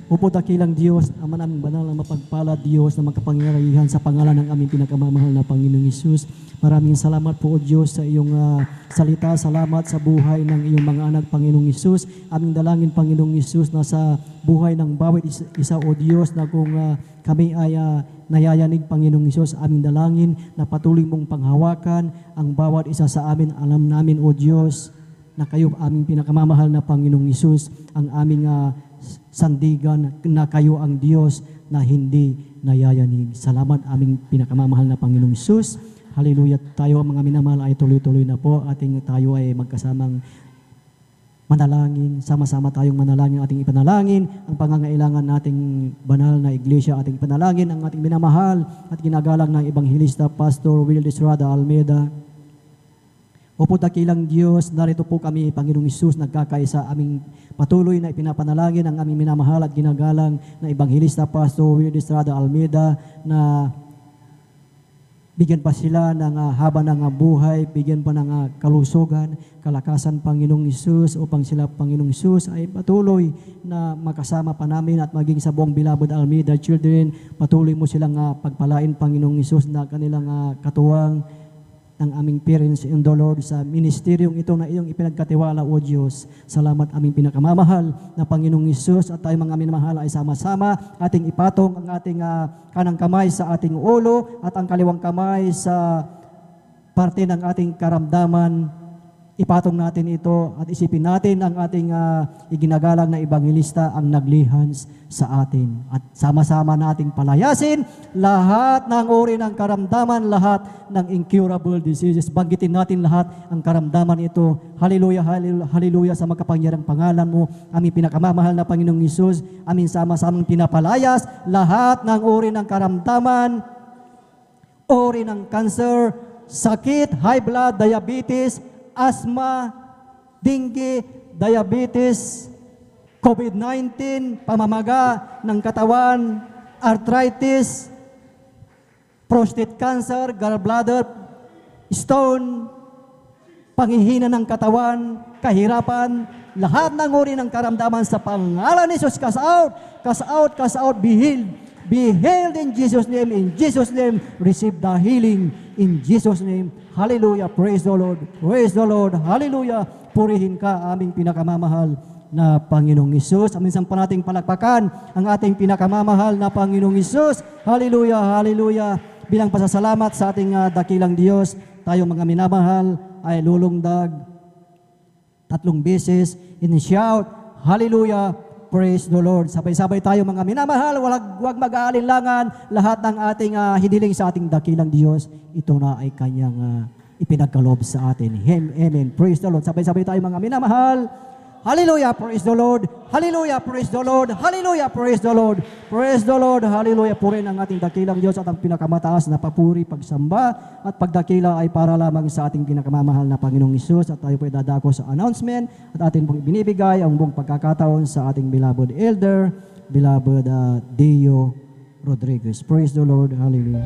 Upo dakilang Diyos, Ama naming banal na mapagpala Diyos na magkapangyarihan sa pangalan ng aming pinakamamahal na Panginoong Hesus. Maraming salamat po o Diyos sa iyong salita. Salamat sa buhay ng iyong mga anak, Panginoong Hesus. Aming dalangin, Panginoong Hesus, na sa buhay ng bawat isa o Diyos na kung kami ay nayayanig, Panginoong Hesus, aming dalangin na patuloy mong panghawakan ang bawat isa sa amin. Alam namin o Diyos na kayo aming pinakamamahal na Panginoong Hesus, ang aming sandigan na kayo ang Diyos na hindi nayayanig. Salamat aming pinakamamahal na Panginoong Hesus. Hallelujah. Tayo mga minamahal ay tuloy-tuloy na po. Tayo ay magkasamang manalangin. Sama-sama tayong manalangin, ating ipanalangin ang pangangailangan nating banal na iglesia, ating ipanalangin ang ating minamahal at ginagalang ng Ebanghilista Pastor Will Estrada Almeda. Opo dakilang Diyos, narito po kami, Panginoong Hesus, nagkakaisa aming patuloy na ipinapanalangin ang aming minamahal at ginagalang na Ebanghilista Pastor Will Estrada Almeda na bigyan pa sila ng haba ng buhay, bigyan pa ng kalusugan, kalakasan, Panginoong Hesus, upang sila, Panginoong Hesus, ay patuloy na makasama pa namin at maging sa buong Beloved Almeda Children. Patuloy mo silang pagpalain, Panginoong Hesus, na kanilang katuwang ng aming parents in the Lord sa ministeryong ito na iyong ipinagkatiwala, O Diyos. Salamat aming pinakamamahal na Panginoong Hesus, at tayo mga minamahal ay sama-sama ating ipatong ang ating kanang kamay sa ating ulo at ang kaliwang kamay sa parte ng ating karamdaman. Ipatong natin ito at isipin natin ang ating iginagalang na Ebanghilista ang naglihans sa atin. At sama-sama nating palayasin lahat ng uri ng karamdaman, lahat ng incurable diseases. Banggitin natin lahat ang karamdaman ito. Hallelujah, hallelujah, hallelujah sa magkapangyarang pangalan mo. Aming pinakamamahal na Panginoong Hesus, aming sama-samang pinapalayas lahat ng uri ng karamdaman, uri ng cancer, sakit, high blood, diabetes, asthma, dengue, diabetes, COVID-19, pamamaga ng katawan, arthritis, prostate cancer, gallbladder, stone, panghihina ng katawan, kahirapan, lahat ng uri ng karamdaman sa pangalan ni Jesus, cast out, cast out, cast out, be healed. Be healed in Jesus' name. In Jesus' name, receive the healing. In Jesus' name, hallelujah. Praise the Lord. Praise the Lord. Hallelujah. Purihin ka, aming pinakamamahal na Panginoong Hesus. Aminsan pa nating palakpakan ang ating pinakamamahal na Panginoong Hesus. Hallelujah. Hallelujah. Bilang pasasalamat sa ating dakilang Diyos, tayo mga minamahal ay lulungdag 3 beses in shout, hallelujah. Praise the Lord. Sabay-sabay tayo mga minamahal, huwag mag-aalinlangan, lahat ng ating hiniling sa ating dakilang Diyos, ito na ay kanyang ipinagkaloob sa atin. Amen. Praise the Lord. Sabay-sabay tayo mga minamahal. Hallelujah, praise the Lord. Hallelujah, praise the Lord. Hallelujah, praise the Lord. Praise the Lord. Hallelujah. Purin ang ating dakilang Diyos at ang pinakamataas na papuri, pagsamba at pagdakila ay para lamang sa ating pinakamamahal na Panginoong Hesus. At tayo po ay dadako sa announcement at atin pong ibinibigay ang buong pagkakataon sa ating beloved elder, beloved Dio Rodriguez. Praise the Lord. Hallelujah.